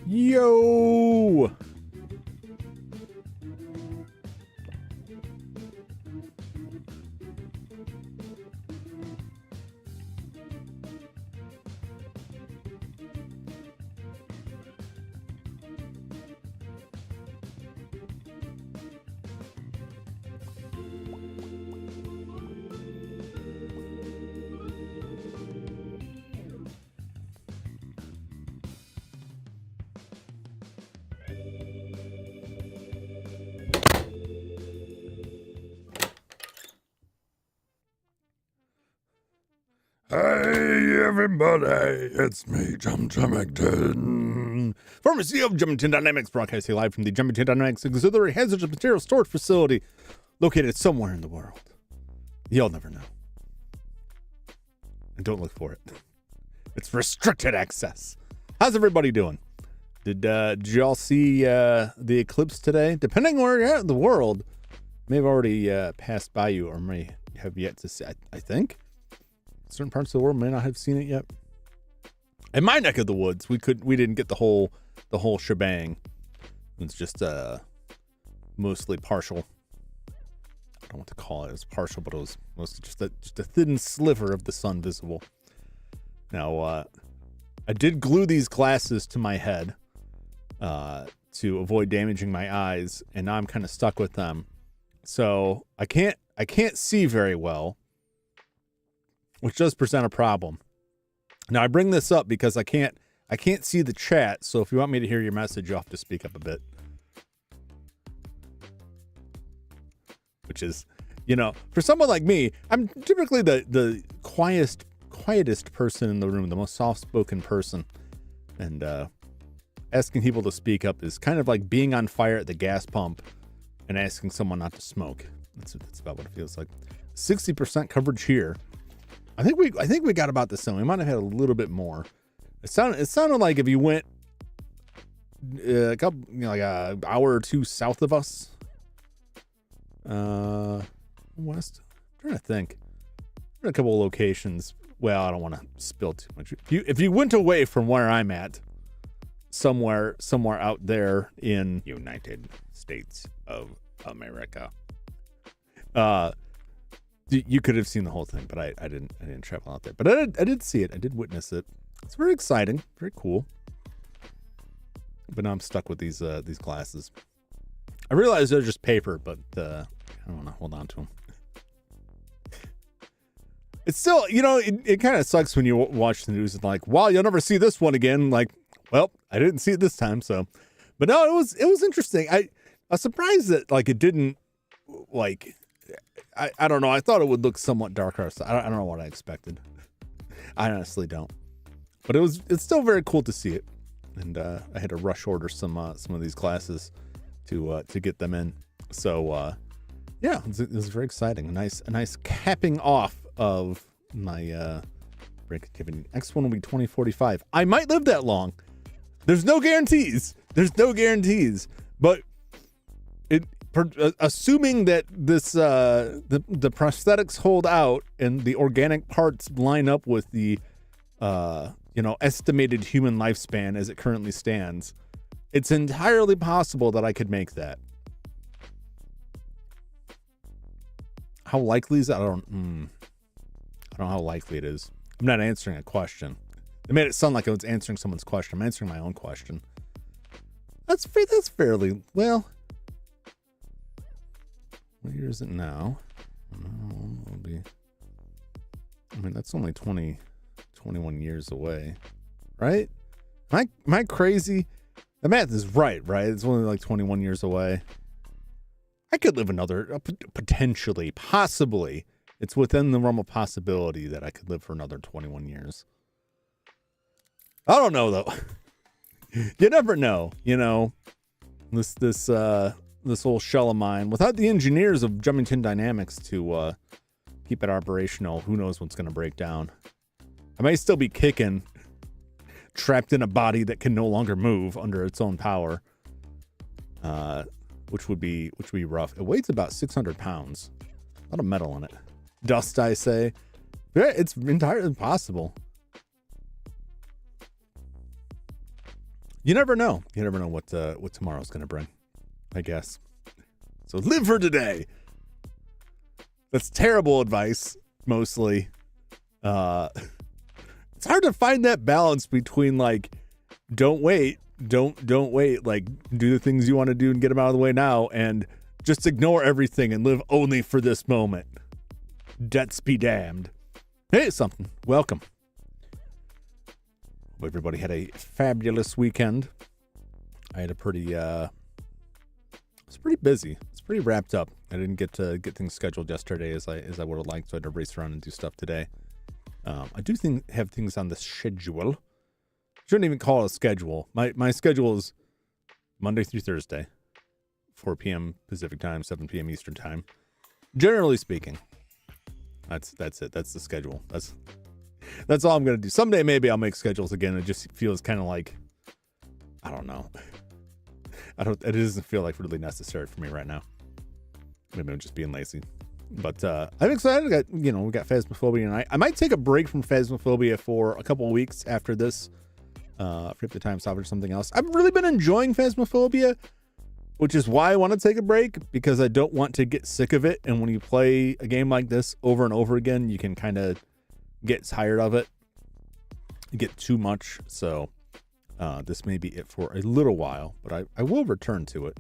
Yo! Hey everybody, it's me, Jum Jumington, former CEO of Jumington Dynamics, broadcasting live from the Jumington Dynamics Auxiliary Hazardous Material Storage Facility located somewhere in the world. You'll never know. And don't look for it. It's restricted access. How's everybody doing? Did y'all see the eclipse today? Depending where you're at in the world, may have already passed by you or may have yet to see. I think certain parts of the world may not have seen it yet. In my neck of the woods, we didn't get the whole shebang. It's just mostly partial. I don't know what to call it. It was partial, but it was mostly just a thin sliver of the sun visible. Now, I did glue these glasses to my head to avoid damaging my eyes, and now I'm kind of stuck with them. So I can't see very well, which does present a problem. Now I bring this up because I can't see the chat. So if you want me to hear your message, you'll have to speak up a bit. Which is, for someone like me, I'm typically the quietest person in the room, the most soft-spoken person. And asking people to speak up is kind of like being on fire at the gas pump and asking someone not to smoke. That's about what it feels like. 60% coverage here. I think we got about the same. We might have had a little bit more. It sounded like if you went a couple, like an hour or two south of us, west. I'm trying to think. There are a couple of locations. Well, I don't want to spill too much. If you went away from where I'm at, somewhere out there in United States of America, you could have seen the whole thing, but I didn't travel out there. But I did see it. I did witness it. It's very exciting, very cool. But now I'm stuck with these glasses. I realize they're just paper, but I don't want to hold on to them. It's still, it kind of sucks when you watch the news and like, wow, you'll never see this one again. Like, well, I didn't see it this time, so. But no, it was interesting. I was surprised that like it didn't like. I don't know. I thought it would look somewhat darker. So I don't know what I expected. I honestly don't. But it's still very cool to see it. And I had to rush order some of these glasses to get them in. So yeah, it was very exciting. A nice capping off of my break activity. Next one will be 2045. I might live that long. There's no guarantees. But assuming that this the prosthetics hold out and the organic parts line up with the estimated human lifespan as it currently stands, it's entirely possible that I could make that. How likely is that? I don't know how likely it is. I'm not answering a question. They made it sound like I was answering someone's question. I'm answering my own question. That's fairly well. What year is it now? It'll be. I mean, that's only 21 years away, right? Am I crazy? The math is right? It's only like 21 years away. I could live another, potentially, possibly. It's within the realm of possibility that I could live for another 21 years. I don't know though. You never know, you know. This whole shell of mine, without the engineers of Jumington Dynamics to keep it operational, who knows what's going to break down. I may still be kicking, trapped in a body that can no longer move under its own power, which would be rough. It weighs about 600 pounds. A lot of metal in it. Dust, I say. Yeah, it's entirely possible. You never know. You never know what tomorrow's going to bring, I guess. So live for today. That's terrible advice, mostly. It's hard to find that balance between, like, don't wait, like, do the things you want to do and get them out of the way now, and just ignore everything and live only for this moment. Debts be damned. Hey, something. Welcome. Hope everybody had a fabulous weekend. I had a pretty, it's pretty busy. It's pretty wrapped up. I didn't get to get things scheduled yesterday as I would have liked, so I had to race around and do stuff today. I do have things on the schedule. Shouldn't even call it a schedule. My schedule is Monday through Thursday, 4 p.m. Pacific time, 7 p.m. Eastern time. Generally speaking, that's it. That's the schedule. That's all I'm going to do. Someday maybe I'll make schedules again. It just feels kind of like, I don't know. It doesn't feel like really necessary for me right now. Maybe I'm just being lazy. But I'm excited. We got Phasmophobia, and I might take a break from Phasmophobia for a couple of weeks after this. For the time stop or something else. I've really been enjoying Phasmophobia, which is why I want to take a break, because I don't want to get sick of it. And when you play a game like this over and over again, you can kind of get tired of it. You get too much. So this may be it for a little while, but I will return to it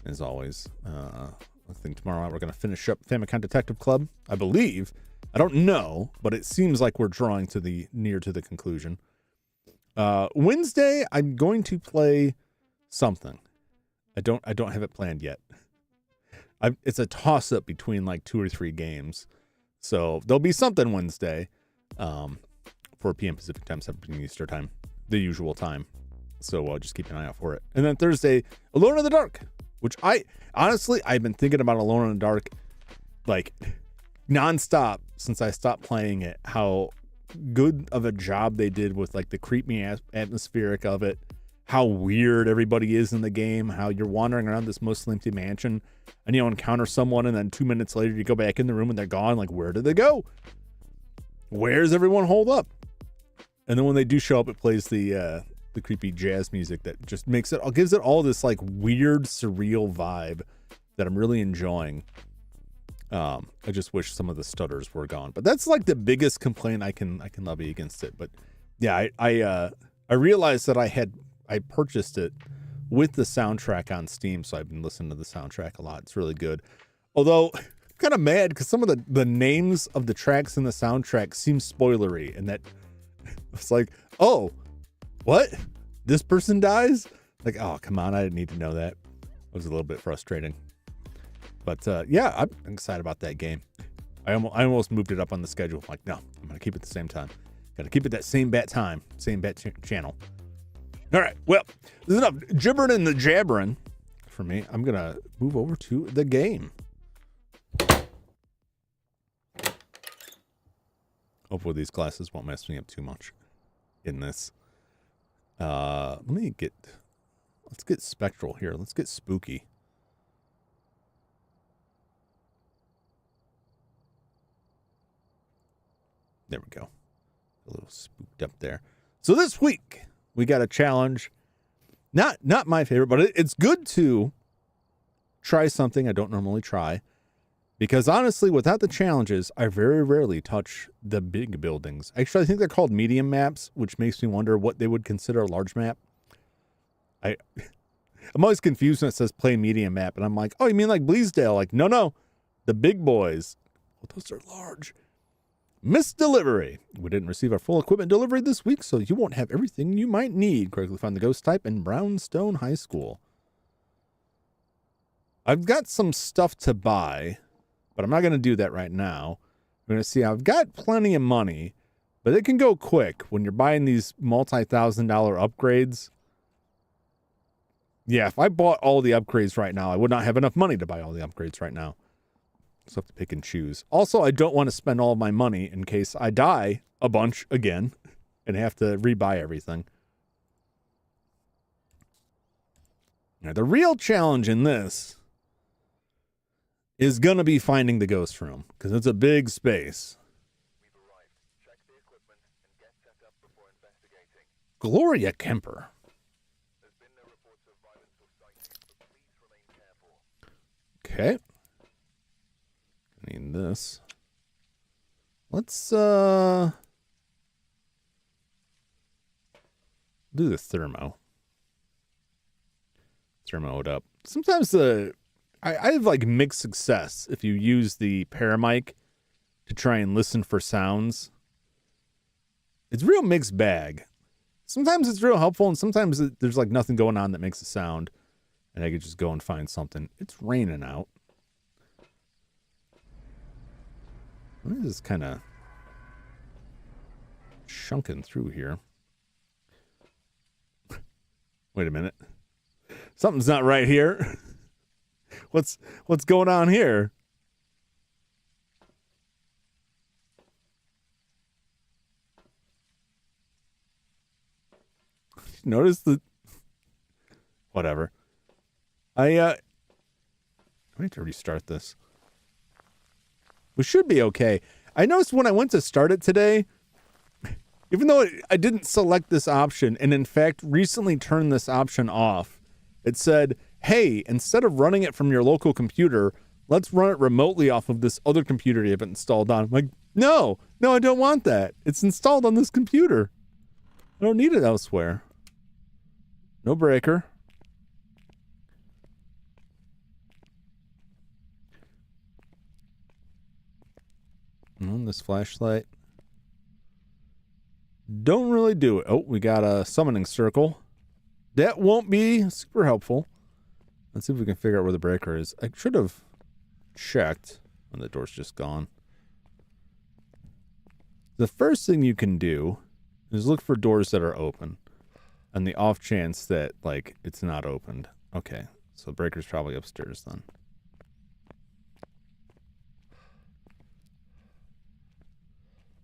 as always. I think tomorrow we're going to finish up Famicom Detective Club, I believe. I don't know, but it seems like we're drawing near to the conclusion. Wednesday, I'm going to play something. I don't have it planned yet. It's a toss up between like 2 or 3 games. So there'll be something Wednesday, 4 p.m. Pacific time, 7 p.m. Eastern time, the usual time. So I'll just keep an eye out for it. And then Thursday, Alone in the Dark, which I've been thinking about Alone in the Dark like nonstop since I stopped playing it. How good of a job they did with like the creepy atmospheric of it, how weird everybody is in the game, how you're wandering around this mostly empty mansion and you encounter someone and then 2 minutes later you go back in the room and they're gone. Like, where did they go? Where's everyone holed up? And then when they do show up, it plays the creepy jazz music that just gives it all this like weird surreal vibe that I'm really enjoying. I just wish some of the stutters were gone, but that's like the biggest complaint I can levy against it. But yeah, I realized that I purchased it with the soundtrack on Steam, so I've been listening to the soundtrack a lot. It's really good. Although I'm kind of mad because some of the names of the tracks in the soundtrack seem spoilery, and that it's like, oh, what? This person dies? Like, oh, come on, I didn't need to know that. It was a little bit frustrating. But yeah, I'm excited about that game. I almost moved it up on the schedule. I'm like, no, I'm going to keep it the same time. Got to keep it that same bat time, same bat channel. All right, well, this is enough gibbering and the jabbering for me. I'm going to move over to the game. Hopefully these glasses won't mess me up too much in this. Let's get spectral here. Let's get spooky. There we go. A little spooked up there. So this week we got a challenge. Not my favorite, but it's good to try something I don't normally try. Because honestly, without the challenges, I very rarely touch the big buildings. Actually, I think they're called medium maps, which makes me wonder what they would consider a large map. I'm always confused when it says play medium map, and I'm like, oh, you mean like Bleasdale? Like, no, the big boys. Well, those are large. Missed delivery. We didn't receive our full equipment delivery this week, so you won't have everything you might need. Correctly find the ghost type in Brownstone High School. I've got some stuff to buy, but I'm not going to do that right now. I'm going to see, I've got plenty of money, But it can go quick when you're buying these multi-$1,000 upgrades. Yeah, if I bought all the upgrades right now, I would not have enough money to buy all the upgrades right now. So I have to pick and choose. Also, I don't want to spend all of my money in case I die a bunch again and have to rebuy everything. Now, the real challenge in this is going to be finding the ghost room, because it's a big space. Gloria Kemper. Okay. I need this. Let's do the thermo. Thermo it up. Sometimes I have like mixed success if you use the paramic to try and listen for sounds. It's real mixed bag. Sometimes it's real helpful, and sometimes there's like nothing going on that makes a sound, and I could just go and find something. It's raining out. What is this kind of chunking through here? Wait a minute. Something's not right here. What's going on here? Notice the whatever. I need to restart this. We should be okay. I noticed when I went to start it today, even though I didn't select this option, and in fact recently turned this option off, it said, hey, instead of running it from your local computer, let's run it remotely off of this other computer you have it installed on. I'm like, no, I don't want that. It's installed on this computer. I don't need it elsewhere. No breaker. This flashlight. Don't really do it. Oh, we got a summoning circle. That won't be super helpful. Let's see if we can figure out where the breaker is. I should have checked. And the door's just gone. The first thing you can do is look for doors that are open. And the off chance that, like, it's not opened. Okay, so the breaker's probably upstairs then.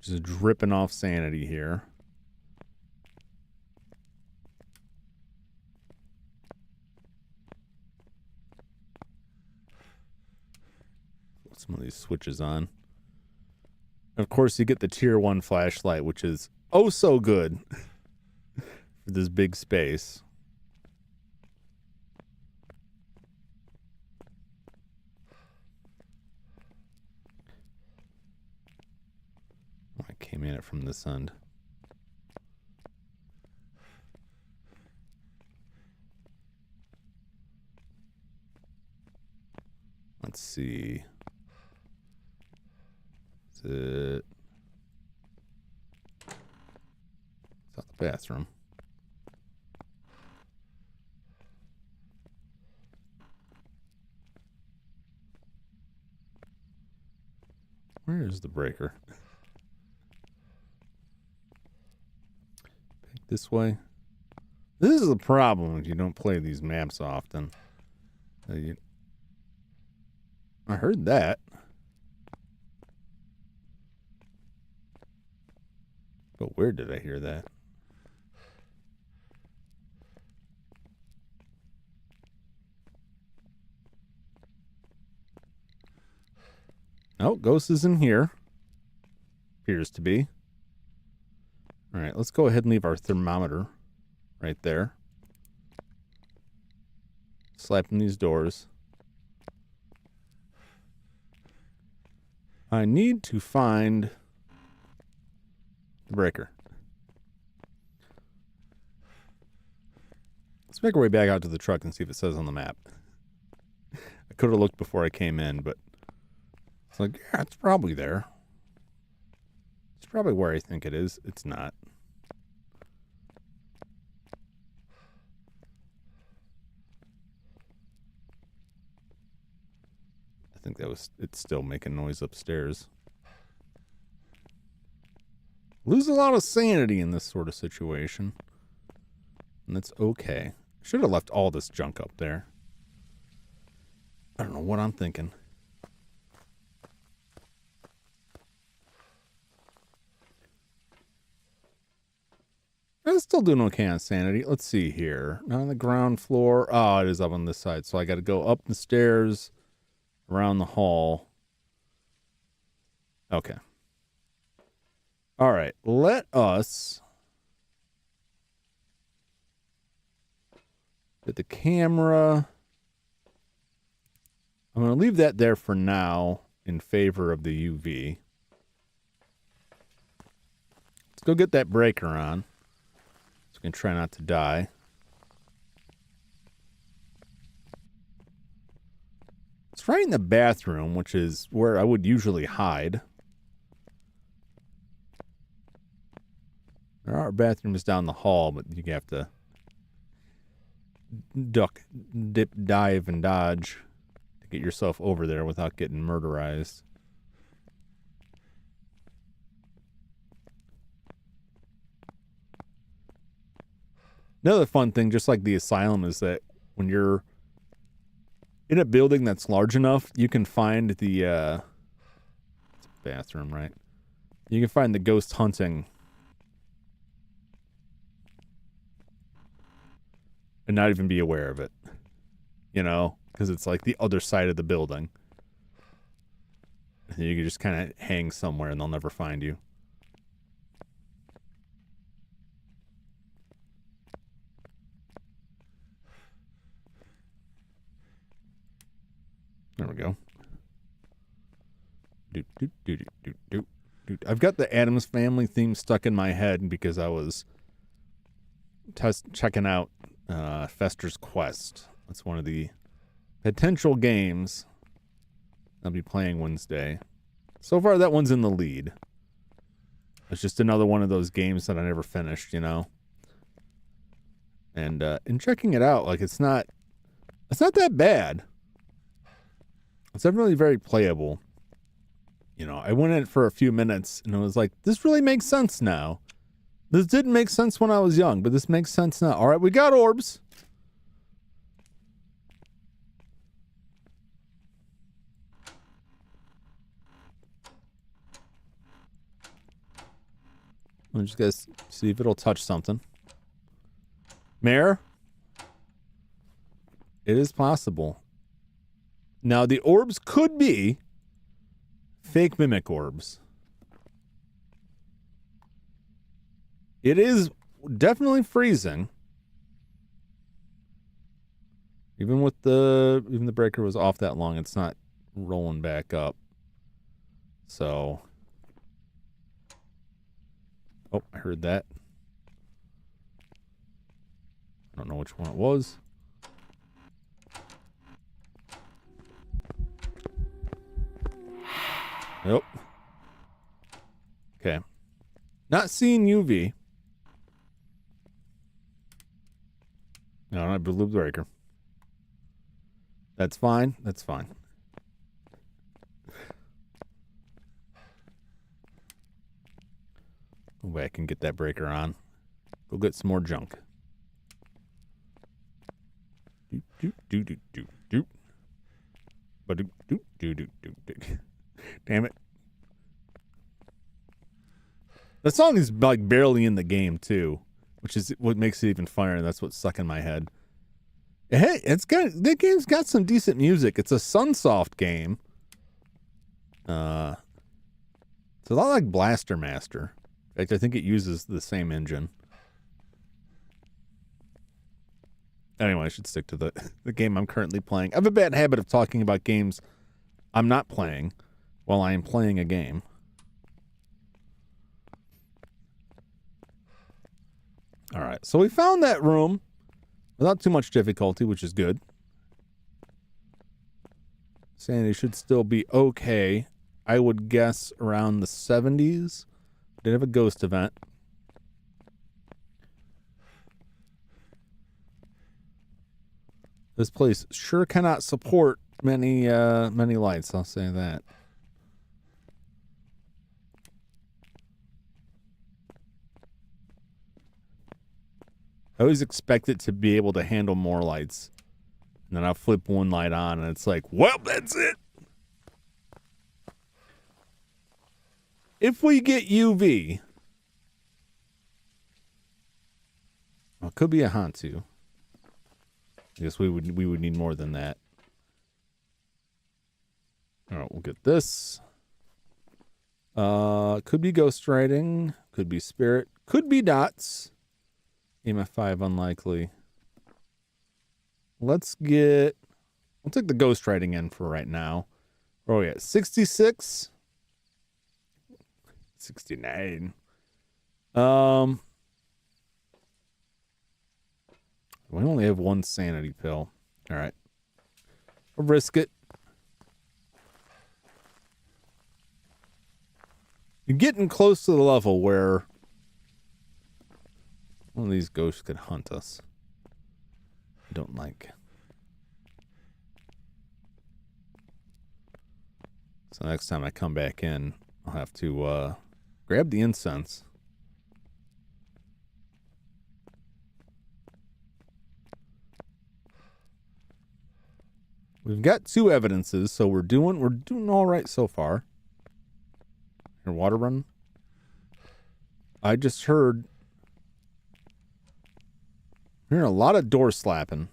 Just dripping off sanity here. Put some of these switches on. Of course, you get the tier 1 flashlight, which is oh so good. For this big space. I came in it from this end. Let's see. Is it? It's not the bathroom. Where is the breaker? Back this way. This is the problem when you don't play these maps often. I heard that. But where did I hear that? Oh, ghost is in here. Appears to be. All right, let's go ahead and leave our thermometer right there. Slapping these doors. I need to find the breaker. Let's make our way back out to the truck and see if it says on the map. I could have looked before I came in, but it's like, yeah, it's probably there. It's probably where I think it is. It's not. I think it's still making noise upstairs. Lose a lot of sanity in this sort of situation. And that's okay. Should have left all this junk up there. I don't know what I'm thinking. I'm still doing okay on sanity. Let's see here. Not on the ground floor. Oh, it is up on this side. So I got to go up the stairs, around the hall. Okay. All right. Let us get the camera. I'm going to leave that there for now in favor of the UV. Let's go get that breaker on. So we can try not to die. It's right in the bathroom, which is where I would usually hide. There are bathrooms down the hall, but you have to duck, dip, dive, and dodge to get yourself over there without getting murderized. Another fun thing, just like the asylum, is that when you're in a building that's large enough, you can find the it's a bathroom, right? You can find the ghost hunting and not even be aware of it, you know, because it's like the other side of the building. You can just kind of hang somewhere and they'll never find you. There we go. I've got the Addams Family theme stuck in my head because I was checking out Fester's Quest. That's one of the potential games I'll be playing Wednesday. So far, that one's in the lead. It's just another one of those games that I never finished, you know. And in checking it out, like it's not that bad. It's definitely very playable. You know, I went in for a few minutes and I was like, this really makes sense now. This didn't make sense when I was young, but this makes sense now. All right, we got orbs. I'm just going to see if it'll touch something. Mayor? It is possible. Now, the orbs could be fake mimic orbs. It is definitely freezing. Even the breaker was off that long, it's not rolling back up. So, oh, I heard that. I don't know which one it was. Nope. Okay. Not seeing UV. No, not blue breaker. That's fine. That's fine. Go back and get that breaker on. Go get some more junk. Damn it. The song is like barely in the game too, which is what makes it even funnier. That's what's stuck in my head. Hey, that game's got some decent music. It's a Sunsoft game. It's a lot like Blaster Master. In fact, I think it uses the same engine. Anyway, I should stick to the game I'm currently playing. I have a bad habit of talking about games I'm not playing while I am playing a game. All right, so we found that room without too much difficulty, which is good. Sanity should still be okay. I would guess around the 70s. Did have a ghost event. This place sure cannot support many lights, I'll say that. I always expect it to be able to handle more lights. And then I'll flip one light on and it's like, well, that's it. If we get UV, well, it could be a Hantu. I guess we would need more than that. All right, we'll get this. Could be ghostwriting, could be spirit, could be dots. EMF 5 unlikely. We'll take the ghostwriting in for right now. Oh yeah, 66. 69. We only have one sanity pill. All right. I'll risk it. You're getting close to the level where one of these ghosts could hunt us. I don't like. So next time I come back in, I'll have to grab the incense. We've got 2 evidences, so we're doing all right so far. Your water run. I just heard hearing a lot of door slapping.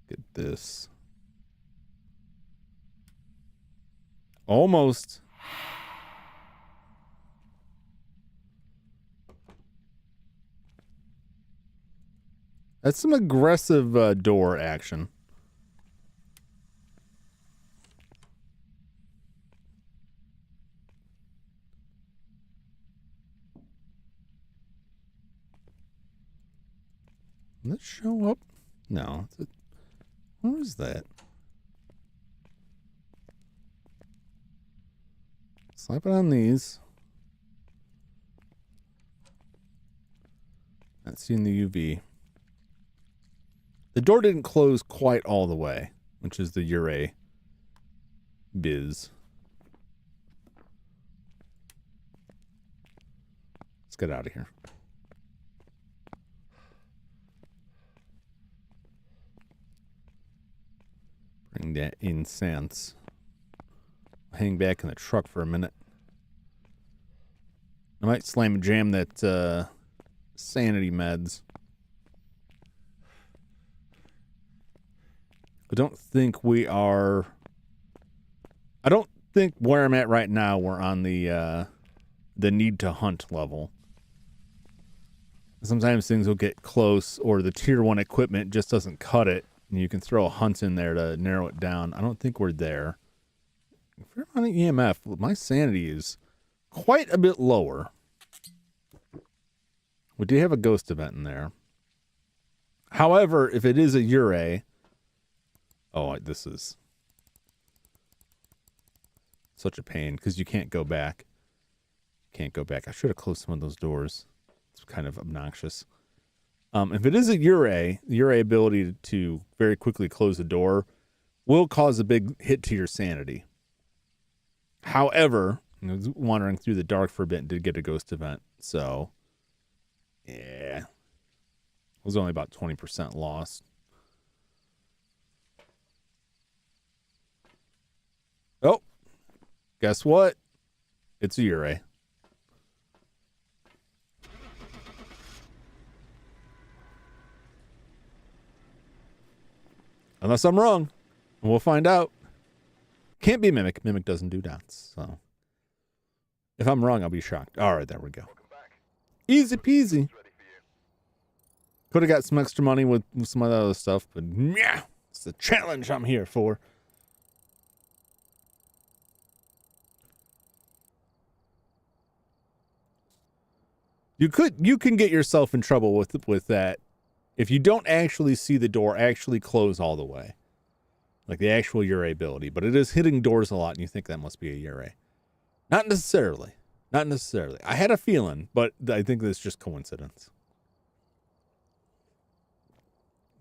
Get this. Almost. That's some aggressive door action. Let's show up. No. Where is that? Slap it on these. Not seeing the UV. The door didn't close quite all the way, which is the Ure biz. Let's get out of here. Bring that incense. Hang back in the truck for a minute. I might slam and jam that sanity meds. I don't think where I'm at right now we're on the need to hunt level. Sometimes things will get close or the tier 1 equipment just doesn't cut it. And you can throw a hunt in there to narrow it down. I don't think we're there. If you're on an EMF, my sanity is quite a bit lower. We do have a ghost event in there. However, if it is a Ure... Oh, this is such a pain because you can't go back. Can't go back. I should have closed some of those doors. It's kind of obnoxious. If it is a Ure, the Ure ability to very quickly close the door will cause a big hit to your sanity. However, I was wandering through the dark for a bit and did get a ghost event. So, yeah. It was only about 20% lost. Oh, guess what? It's a Ure. Unless I'm wrong. And we'll find out. Can't be Mimic. Mimic doesn't do dots. So if I'm wrong, I'll be shocked. All right, there we go. Easy peasy. Could have got some extra money with some other stuff, but yeah, it's the challenge I'm here for. You can get yourself in trouble with that if you don't actually see the door actually close all the way. Like the actual Ure ability, but it is hitting doors a lot, and you think that must be a Ure. Not necessarily. Not necessarily. I had a feeling, but I think that's just coincidence.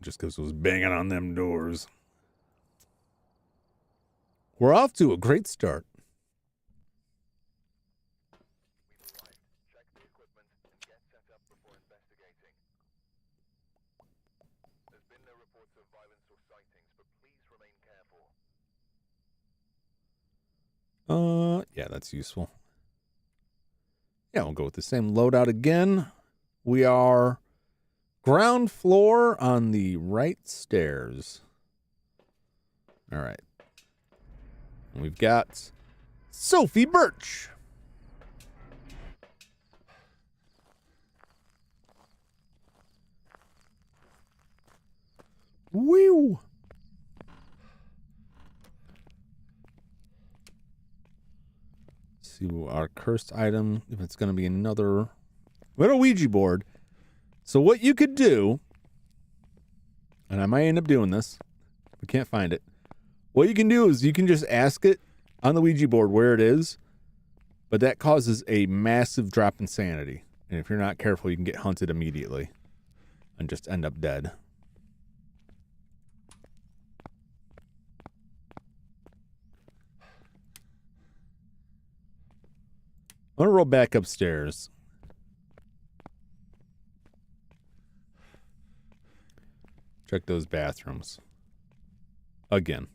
Just because it was banging on them doors. We're off to a great start. Yeah, that's useful. Yeah, we'll go with the same loadout again. We are ground floor on the right stairs. All right. We've got Sophie Birch. Woo! See our cursed item, if it's going to be another. We got a Ouija board. So what you could do, and I might end up doing this, we can't find it. What you can do is you can just ask it on the Ouija board where it is, but that causes a massive drop in sanity. And if you're not careful, you can get hunted immediately and just end up dead. I'm going to roll back upstairs. Check those bathrooms. Again.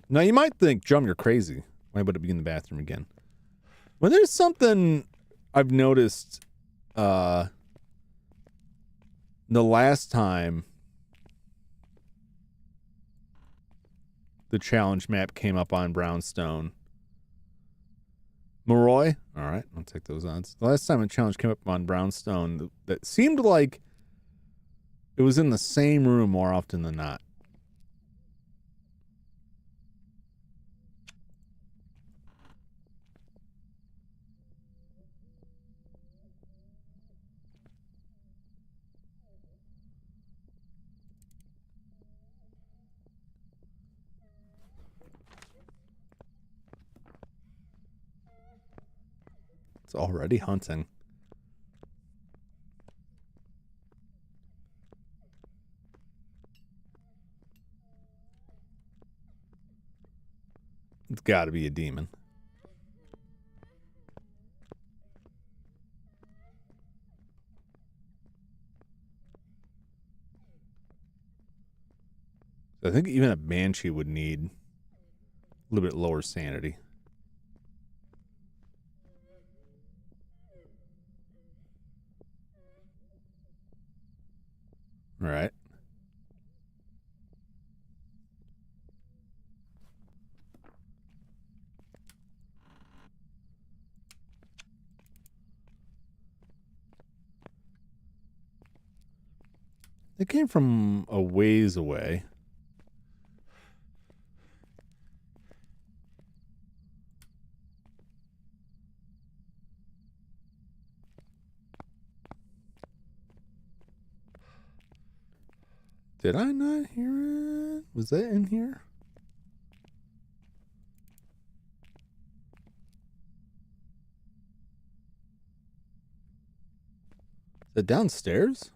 Now, you might think, Jum, you're crazy. Why would it be in the bathroom again? Well, there's something I've noticed the last time the challenge map came up on Brownstone. Maroy? All right, I'll take those odds. The last time a challenge came up on Brownstone, that seemed like it was in the same room more often than not. It's already hunting. It's got to be a demon. I think even a banshee would need a little bit lower sanity. All right. It came from a ways away. Did I not hear it? Was that in here? Is it downstairs?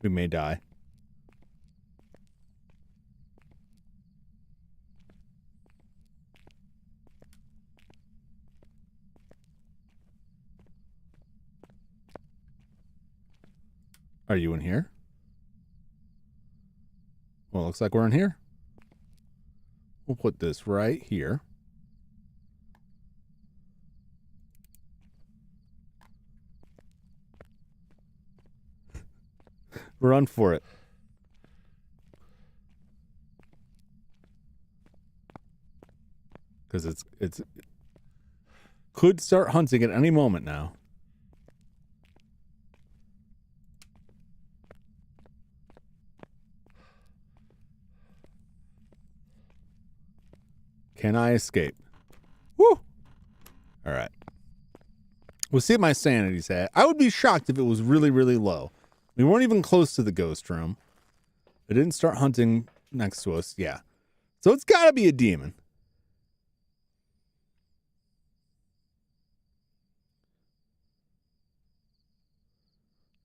We may die. Are you in here? Well, looks like we're in here. We'll put this right here. Run for it. Because it's could start hunting at any moment now. Can I escape? Woo! All right. We'll see what my sanity's at. I would be shocked if it was really, really low. We weren't even close to the ghost room. It didn't start hunting next to us. Yeah. So it's got to be a demon.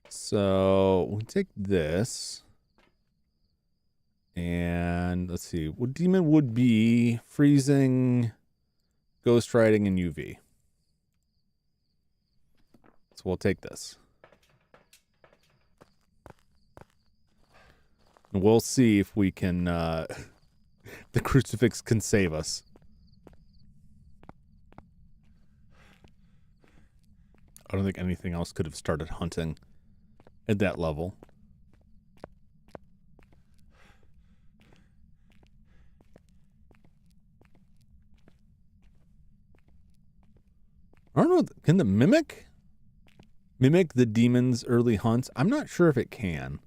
So we take this. And let's see. What demon would be freezing, ghost riding, and UV? So we'll take this. And we'll see if we can, the crucifix can save us. I don't think anything else could have started hunting at that level. I don't know. Can the mimic the demon's early hunts? I'm not sure if it can.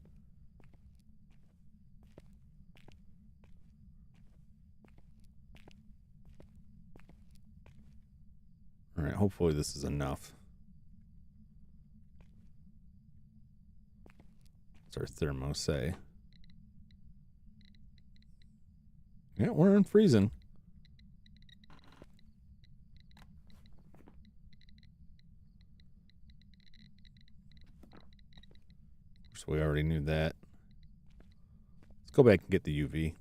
All right, hopefully this is enough. What's our thermo say? Yeah, we're in freezing. So we already knew that. Let's go back and get the UV.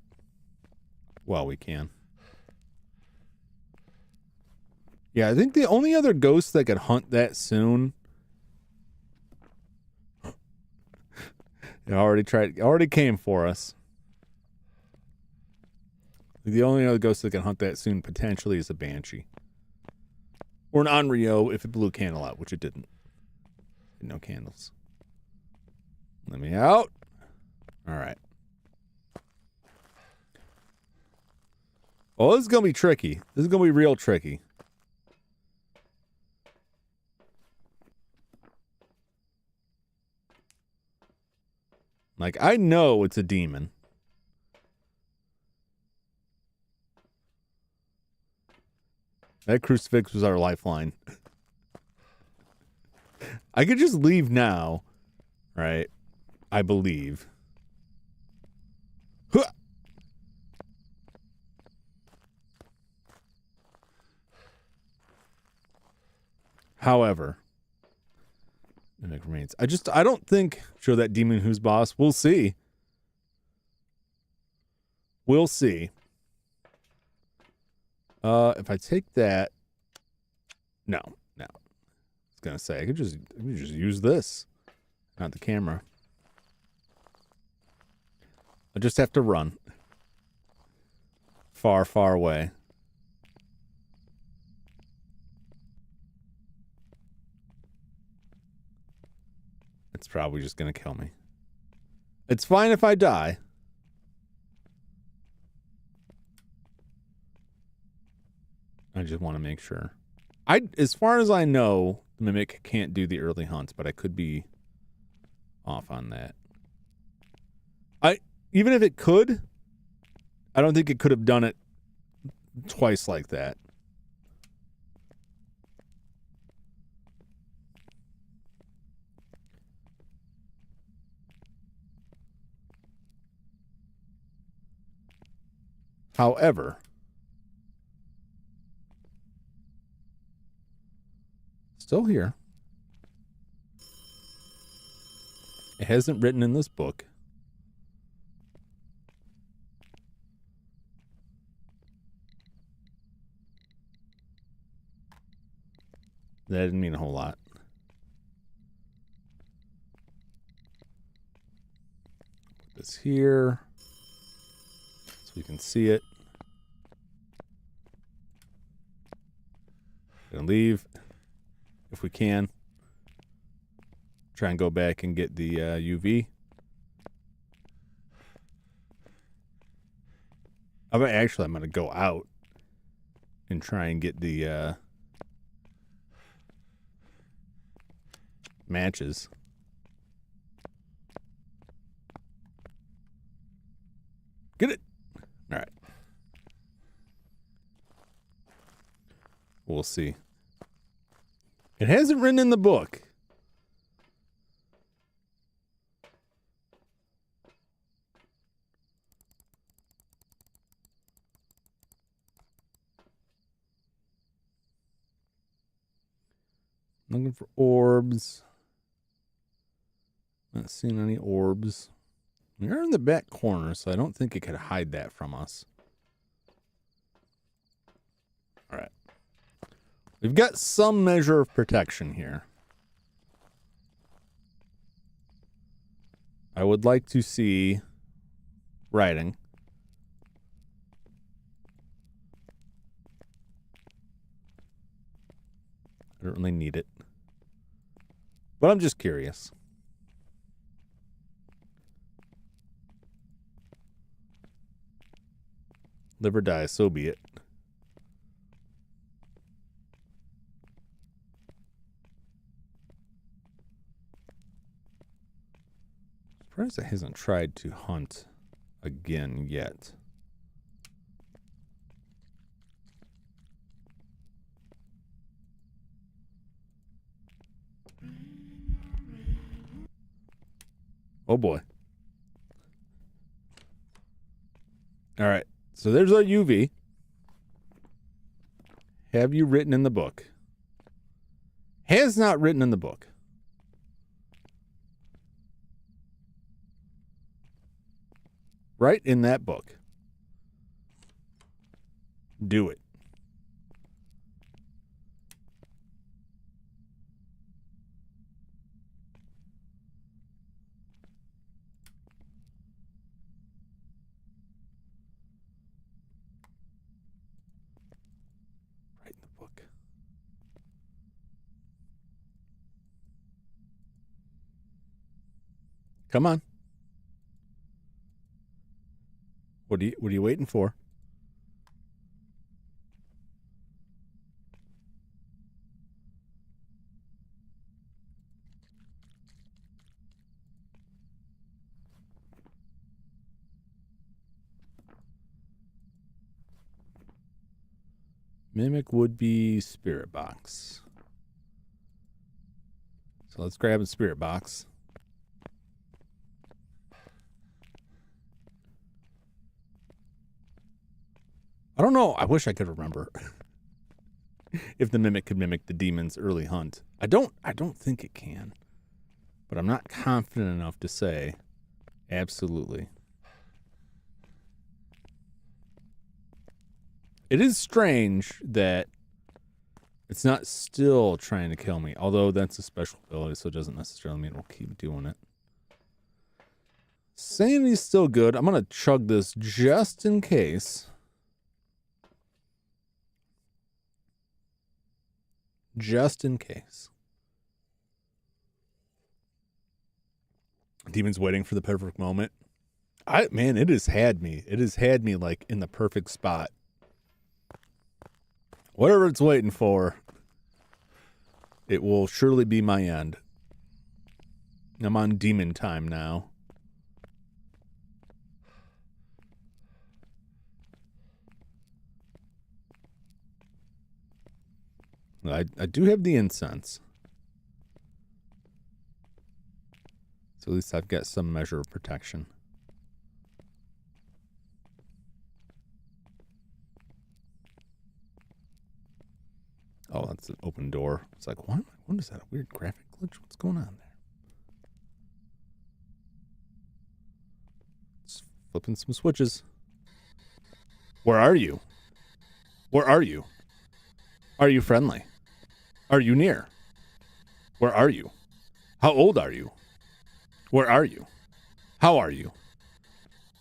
Well, we can. Yeah, I think the only other ghost that could hunt that soon. It already came for us. The only other ghost that can hunt that soon potentially is a Banshee. Or an Onryo if it blew a candle out, which it didn't. No candles. Let me out. All right. Oh, this is going to be tricky. This is going to be real tricky. Like, I know it's a demon. That crucifix was our lifeline. I could just leave now, right? I believe. Huh. However, mimic remains. I don't think show that demon who's boss. We'll see. We'll see. If I take that, no. I was gonna say I could just use this, not the camera. I just have to run far, far away. It's probably just gonna kill me. It's fine if I die. I just want to make sure. As far as I know, the Mimic can't do the early hunts, but I could be off on that. Even if it could, I don't think it could have done it twice like that. However, still here. It hasn't written in this book. That didn't mean a whole lot. Put this here so we can see it. Gonna leave if we can. Try and go back and get the UV. I'm gonna go out and try and get the matches. Get it. All right. we'll see. It hasn't written in the book. Looking for orbs. Not seeing any orbs. We are in the back corner, so I don't think it could hide that from us. All right. We've got some measure of protection here. I would like to see writing. I don't really need it. But I'm just curious. Live or die, so be it. Surprised it hasn't tried to hunt again yet. Oh boy. All right. So there's our UV. Have you written in the book? Has not written in the book. Right in that book. Do it. Right in the book. Come on. What are you waiting for? Mimic would be Spirit Box. So let's grab a Spirit Box. I don't know. I wish I could remember if the Mimic could mimic the demon's early hunt. I don't think it can. But I'm not confident enough to say absolutely. It is strange that it's not still trying to kill me, although that's a special ability, so it doesn't necessarily mean we'll keep doing it. Sanity's still good. I'm going to chug this just in case. Just in case. Demon's waiting for the perfect moment. Man, it has had me. It has had me like in the perfect spot. Whatever it's waiting for, it will surely be my end. I'm on demon time now. I do have the incense. So at least I've got some measure of protection. Oh, that's an open door. It's like, what is that? A weird graphic glitch? What's going on there? Just flipping some switches. Where are you? Where are you? Are you friendly? Are you near? Where are you? How old are you? Where are you? How are you?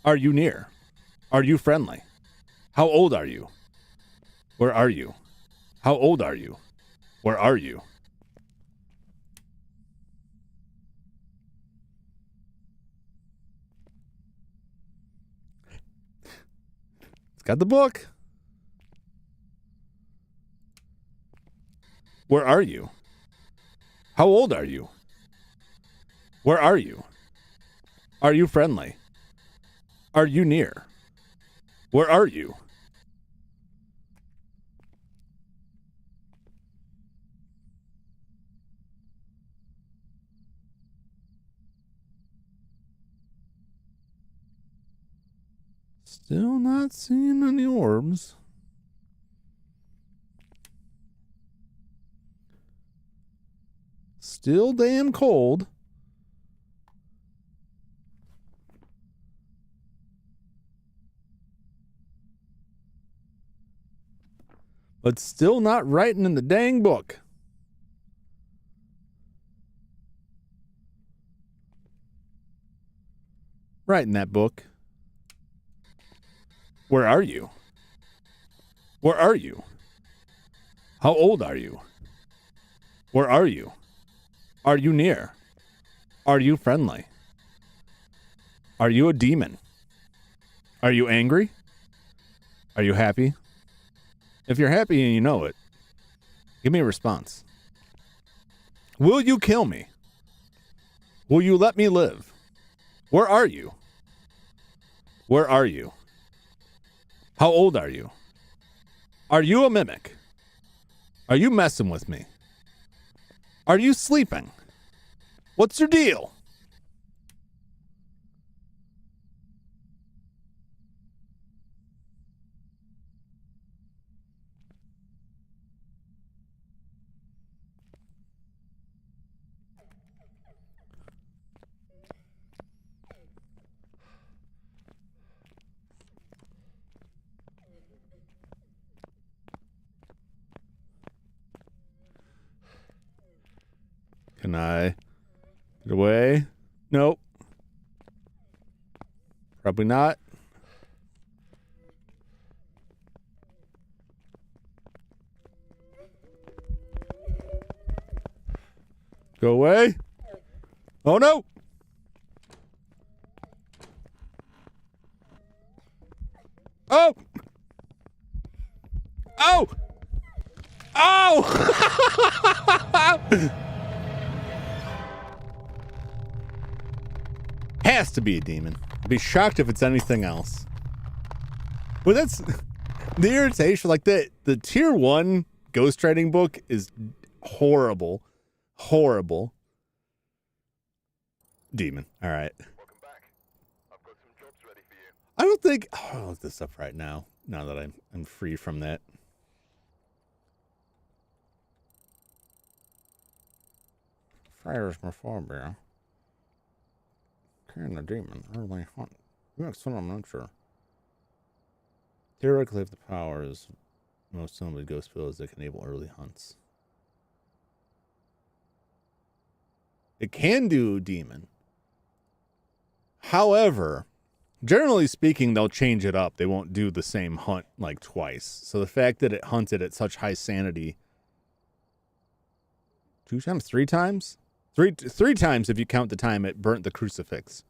Are you near? Are you friendly? How old are you? Where are you? How old are you? Where are you? It's got the book. Where are you? How old are you? Where are you? Are you friendly? Are you near? Where are you? Still not seeing any orbs. Still damn cold. But still not writing in the dang book. Write in that book. Where are you? Where are you? How old are you? Where are you? Are you near? Are you friendly? Are you a demon? Are you angry? Are you happy? If you're happy and you know it, give me a response. Will you kill me? Will you let me live? Where are you? Where are you? How old are you? Are you a mimic? Are you messing with me? Are you sleeping? What's your deal? Can I get away? Nope. Probably not. Go away. Oh no. Oh. Oh. Oh. Has to be a demon. I'd be shocked if it's anything else. Well, that's the irritation. Like the tier 1 ghostwriting book is horrible. Horrible. Demon. All right. Welcome back. I've got some jobs ready for you. I don't think I'll look this up right now. Now that I'm free from that. Phasmophobia. Can a demon early hunt? Next one, I'm not sure. Theoretically, if the power is most similar to ghost pills that can enable early hunts. It can do demon. However, generally speaking, they'll change it up. They won't do the same hunt like twice. So the fact that it hunted at such high sanity 2 times, 3 times? Three times if you count the time it burnt the crucifix.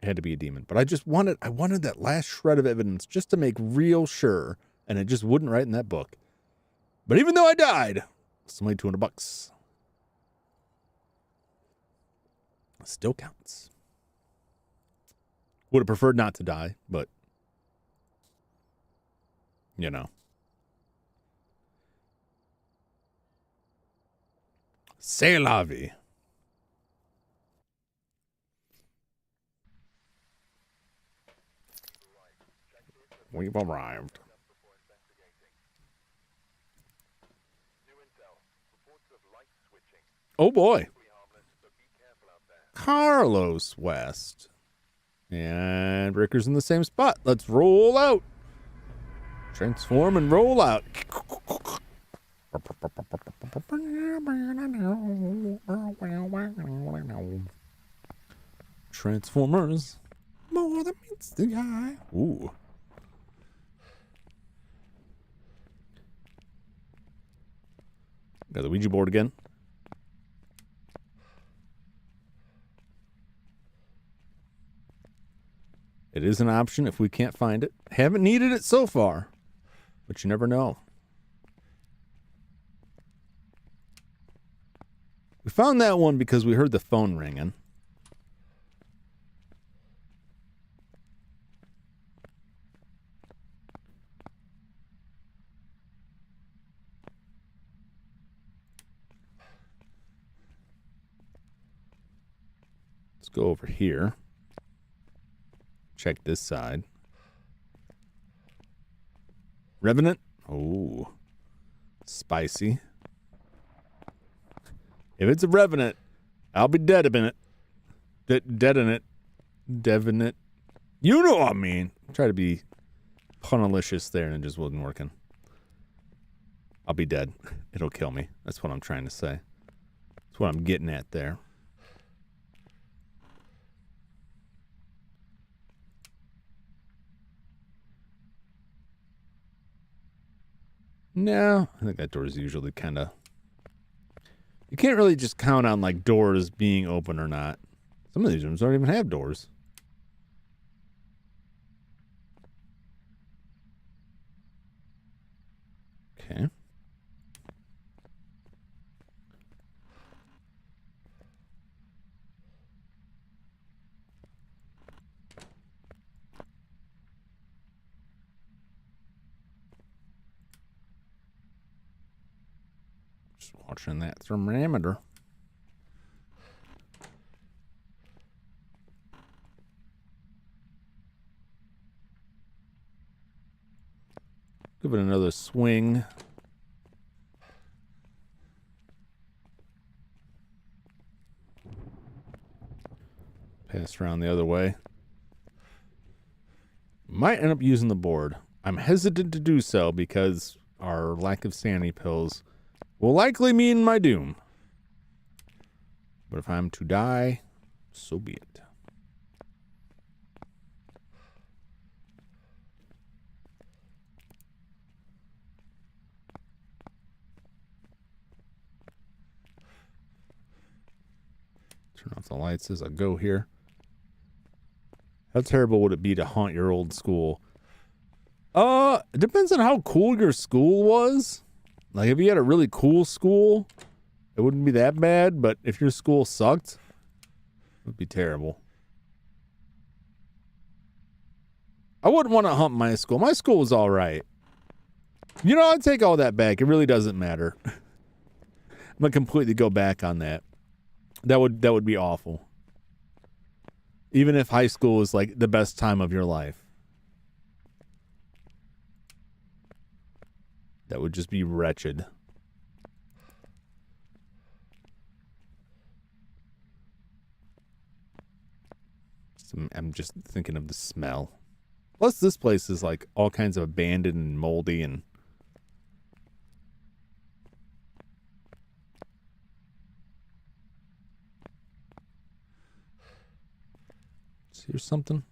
It had to be a demon. But I wanted that last shred of evidence just to make real sure, and it just wouldn't write in that book. But even though I died, it's only $200. It still counts. Would have preferred not to die, but you know. C'est la vie. We've arrived. Oh boy. Carlos West. And Ricker's in the same spot. Let's roll out. Transform and roll out. Transformers. More than meets the eye. Ooh. Got the Ouija board again. It is an option if we can't find it. Haven't needed it so far, but you never know. We found that one because we heard the phone ringing. Let's go over here. Check this side. Revenant? Oh, spicy. If it's a Revenant, I'll be dead in it. Dead in it. Dev in it. You know what I mean. Try to be punalicious there and it just wasn't working. I'll be dead. It'll kill me. That's what I'm trying to say. That's what I'm getting at there. No, I think that door is usually kind of... You can't really just count on, like, doors being open or not. Some of these rooms don't even have doors. Okay. Just watching that thermometer. Give it another swing. Pass around the other way. Might end up using the board. I'm hesitant to do so because our lack of sanity pills will likely mean my doom. But if I'm to die, so be it. Turn off the lights as I go here. How terrible would it be to haunt your old school? It depends on how cool your school was. Like, if you had a really cool school, it wouldn't be that bad, but if your school sucked, it would be terrible. I wouldn't want to haunt my school. My school was all right. You know, I'd take all that back. It really doesn't matter. I'm gonna completely go back on that. That would be awful. Even if high school is like the best time of your life. That would just be wretched. I'm just thinking of the smell. Plus this place is like all kinds of abandoned and moldy and... Here's something.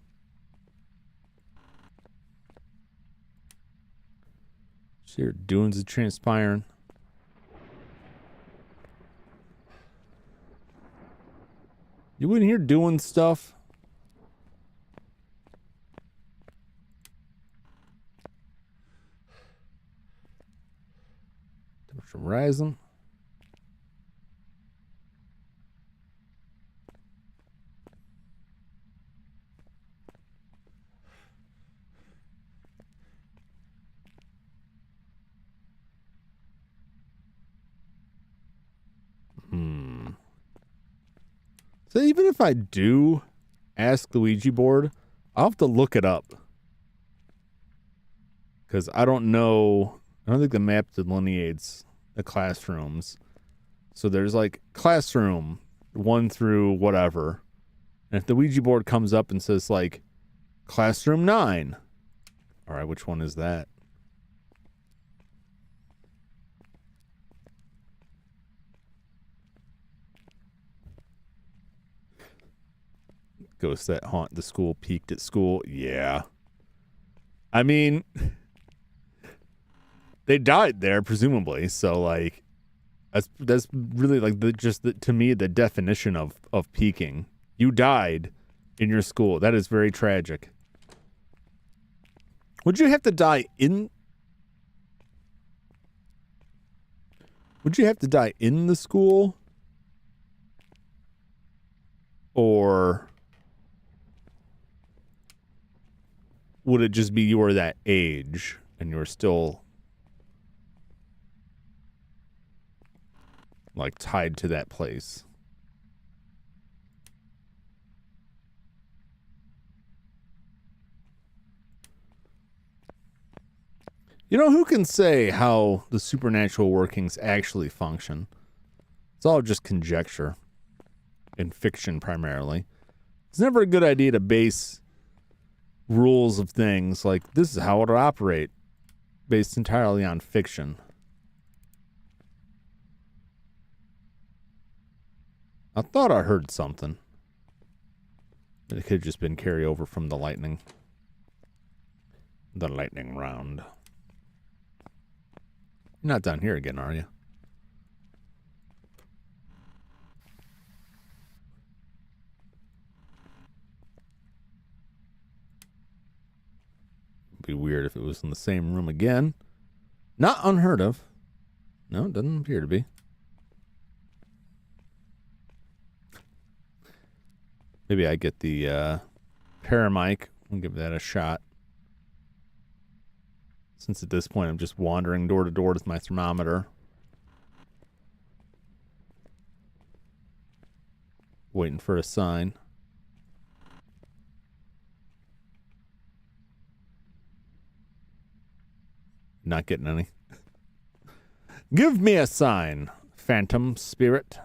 Here, dunes are transpiring. You wouldn't hear doing stuff. Temperature rising. So even if I do ask the Ouija board, I'll have to look it up. Because I don't know. I don't think the map delineates the classrooms. So there's like classroom 1 through whatever. And if the Ouija board comes up and says like classroom 9. All right, which one is that? Ghosts that haunt the school peaked at school. Yeah. I mean, they died there, presumably. So, like, that's really, like, to me, the definition of peaking. You died in your school. That is very tragic. Would you have to die in... Would you have to die in the school? Or... would it just be you were that age and you're still like tied to that place? You know, who can say how the supernatural workings actually function? It's all just conjecture. In fiction, primarily. It's never a good idea to base rules of things like this is how it'll operate based entirely on fiction. I thought I heard something. It could have just been carryover from the lightning. The lightning round. You're not down here again, are you? It'd be weird if it was in the same room again. Not unheard of. No, it doesn't appear to be. Maybe I get the paramic and give that a shot. Since at this point I'm just wandering door to door with my thermometer. Waiting for a sign. Not getting any. Give me a sign, phantom spirit.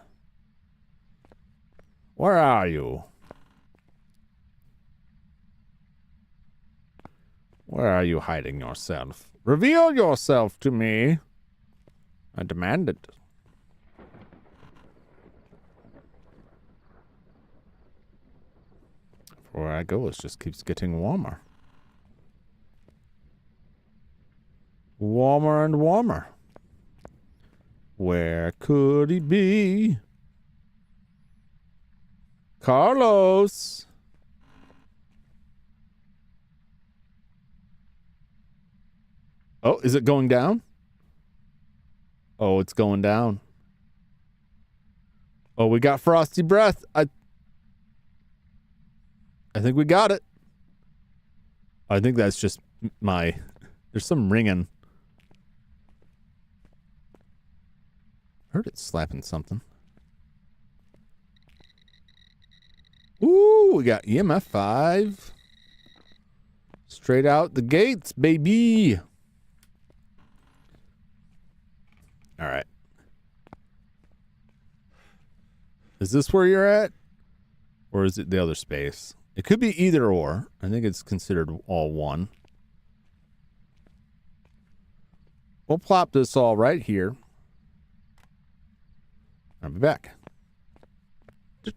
Where are you? Where are you hiding yourself? Reveal yourself to me. I demand it. Where I go, it just keeps getting warmer. Warmer and warmer. Where could he be? Carlos. Oh, is it going down? Oh, it's going down. Oh, we got frosty breath. I think we got it. I think that's just my... There's some ringing. Heard it slapping something. Ooh, we got EMF 5. Straight out the gates, baby. All right. Is this where you're at? Or is it the other space? It could be either or. I think it's considered all one. We'll plop this all right here. I'll be back. I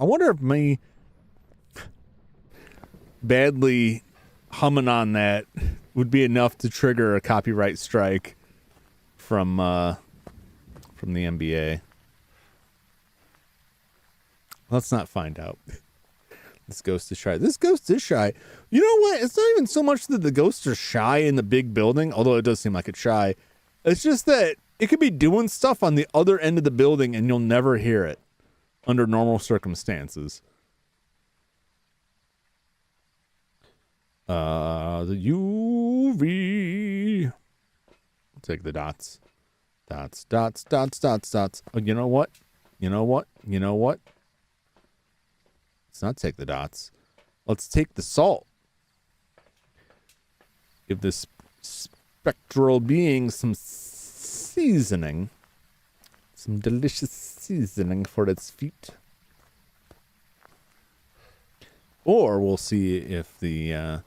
wonder if me badly humming on that would be enough to trigger a copyright strike from the NBA. Let's not find out. This ghost is shy. This ghost is shy. You know what? It's not even so much that the ghosts are shy in the big building, although it does seem like it's shy. It's just that it could be doing stuff on the other end of the building and you'll never hear it under normal circumstances. The UV. I'll take the dots. Dots. Oh, you know what? Let's not take the dots. Let's take the salt. Give this spectral being some seasoning. Some delicious seasoning for its feet. Or we'll see if the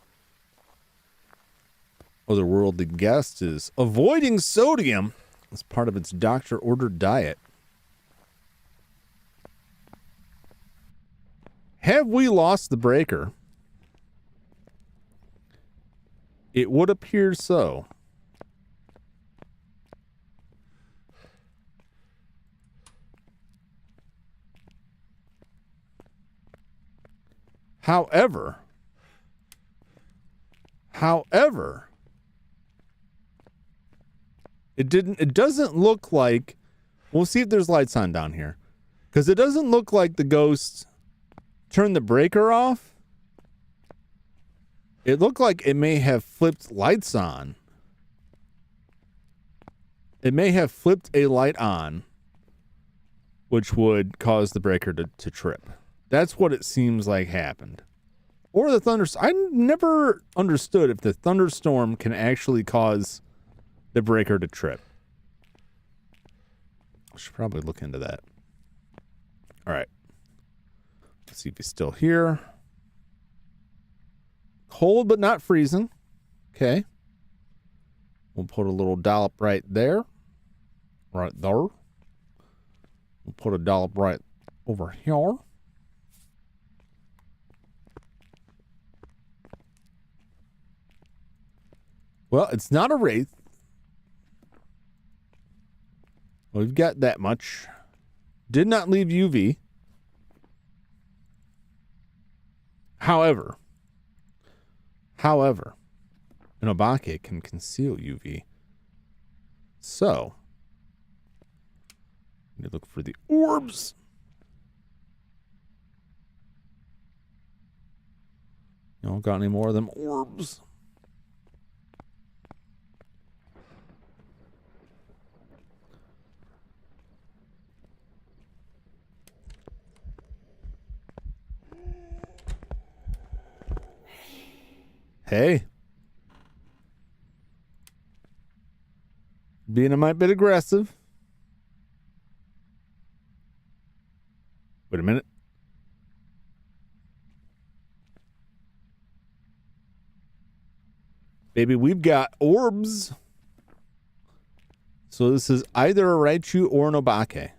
otherworldly guest is avoiding sodium as part of its doctor-ordered diet. Have we lost the breaker? It would appear so. However, it doesn't look like, we'll see if there's lights on down here, because it doesn't look like the ghost turned the breaker off. It looked like it may have flipped lights on. It may have flipped a light on, which would cause the breaker to trip. That's what it seems like happened. Or the thunderstorm. I never understood if the thunderstorm can actually cause the breaker to trip. I should probably look into that. All right. Let's see if he's still here. Cold but not freezing. Okay. We'll put a little dollop right there. Right there. We'll put a dollop right over here. Well, it's not a wraith. We've got that much. Did not leave UV. However, an obake can conceal UV. So, you look for the orbs. You don't got any more of them orbs. Hey. Being a mite bit aggressive. Wait a minute. Baby, we've got orbs. So this is either a Raichu or an Obake.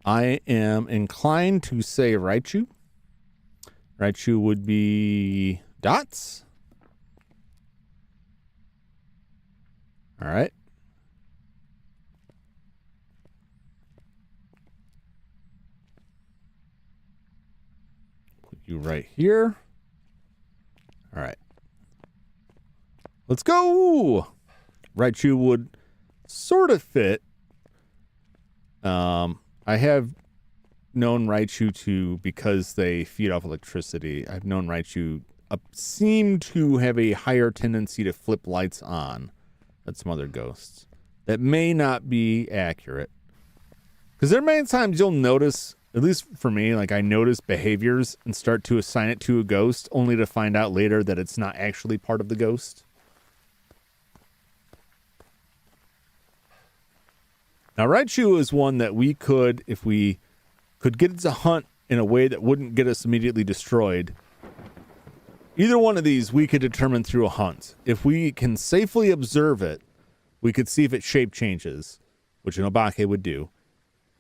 I am inclined to say Raichu. Raichu would be dots. All right. Put you right here. All right. Let's go. Raichu would sort of fit. I have known Raichu to, because they feed off electricity, I've known Raichu seem to have a higher tendency to flip lights on than some other ghosts. That may not be accurate. Because there are many times you'll notice, at least for me, like I notice behaviors and start to assign it to a ghost, only to find out later that it's not actually part of the ghost. Now, Raichu is one that we could, if we could get it to hunt in a way that wouldn't get us immediately destroyed, either one of these we could determine through a hunt. If we can safely observe it, we could see if its shape changes, which an Obake would do.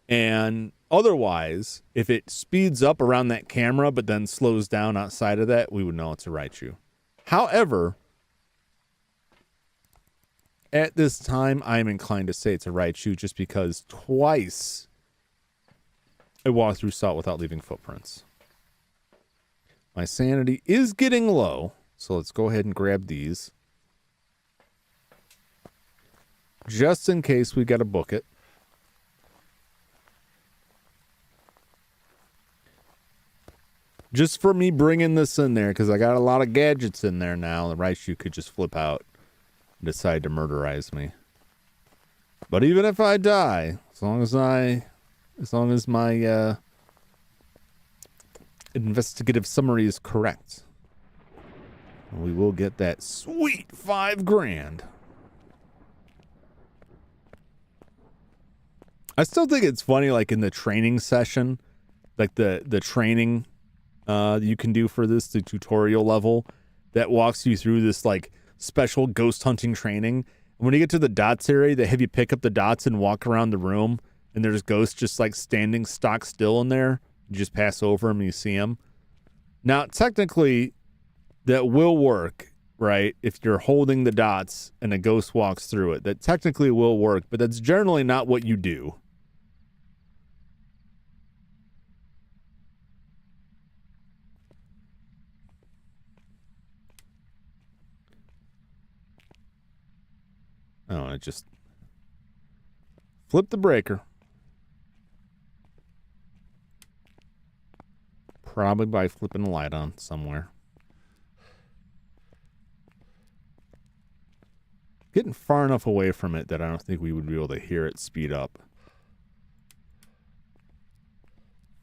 And otherwise, if it speeds up around that camera but then slows down outside of that, we would know it's a Raichu. However, at this time, I'm inclined to say it's a Raichu just because twice I walked through salt without leaving footprints. My sanity is getting low, so let's go ahead and grab these. Just in case we got to book it. Just for me bringing this in there, because I got a lot of gadgets in there now. The Raichu could just flip out and decide to murderize me. But even if I die, as long as my investigative summary is correct, we will get that sweet $5,000. I still think it's funny, like in the training session, like the training you can do for this, the tutorial level that walks you through this like special ghost hunting training. And when you get to the dots area, they have you pick up the dots and walk around the room, and there's ghosts just like standing stock still in there. You just pass over them and you see them. Now, technically, that will work, right? If you're holding the dots and a ghost walks through it, that technically will work, but that's generally not what you do. Oh, it just flipped the breaker. Probably by flipping the light on somewhere. Getting far enough away from it that I don't think we would be able to hear it speed up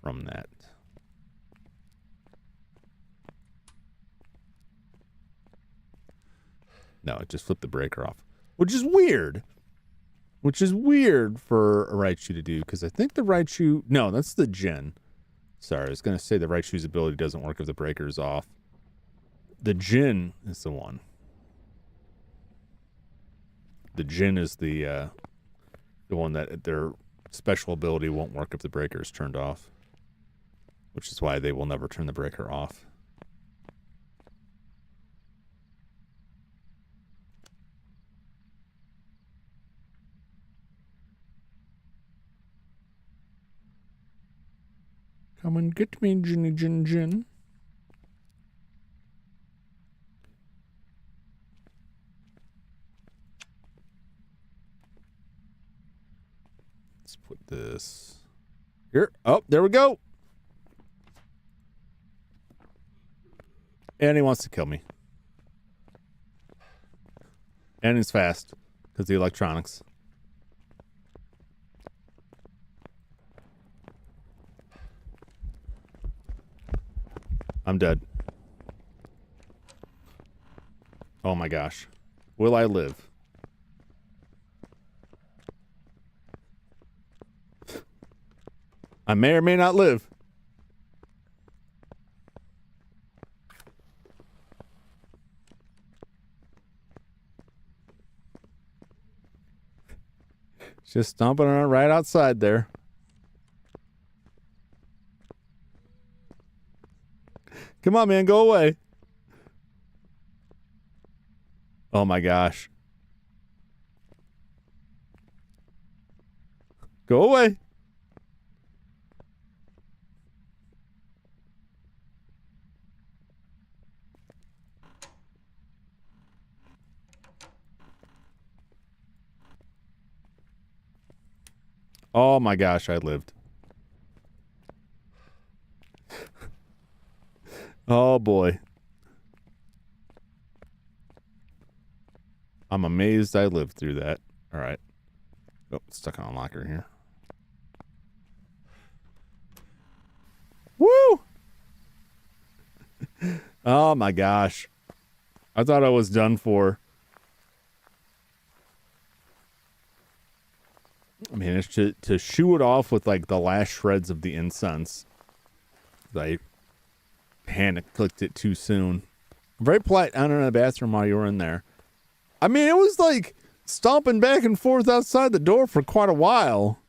from that. No, it just flipped the breaker off, which is weird. Which is weird for a right shoe to do, because I think the right shoe... No, that's the Jin. Sorry, I was going to say the right shoe's ability doesn't work if the breaker's off. The Jin is the one. The Jin is the one that their special ability won't work if the breaker is turned off, which is why they will never turn the breaker off. Come and get me, Jinny Jin Jin. Let's put this here. Oh, there we go. And he wants to kill me. And he's fast because the electronics. I'm dead. Oh my gosh. Will I live? I may or may not live. Just stomping around right outside there. Come on, man, go away. Oh my gosh. Go away. Oh my gosh, I lived. Oh boy. I'm amazed I lived through that. All right. Oh, stuck on a locker here. Woo! Oh my gosh. I thought I was done for. I mean, it's to shoo it off with like the last shreds of the incense. I panic-clicked it too soon. Very polite. I don't know, in the bathroom while you were in there. I mean, it was like stomping back and forth outside the door for quite a while.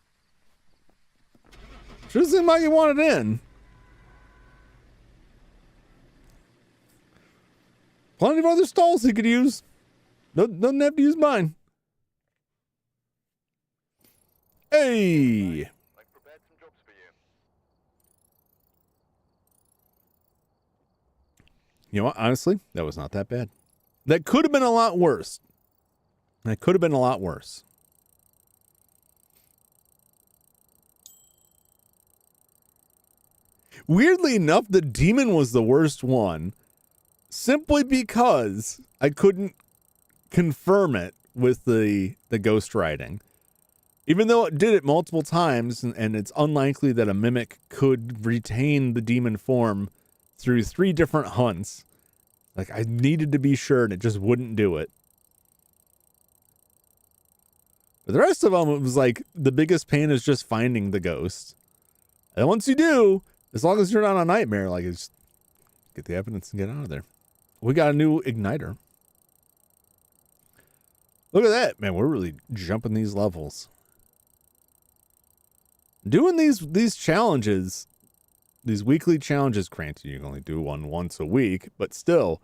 Sure seemed like you wanted in. Plenty of other stalls he could use. Doesn't have to use mine. Hey! I've prepared some jobs for you. You know what? Honestly, that was not that bad. That could have been a lot worse. That could have been a lot worse. Weirdly enough, the demon was the worst one. Simply because I couldn't confirm it with the ghost writing. Even though it did it multiple times, and it's unlikely that a mimic could retain the demon form through 3 different hunts. Like, I needed to be sure, and it just wouldn't do it. But the rest of them, it was like, the biggest pain is just finding the ghost. And once you do, as long as you're not a nightmare, like, it's get the evidence and get out of there. We got a new igniter. Look at that, man. We're really jumping these levels. Doing these challenges, these weekly challenges, granted you can only do one once a week, but still,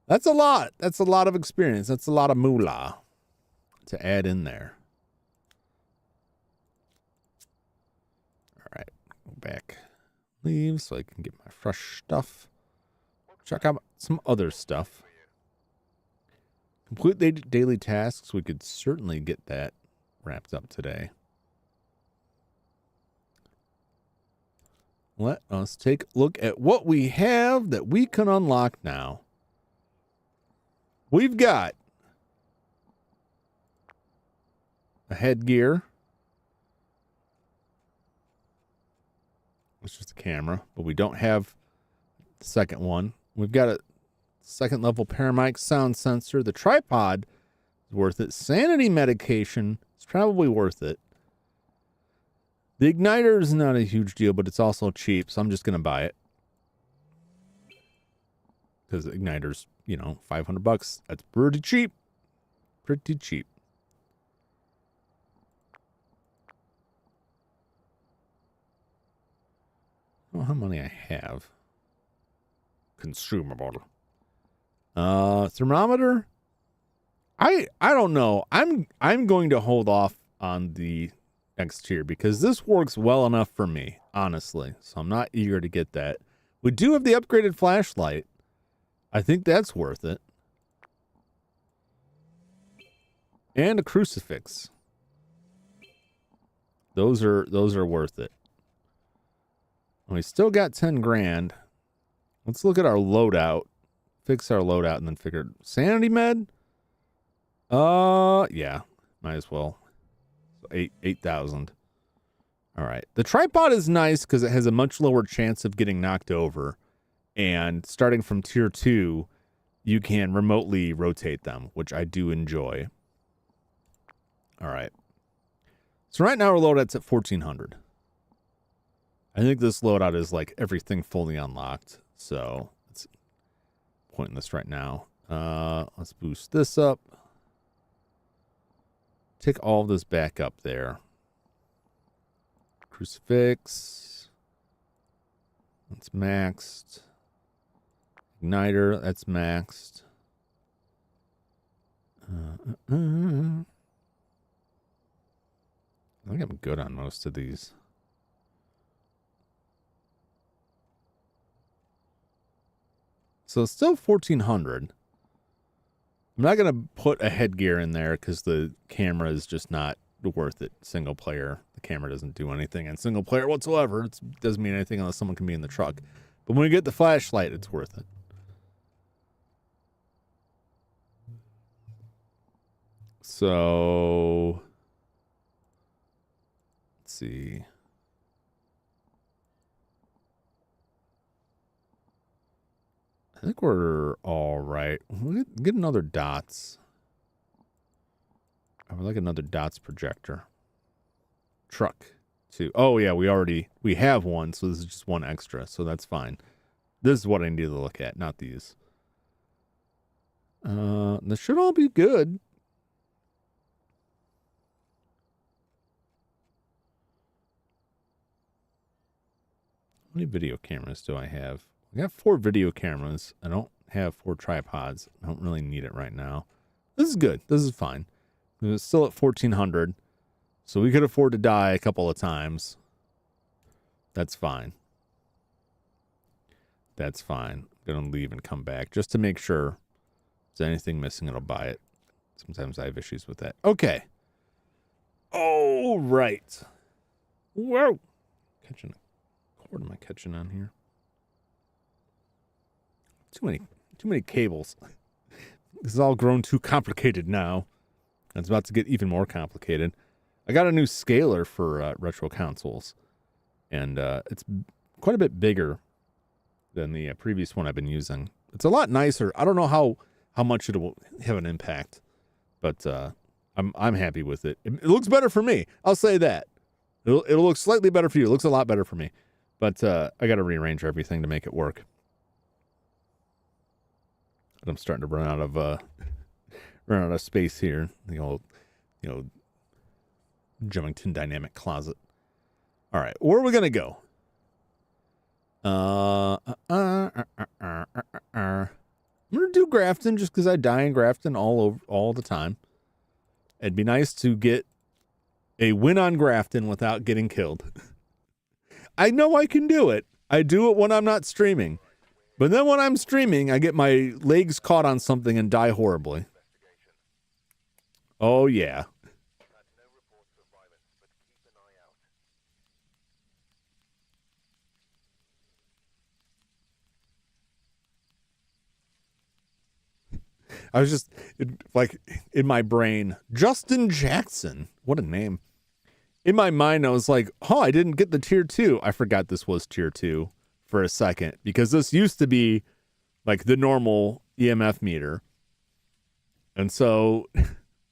that's a lot. That's a lot of experience. That's a lot of moolah to add in there. All right, go back, leave so I can get my fresh stuff. Check out some other stuff. Complete the daily tasks. We could certainly get that wrapped up today. Let us take a look at what we have that we can unlock now. We've got a headgear. It's just a camera, but we don't have the second one. We've got a second level paramic sound sensor. The tripod is worth it. Sanity medication is probably worth it. The igniter is not a huge deal, but it's also cheap, so I'm just going to buy it. Because the igniter's, you know, $500. That's pretty cheap. Pretty cheap. I don't know how many I have. Consumable. Thermometer? I don't know. I'm going to hold off on the next tier because this works well enough for me, honestly. So I'm not eager to get that. We do have the upgraded flashlight. I think that's worth it. And a crucifix. Those are worth it. We still got 10 grand. Let's look at our loadout. Fix our loadout and then figure sanity med. Yeah, might as well. 8,000. All right. The tripod is nice because it has a much lower chance of getting knocked over. And starting from tier 2, you can remotely rotate them, which I do enjoy. All right. So right now our loadout's at 1,400. I think this loadout is like everything fully unlocked. So it's pointing this right now. Let's boost this up. Take all of this back up there. Crucifix. That's maxed. Igniter, that's maxed. I think I'm good on most of these. So it's still 1,400. I'm not going to put a headgear in there because the camera is just not worth it. Single player, the camera doesn't do anything. And single player whatsoever, it doesn't mean anything unless someone can be in the truck. But when we get the flashlight, it's worth it. So, let's see. I think we're all right. We'll get another dots. I would like another dots projector. Truck, too. Oh, yeah, we have one, so this is just one extra, so that's fine. This is what I need to look at, not these. This should all be good. How many video cameras do I have? I got 4 video cameras. I don't have 4 tripods. I don't really need it right now. This is good. This is fine. It's still at 1,400. So we could afford to die a couple of times. That's fine. That's fine. I'm going to leave and come back just to make sure if there's anything missing, it'll buy it. Sometimes I have issues with that. Okay. Oh, right. Whoa. Catching a cord. Am I catching on here? Too many cables. This has all grown too complicated now. It's about to get even more complicated. I got a new scaler for retro consoles, and it's quite a bit bigger than the previous one I've been using. It's a lot nicer. I don't know how much it will have an impact, but I'm happy with it. It looks better for me. I'll say that. It'll look slightly better for you. It looks a lot better for me, but I got to rearrange everything to make it work. I'm starting to run out of space here. The old, Jumington Dynamic closet. All right, where are we gonna go? I'm gonna do Grafton just because I die in Grafton all the time. It'd be nice to get a win on Grafton without getting killed. I know I can do it. I do it when I'm not streaming. But then when I'm streaming, I get my legs caught on something and die horribly. Oh, yeah. Had no reports of violence, but keep an eye out. I was just like in my brain, Justin Jackson. What a name. In my mind, I was like, oh, I didn't get the tier 2. I forgot this was tier 2 for a second because this used to be like the normal EMF meter. And so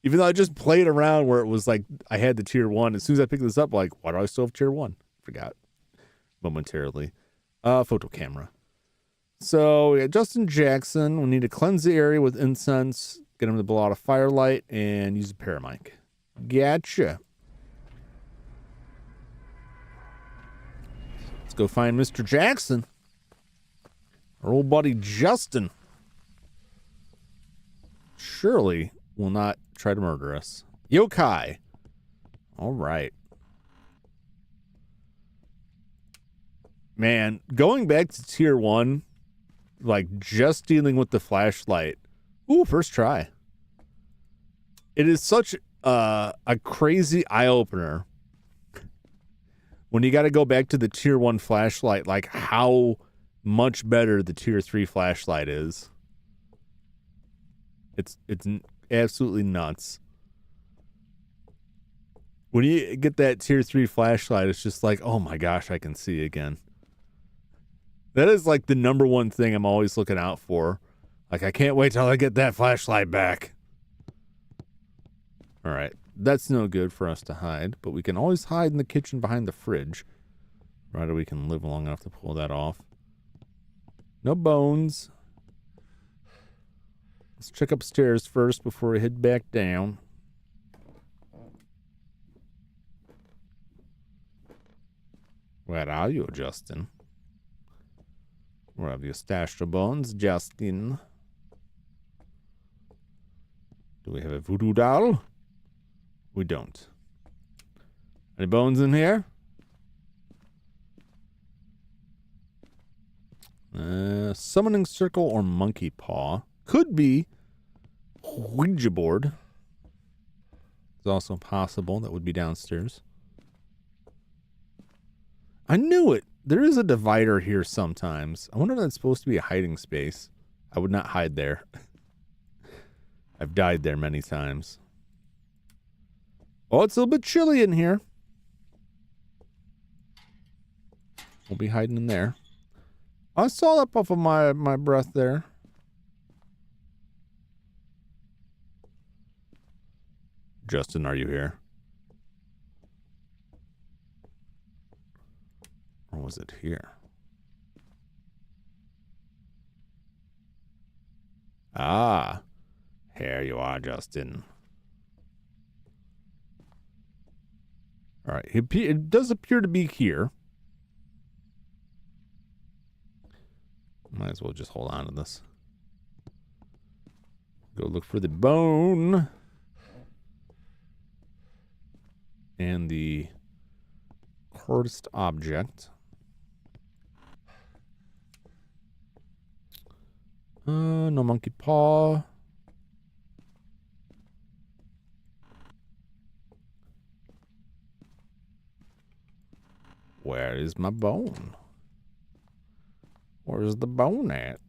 even though I just played around where it was like I had the tier 1, as soon as I picked this up, like, why do I still have tier 1? Forgot momentarily. Photo camera. So we got Justin Jackson. We need to cleanse the area with incense, get him to blow out a firelight, and use a paramic. Gotcha. Let's go find Mr. Jackson. Our old buddy Justin. Surely will not try to murder us. Yokai. All right. Man, going back to tier 1, like just dealing with the flashlight. Ooh, first try. It is such a crazy eye-opener when you got to go back to the tier 1 flashlight, like how much better the tier 3 flashlight is. It's absolutely nuts. When you get that tier 3 flashlight, it's just like, oh my gosh, I can see again. That is like the number one thing I'm always looking out for. Like, I can't wait till I get that flashlight back. All right. That's no good for us to hide, but we can always hide in the kitchen behind the fridge. Right, or we can live long enough to pull that off. No bones. Let's check upstairs first before we head back down. Where are you, Justin? Where have you stashed your bones, Justin? Do we have a voodoo doll? We don't. Any bones in here? Summoning circle or monkey paw. Could be Ouija board. It's also possible that would be downstairs. I knew it. There is a divider here sometimes. I wonder if that's supposed to be a hiding space. I would not hide there. I've died there many times. Oh, it's a little bit chilly in here. We'll be hiding in there. I saw that off of my breath there. Justin, are you here? Or was it here? Ah, here you are, Justin. All right, it does appear to be here. Might as well just hold on to this. Go look for the bone. And the cursed object. No monkey paw. Where is my bone? Where's the bone at?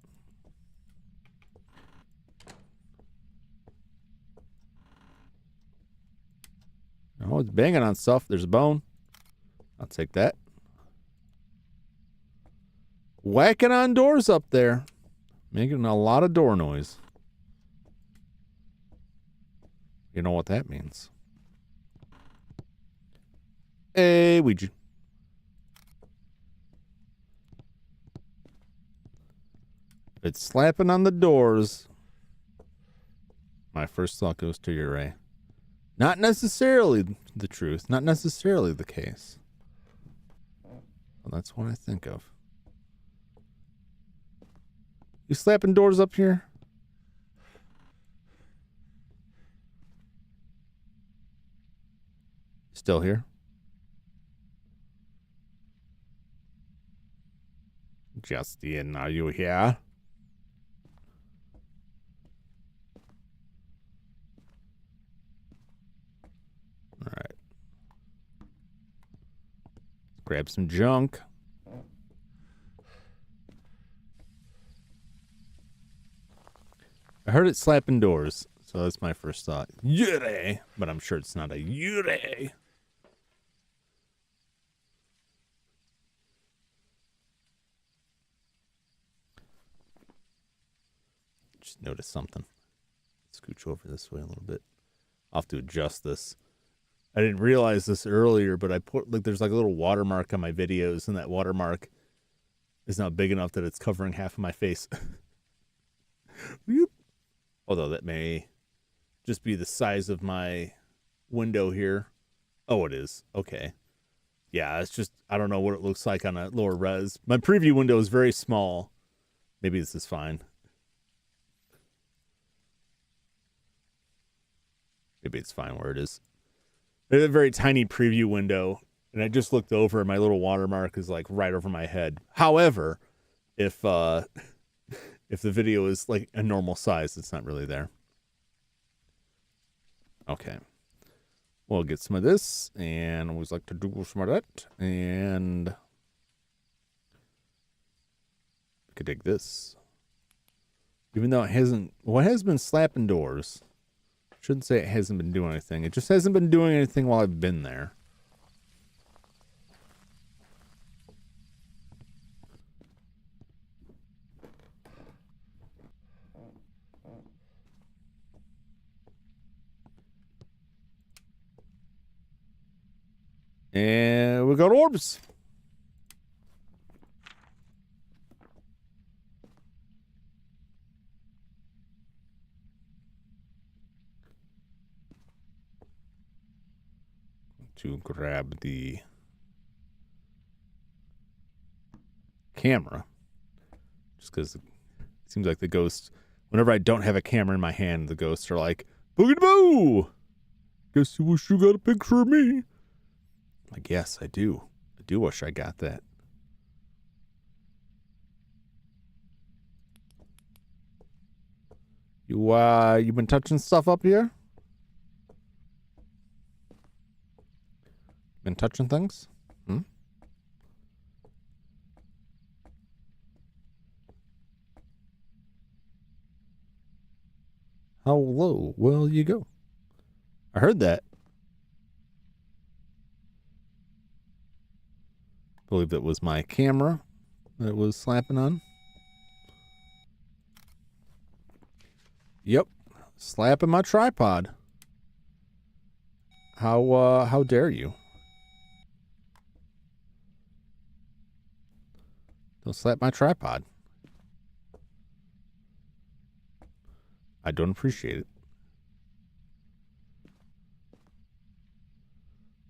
Oh, it's banging on stuff. There's a bone. I'll take that. Whacking on doors up there. Making a lot of door noise. You know what that means. Hey, Ouija. It's slapping on the doors. My first thought goes to your Ray. Not necessarily the truth. Not necessarily the case. Well, that's what I think of. You slapping doors up here? Still here? Justin, are you here? Grab some junk. I heard it slapping doors, so that's my first thought. Yuri! But I'm sure it's not a Yuri. Just noticed something. Scooch over this way a little bit. I'll have to adjust this. I didn't realize this earlier, but I put there's like a little watermark on my videos, and that watermark is not big enough that it's covering half of my face. Although that may just be the size of my window here. Oh, it is. Okay. Yeah, it's just, I don't know what it looks like on a lower res. My preview window is very small. Maybe this is fine. Maybe it's fine where it is. It's a very tiny preview window, and I just looked over, and my little watermark is like right over my head. However, if the video is like a normal size, it's not really there. Okay. We'll get some of this, and I always like to do some of that, and we could take this. Even though it hasn't, well, it has been slapping doors. Shouldn't say it hasn't been doing anything. It just hasn't been doing anything while I've been there. And we got orbs. To grab the camera. Just because it seems like the ghosts, whenever I don't have a camera in my hand, the ghosts are like, Boogie Boo! Guess you wish you got a picture of me. Like, yes, I do. I do wish I got that. You been touching stuff up here? Been touching things? Hmm? How low will you go? I heard that. I believe that was my camera that was slapping on. Yep. Slapping my tripod. How dare you? Don't slap my tripod. I don't appreciate it.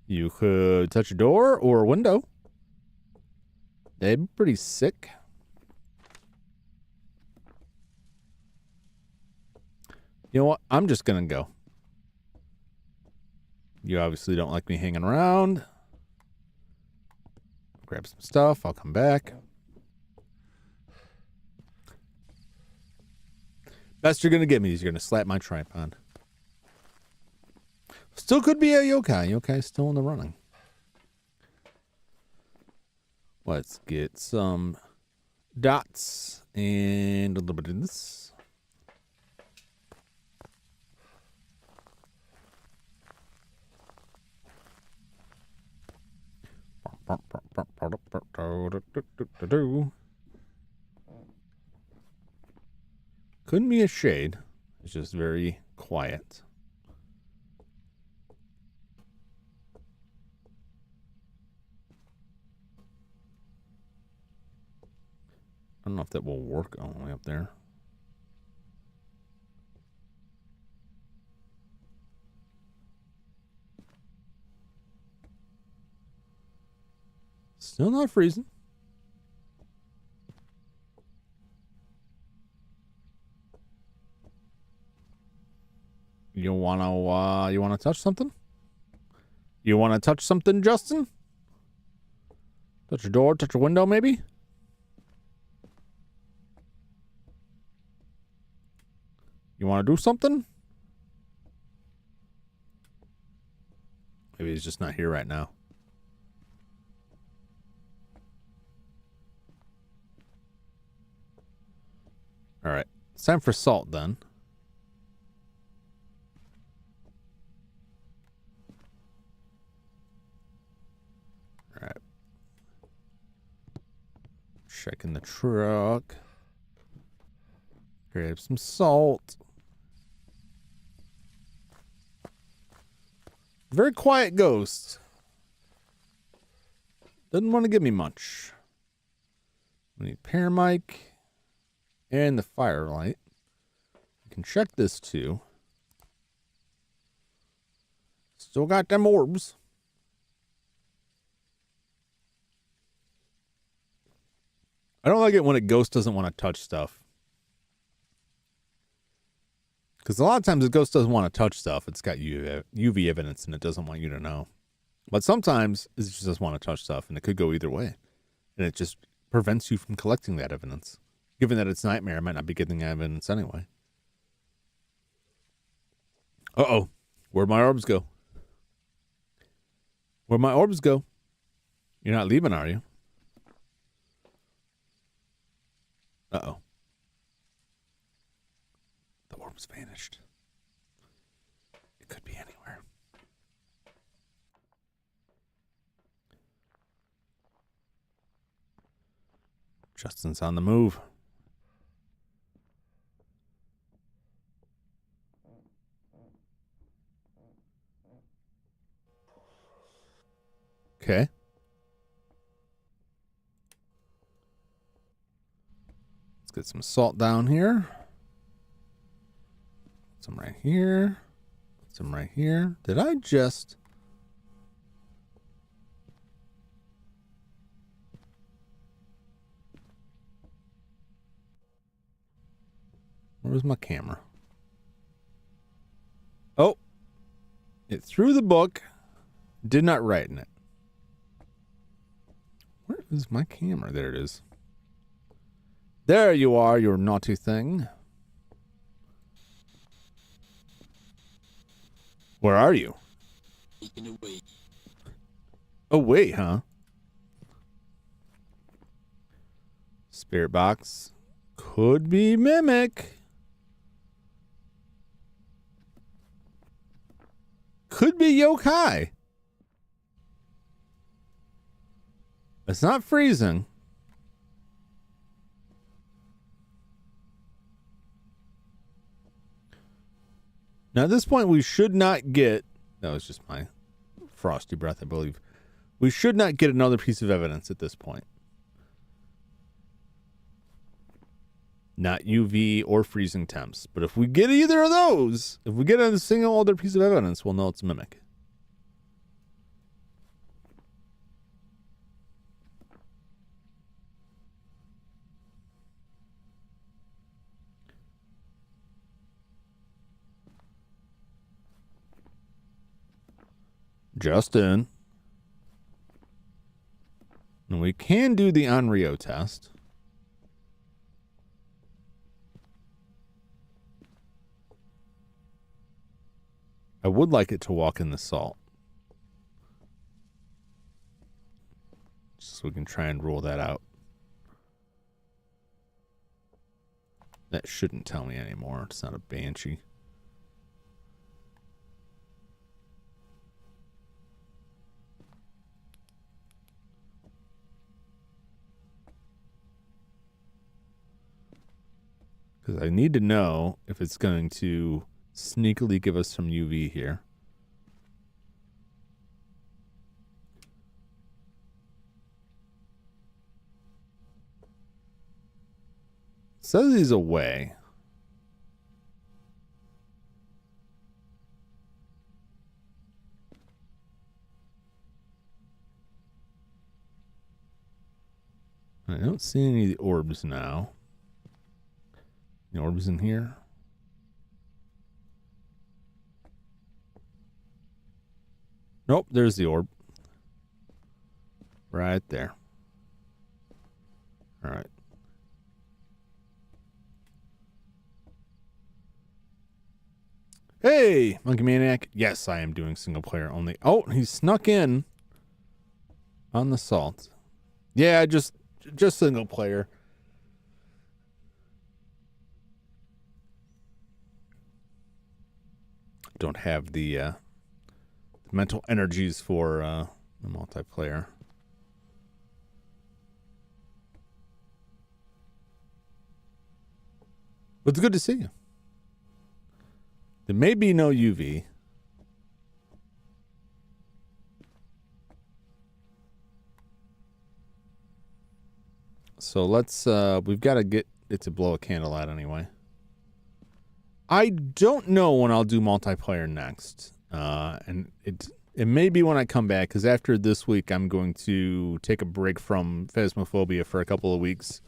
You could touch a door or a window. They'd be pretty sick. You know what? I'm just gonna go. You obviously don't like me hanging around. Grab some stuff. I'll come back. Best you're gonna get me is you're gonna slap my tripod. Still could be a yokai. Yokai's still in the running. Let's get some dots and a little bit of this. Couldn't be a shade. It's just very quiet. I don't know if that will work all the way up there. Still not freezing. You wanna touch something? You wanna touch something, Justin? Touch a door, touch a window, maybe? You wanna do something? Maybe he's just not here right now. All right. It's time for salt then. All right. Checking the truck. Grab some salt. Very quiet ghost. Doesn't want to give me much. We need paramic and the firelight. We can check this too. Still got them orbs. I don't like it when a ghost doesn't want to touch stuff. Because a lot of times a ghost doesn't want to touch stuff. It's got UV evidence and it doesn't want you to know. But sometimes it just doesn't want to touch stuff and it could go either way. And it just prevents you from collecting that evidence. Given that it's nightmare, I might not be getting evidence anyway. Uh-oh. Where'd my orbs go? Where'd my orbs go? You're not leaving, are you? Uh-oh. The orbs vanished. It could be anywhere. Justin's on the move. Okay. Let's get some salt down here. Some right here. Some right here. Did I just... Where's my camera? Oh. It threw the book. Did not write in it. Where is my camera? There it is. There you are, you naughty thing. Where are you? Oh, wait, huh? Spirit box. Could be mimic. Could be yokai. It's not freezing. Now, at this point, we should not get... That was just my frosty breath, I believe. We should not get another piece of evidence at this point. Not UV or freezing temps. But if we get either of those, if we get a single other piece of evidence, we'll know it's mimic. Justin. And we can do the Onryo test. I would like it to walk in the salt. Just so we can try and rule that out. That shouldn't tell me anymore. It's not a banshee. Because I need to know if it's going to sneakily give us some UV here. It says he's away. I don't see any of the orbs now. The orbs in here. Nope, there's the orb. Right there. All right. Hey, Monkey Maniac. Yes, I am doing single player only. Oh, he snuck in on the salt. Yeah, just single player. don't have the mental energies for the multiplayer. But it's good to see you. There may be no UV. So let's, we've got to get it to blow a candle out anyway. I don't know when I'll do multiplayer next. And it may be when I come back, because after this week, I'm going to take a break from Phasmophobia for a couple of weeks.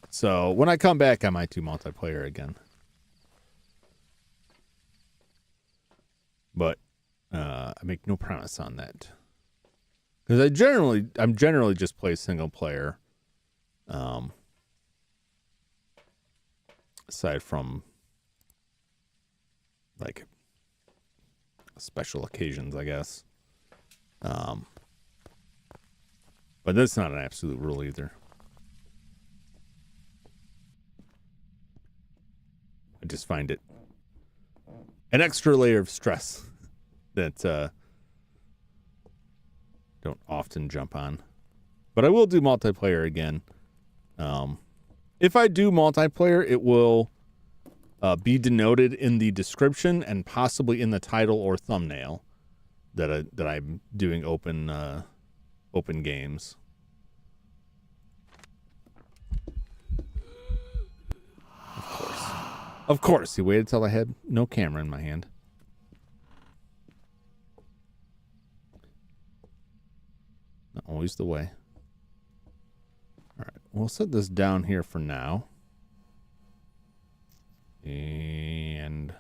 So when I come back, I might do multiplayer again. But I make no promise on that. Because I'm generally just play single player. Aside from like special occasions, I guess. But that's not an absolute rule either. I just find it an extra layer of stress that don't often jump on. But I will do multiplayer again. If I do multiplayer, it will be denoted in the description and possibly in the title or thumbnail that I'm doing open games. Of course, he waited till I had no camera in my hand. Not always the way. All right, we'll set this down here for now. And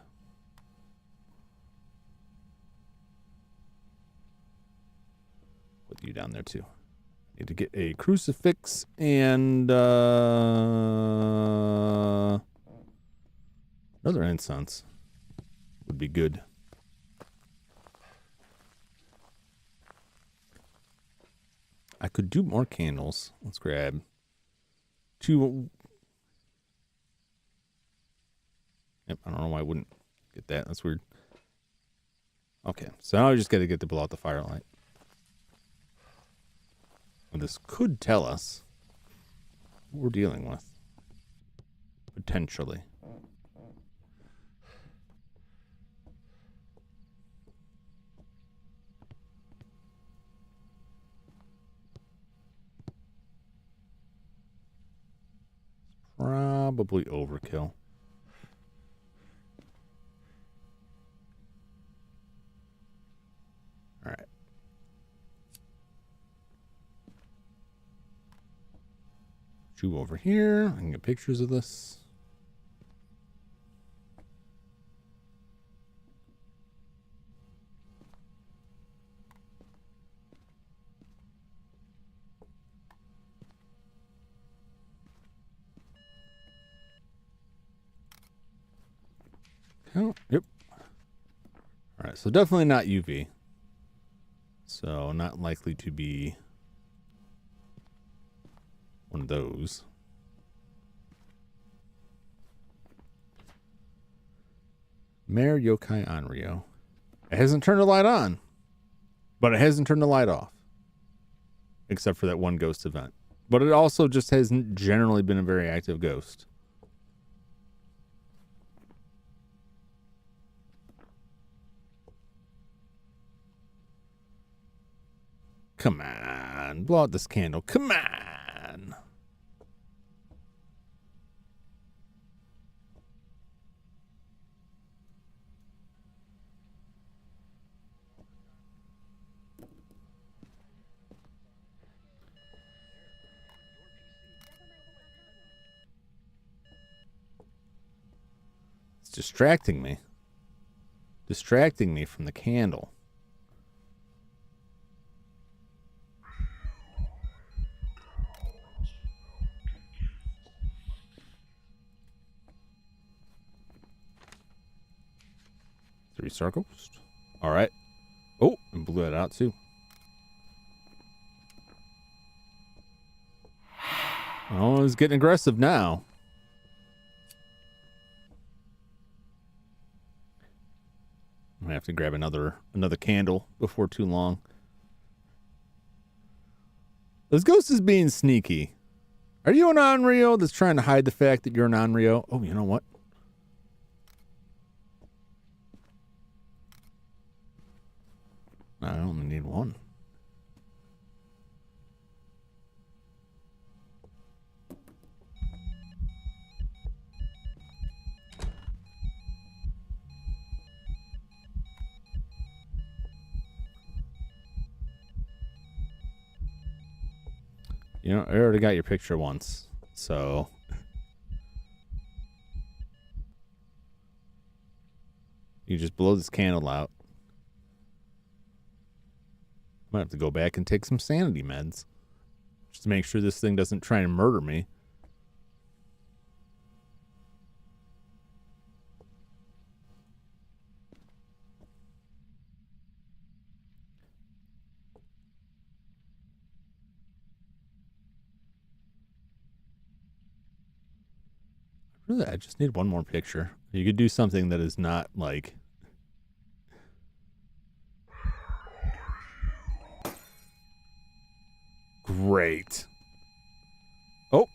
put you down there too. Need to get a crucifix and another incense would be good. I could do more candles. Let's grab 2. Yep, I don't know why I wouldn't get that. That's weird. Okay, so now I just got to get to blow out the firelight. Well, this could tell us what we're dealing with. Potentially. Probably overkill. All right. Chew over here. I can get pictures of this. Oh, yep. All right, so definitely not UV. So not likely to be one of those. Mayor Yokai Onryo. It hasn't turned the light on, but it hasn't turned the light off. Except for that one ghost event. But it also just hasn't generally been a very active ghost. Come on. Blow out this candle. Come on. It's distracting me. Distracting me from the candle. Three-star ghost. All right. Oh, and blew it out too. Oh, it's getting aggressive now. to grab another candle before too long. This ghost is being sneaky. Are you an Onryo that's trying to hide the fact that you're an Onryo? Oh, you know what? I only need one. You know, I already got your picture once, so you just blow this candle out. Might have to go back and take some sanity meds just to make sure this thing doesn't try and murder me. Really, I just need one more picture. You could do something that is not like... Great. Oh.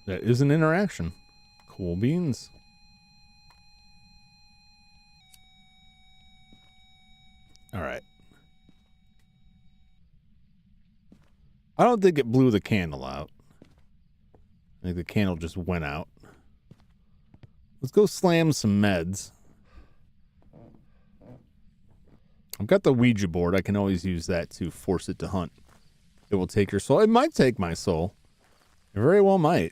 That is an interaction. Cool beans. All right. I don't think it blew the candle out. I think the candle just went out. Let's go slam some meds. I've got the Ouija board. I can always use that to force it to hunt. It will take your soul. It might take my soul. It very well might.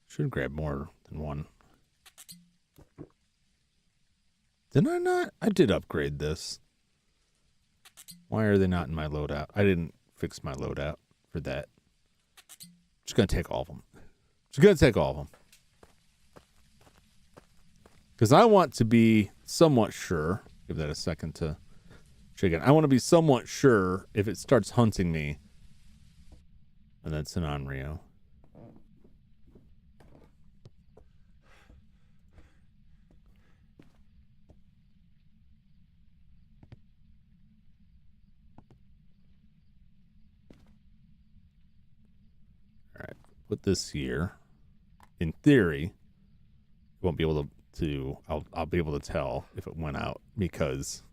Should grab more than one. Did I not? I did upgrade this. Why are they not in my loadout? I didn't fix my loadout for that. Just gonna take all of them. Just gonna take all of them. Because I want to be somewhat sure. Give that a second to check it. I want to be somewhat sure if it starts hunting me. And that's an Onryo. Put this here. In theory, you won't be able to I'll be able to tell if it went out because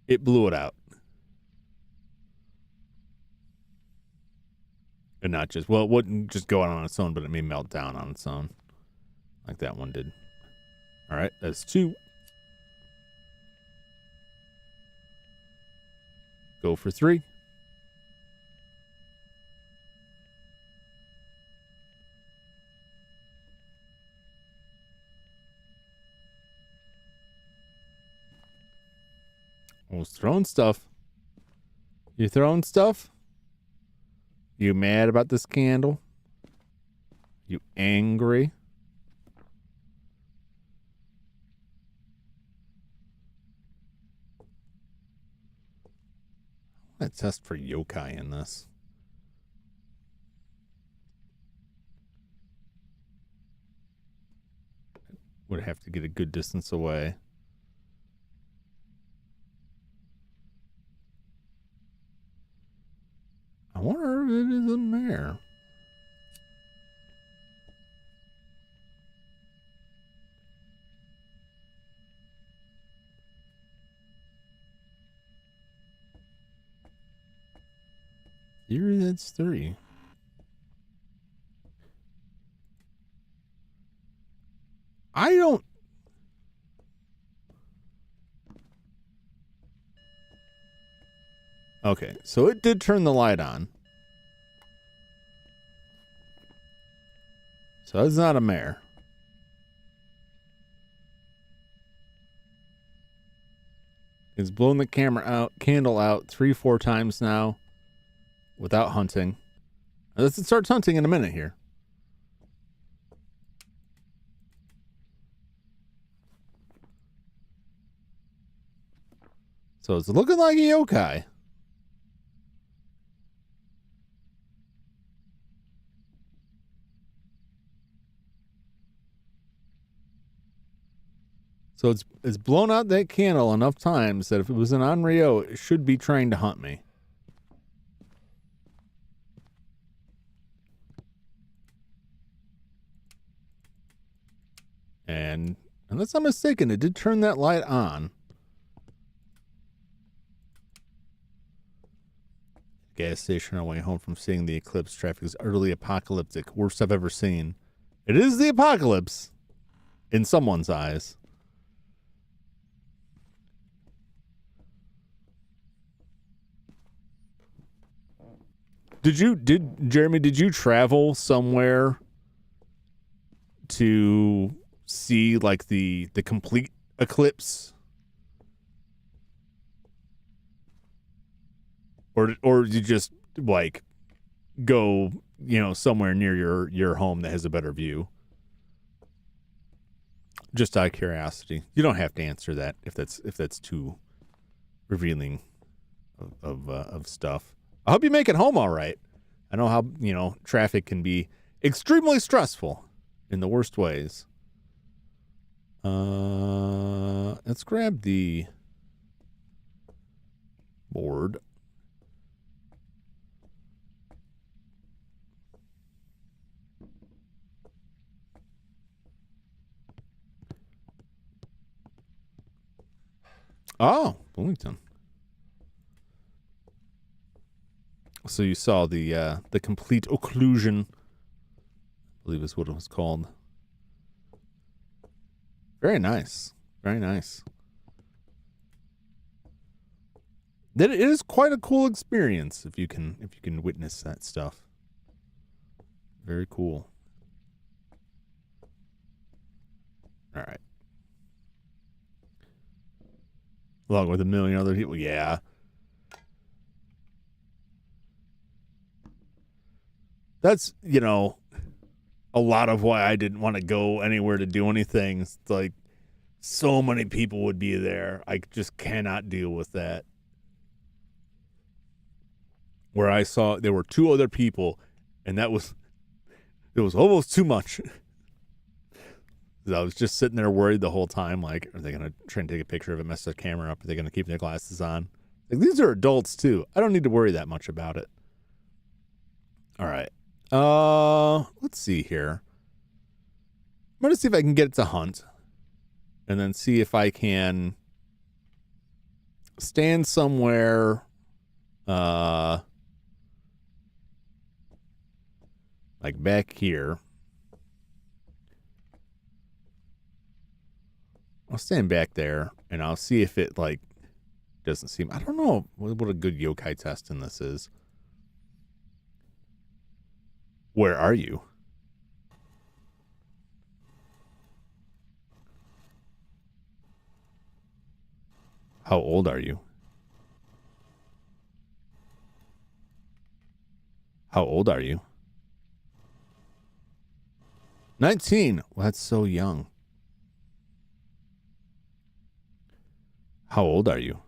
it blew it out. And not just, well, it wouldn't just go out on its own, but it may melt down on its own. Like that one did. All right, that's 2. Go for 3. I was throwing stuff. You throwing stuff? You mad about this candle? You angry? I want to test for yokai in this. Would have to get a good distance away. I wonder if it is in there. Here, that's 3. I don't... Okay, so it did turn the light on. So it's not a mare. It's blown the candle out 3-4 times now without hunting. Let's start hunting in a minute here. So it's looking like a yokai. So it's blown out that candle enough times that if it was an Onryo, it should be trying to hunt me. And unless I'm mistaken, it did turn that light on. Gas station on our way home from seeing the eclipse. Traffic is utterly apocalyptic. Worst I've ever seen. It is the apocalypse in someone's eyes. Jeremy, did you travel somewhere to see like the complete eclipse? Or did you just like go, somewhere near your home that has a better view? Just out of curiosity. You don't have to answer that if that's too revealing of stuff. I hope you make it home all right. I know how, traffic can be extremely stressful in the worst ways. Let's grab the board. Oh, Bloomington. So you saw the complete occlusion, I believe is what it was called. Very nice. Very nice. It is quite a cool experience if you can witness that stuff. Very cool. All right. Along with a million other people, yeah. That's, a lot of why I didn't want to go anywhere to do anything. It's like so many people would be there. I just cannot deal with that. Where I saw there were two other people, and it was almost too much. I was just sitting there worried the whole time, like, are they going to try and take a picture of it, mess their camera up? Are they going to keep their glasses on? Like, these are adults, too. I don't need to worry that much about it. All right. Let's see here. I'm going to see if I can get it to hunt. And then see if I can stand somewhere, like back here. I'll stand back there, and I'll see if it, like, doesn't seem... I don't know what a good yokai test in this is. Where are you? How old are you? How old are you? 19. Well, that's so young. How old are you?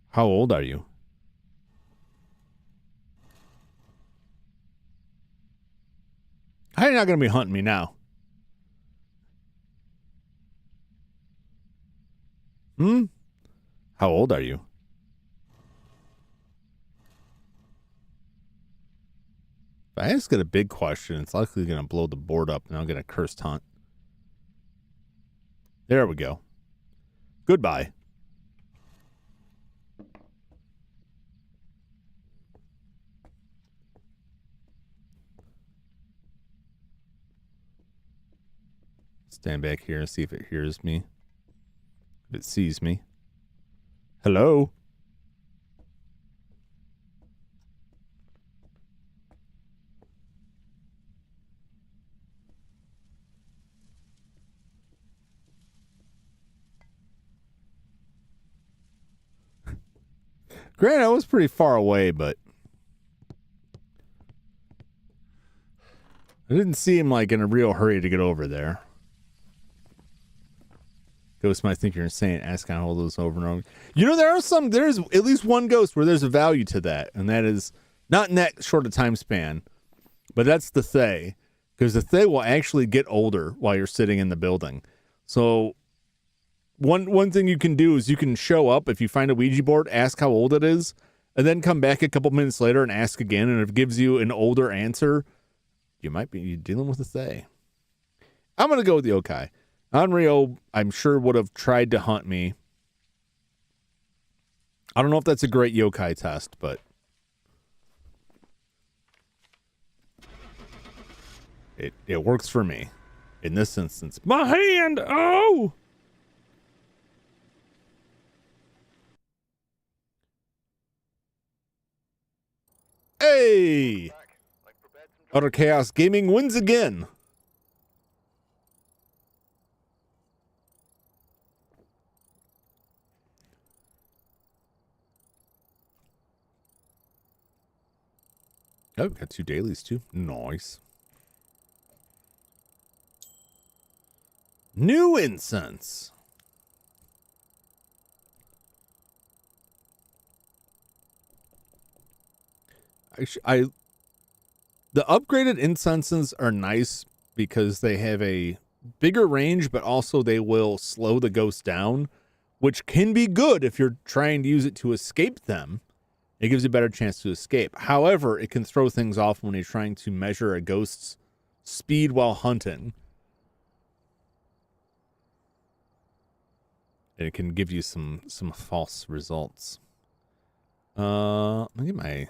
How old are you? How are you not going to be hunting me now? How old are you? If I ask it a big question, it's likely going to blow the board up and I'll get a cursed hunt. There we go. Goodbye. Stand back here and see if it hears me. If it sees me. Hello? Granted, I was pretty far away, but I didn't see him like in a real hurry to get over there. Ghost might think you're insane. Ask on all those over and over. There's at least one ghost where there's a value to that, and that is not in that short a time span, but that's the Thay. because the thing will actually get older while you're sitting in the building. So one thing you can do is you can show up if you find a Ouija board, ask how old it is, and then come back a couple minutes later and ask again. And if it gives you an older answer, you might be dealing with a Thay. I'm going to go with the yokai. Onryo, I'm sure, would have tried to hunt me. I don't know if that's a great yokai test, but it works for me. In this instance, my hand, oh! Hey! Utter Chaos Gaming wins again. Oh, got 2 dailies too. Nice. New incense. The upgraded incenses are nice because they have a bigger range, but also they will slow the ghost down, which can be good if you're trying to use it to escape them. It gives you a better chance to escape. However, it can throw things off when you're trying to measure a ghost's speed while hunting. And it can give you some false results. Let me get my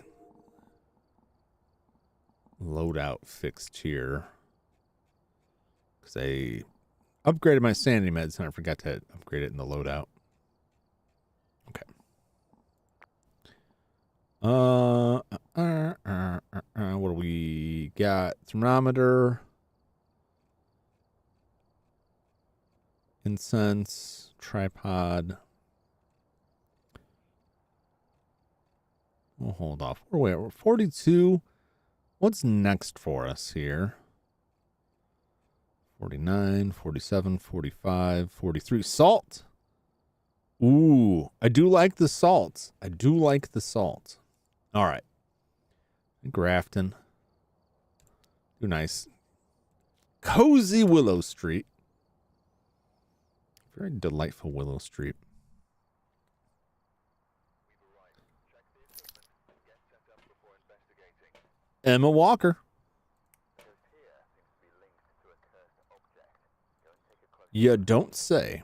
loadout fixed here. Because I upgraded my sanity meds and I forgot to upgrade it in the loadout. Okay. What do we got? Thermometer. Incense. Tripod. We'll hold off. We're 42. What's next for us here? 49, 47, 45, 43. Salt. Ooh, I do like the salt. I do like the salt. All right. Grafton. Do nice. Cozy Willow Street. Very delightful Willow Street. Emma Walker. You don't say.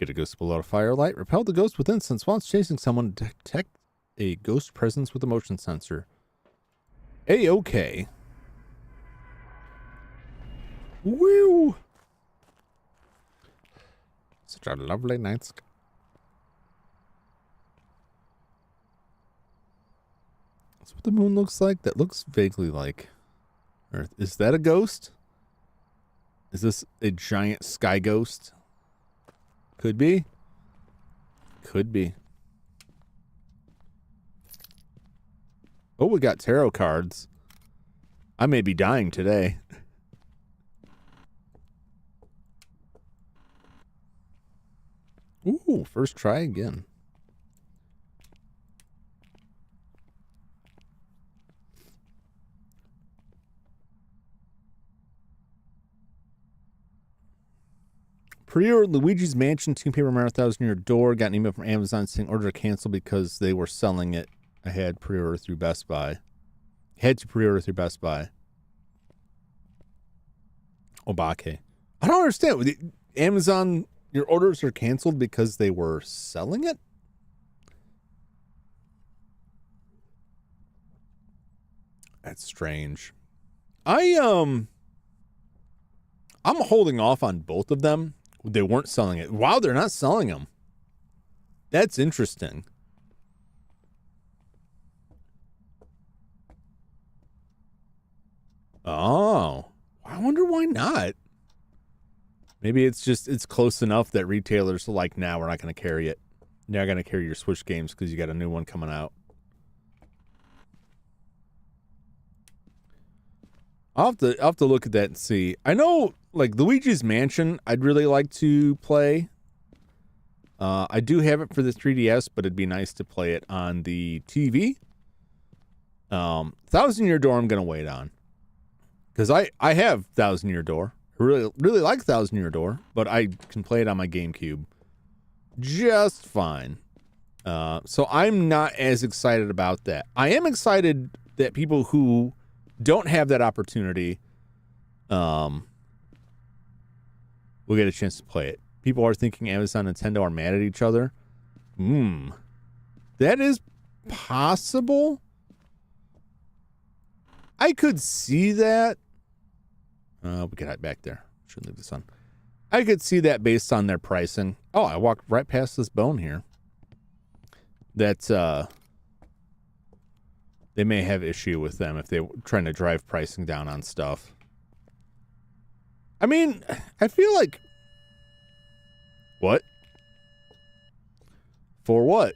Get a ghost below a firelight. Repel the ghost with incense while it's chasing someone. Detect a ghost presence with a motion sensor. A-okay. Woo! Such a lovely night sky. That's what the moon looks like. That looks vaguely like Earth. Is that a ghost? Is this a giant sky ghost? Could be. Could be. Oh, we got tarot cards. I may be dying today. Ooh, first try again. Pre-order Luigi's Mansion Tomb Paper Marathons near your door. Got an email from Amazon saying order to cancel because they were selling it. I had pre-order through Best Buy. Had to pre-order through Best Buy. Obake. I don't understand. With Amazon, your orders are canceled because they were selling it? That's strange. I'm holding off on both of them. They weren't selling it. Wow, they're not selling them. That's interesting. Oh, I wonder why not. Maybe it's just, it's close enough that retailers are like, nah, we're not going to carry it. You're not going to carry your Switch games because you got a new one coming out. I'll have to look at that and see. I know, like, Luigi's Mansion, I'd really like to play. I do have it for the 3DS, but it'd be nice to play it on the TV. Thousand Year Door, I'm going to wait on. Because I have Thousand Year Door. I really like Thousand Year Door, but I can play it on my GameCube just fine. So I'm not as excited about that. I am excited that people who don't have that opportunity will get a chance to play it. People are thinking Amazon and Nintendo are mad at each other. That is possible. I could see that. We can hide back there. Shouldn't leave this on. I could see that based on their pricing. Oh, I walked right past this bone here. That's they may have issue with them if they're trying to drive pricing down on stuff. I mean, I feel like what? For what?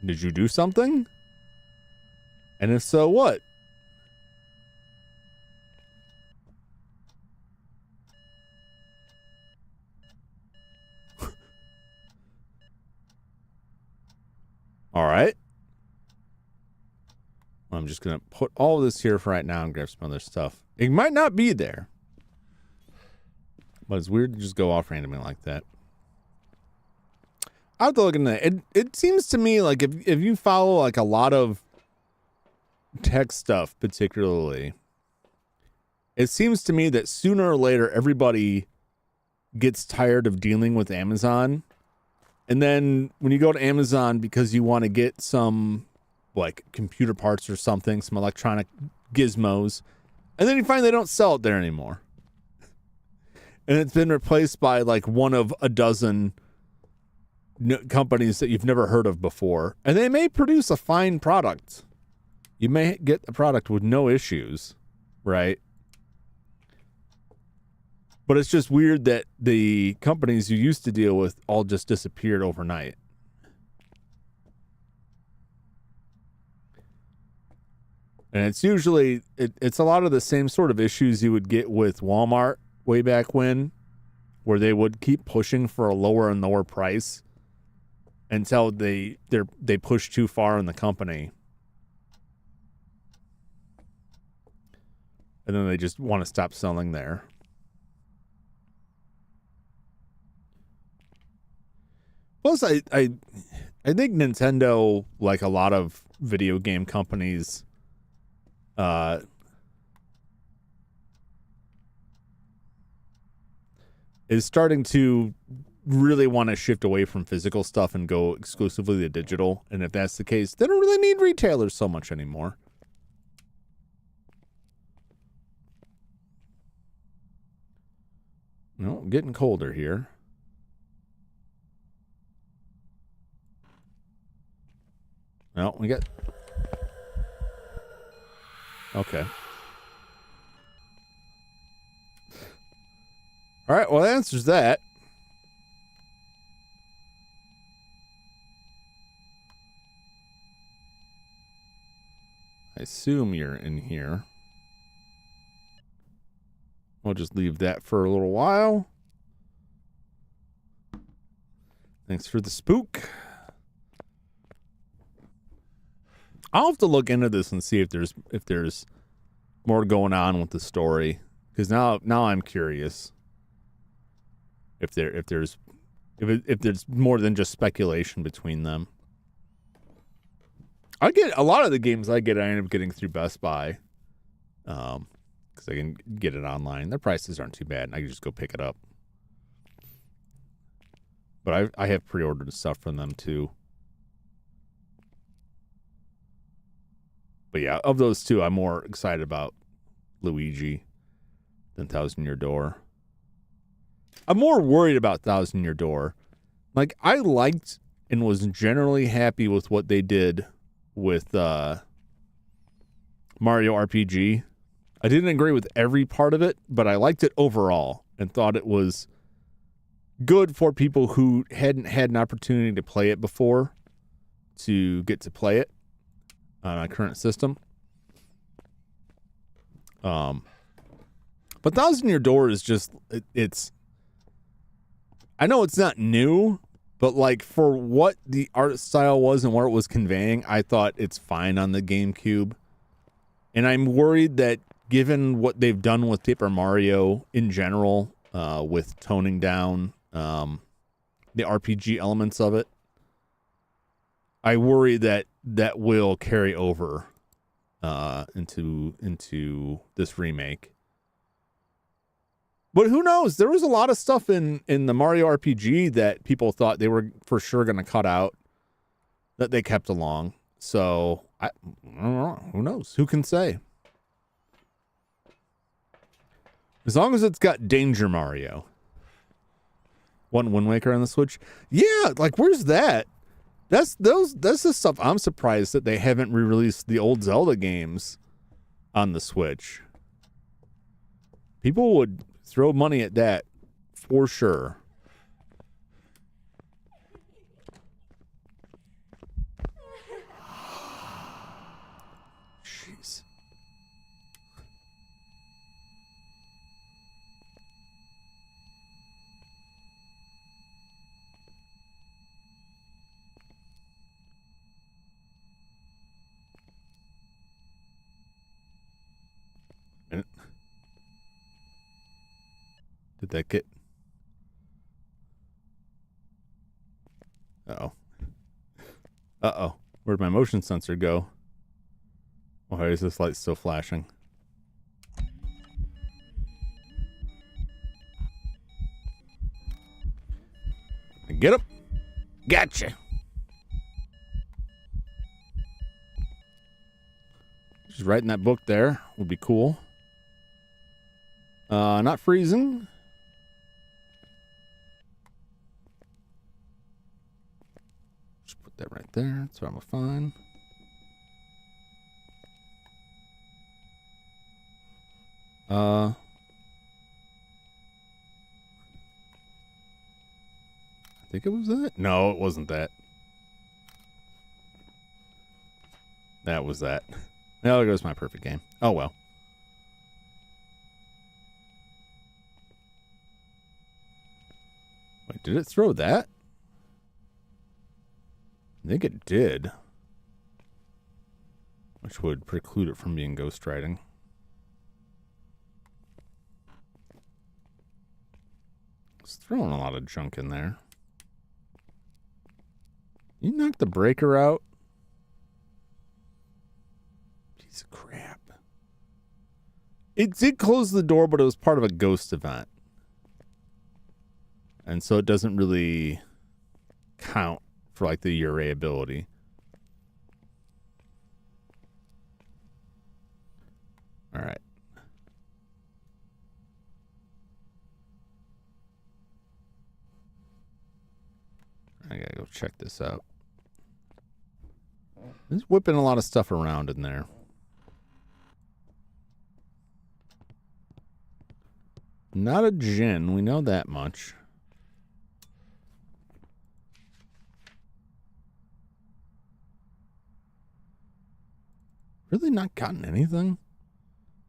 Did you do something? And if so, what? All right. I'm just going to put all of this here for right now and grab some other stuff. It might not be there. But it's weird to just go off randomly like that. I have to look into that. It seems to me like if you follow like a lot of tech stuff particularly, it seems to me that sooner or later everybody gets tired of dealing with Amazon. And then when you go to Amazon because you want to get some like computer parts or something, some electronic gizmos, and then you find they don't sell it there anymore. And it's been replaced by like one of a dozen companies that you've never heard of before. And they may produce a fine product. You may get a product with no issues, right? But it's just weird that the companies you used to deal with all just disappeared overnight. And it's usually, it's a lot of the same sort of issues you would get with Walmart way back when, where they would keep pushing for a lower and lower price until they push too far in the company. And then they just want to stop selling there. Plus, I think Nintendo, like a lot of video game companies, is starting to really want to shift away from physical stuff and go exclusively to digital. And if that's the case, they don't really need retailers so much anymore. No, getting colder here. No, we got... Okay. All right, well, that answers that. I assume you're in here. We'll just leave that for a little while. Thanks for the spook. I'll have to look into this and see if there's more going on with the story, because now I'm curious if there's more than just speculation between them. I get a lot of the games I end up getting through Best Buy, because I can get it online. Their prices aren't too bad, and I can just go pick it up. But I have pre-ordered stuff from them too. But yeah, of those two, I'm more excited about Luigi than Thousand Year Door. I'm more worried about Thousand Year Door. Like, I liked and was generally happy with what they did with Mario RPG. I didn't agree with every part of it, but I liked it overall and thought it was good for people who hadn't had an opportunity to play it before to get to play it on my current system. But Thousand Year Door is just, it's, I know it's not new, but like for what the art style was and what it was conveying, I thought it's fine on the GameCube. And I'm worried that given what they've done with Paper Mario in general, with toning down the RPG elements of it, I worry that that will carry over into this remake. But who knows? There was a lot of stuff in the Mario RPG that people thought they were for sure going to cut out that they kept along. So I don't know. Who knows? Who can say? As long as it's got Danger Mario. One Wind Waker on the Switch. Yeah, like where's that? That's the stuff I'm surprised that they haven't re-released the old Zelda games on the Switch. People would throw money at that for sure. Jeez. Did that get... Uh-oh. Uh-oh. Where'd my motion sensor go? Why is this light still flashing? Get up. Gotcha. Just writing that book there would be cool. Not freezing. Just put that right there. That's I'm fine. I think it was that. No, it wasn't that. That was that. Now there goes my perfect game. Oh well. Wait, did it throw that? I think it did. Which would preclude it from being ghostwriting. It's throwing a lot of junk in there. You knocked the breaker out? Piece of crap. It did close the door, but it was part of a ghost event. And so it doesn't really count for like the Ure ability. All right. I gotta go check this out. It's whipping a lot of stuff around in there. Not a gin, we know that much. Really not gotten anything?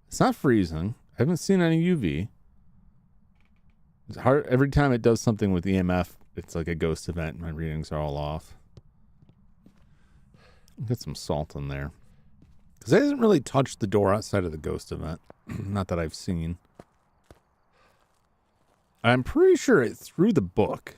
It's not freezing. I haven't seen any UV. It's hard every time it does something with EMF. It's like a ghost event. My readings are all off. Get some salt in there. Because I hasn't really touched the door outside of the ghost event. Not that I've seen. I'm pretty sure it threw the book.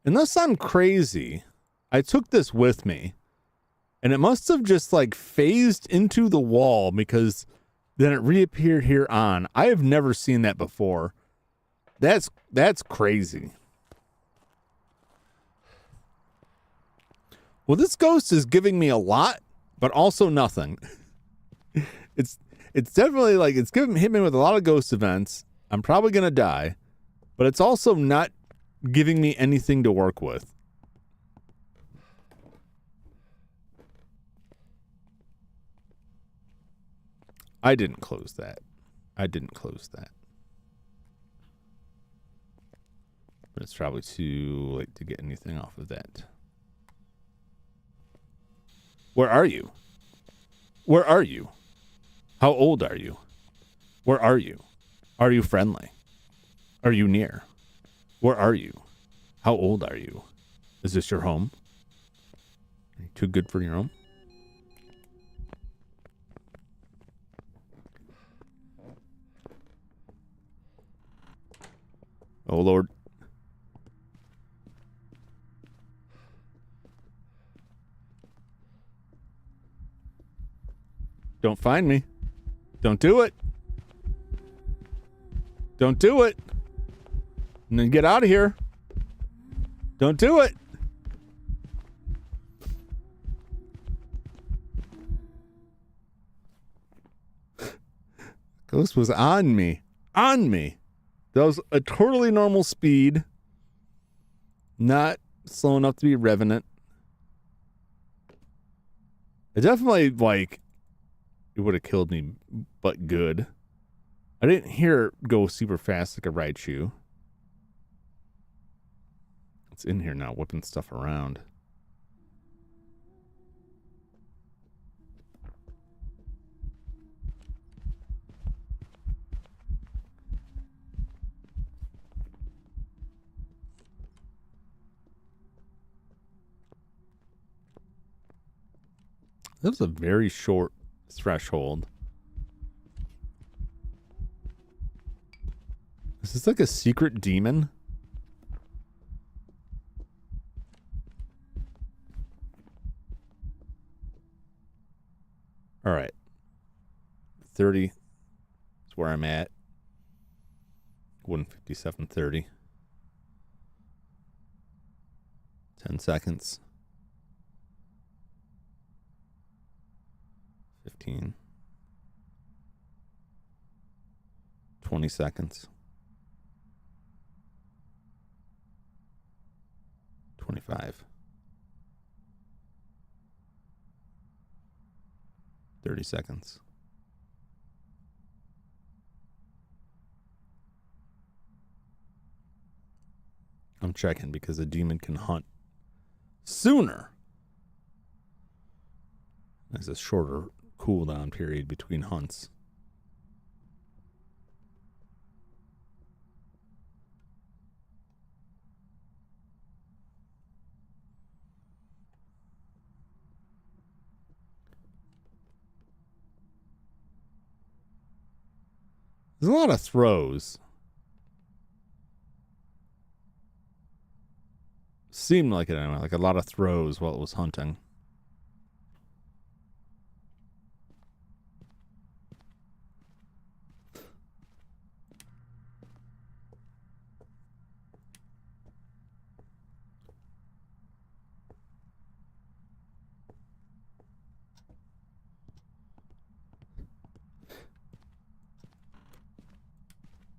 Unless I'm crazy, I took this with me, and it must have just like phased into the wall because then it reappeared here on. I have never seen that before. That's crazy. Well, this ghost is giving me a lot, but also nothing. It's definitely like it's hit me with a lot of ghost events. I'm probably gonna die, but it's also not giving me anything to work with. I didn't close that. But it's probably too late to get anything off of that. Where are you? How old are you? Where are you? Are you friendly? Are you near? Where are you? How old are you? Is this your home? Are you too good for your home? Oh, Lord. Don't find me. Don't do it. Don't do it. And then get out of here. Don't do it. Ghost was on me. On me. That was a totally normal speed. Not slow enough to be revenant. It definitely, like, it would have killed me, but good. I didn't hear it go super fast like a Raichu. It's in here now, whipping stuff around. That was a very short threshold. Is this like a secret demon? All right. 30 is where I'm at. 157.30. 10 seconds. 15. 20 seconds. 25. 30 seconds. I'm checking because a demon can hunt sooner. There's a shorter cooldown period between hunts. There's a lot of throws. Seemed like it anyway, like a lot of throws while it was hunting.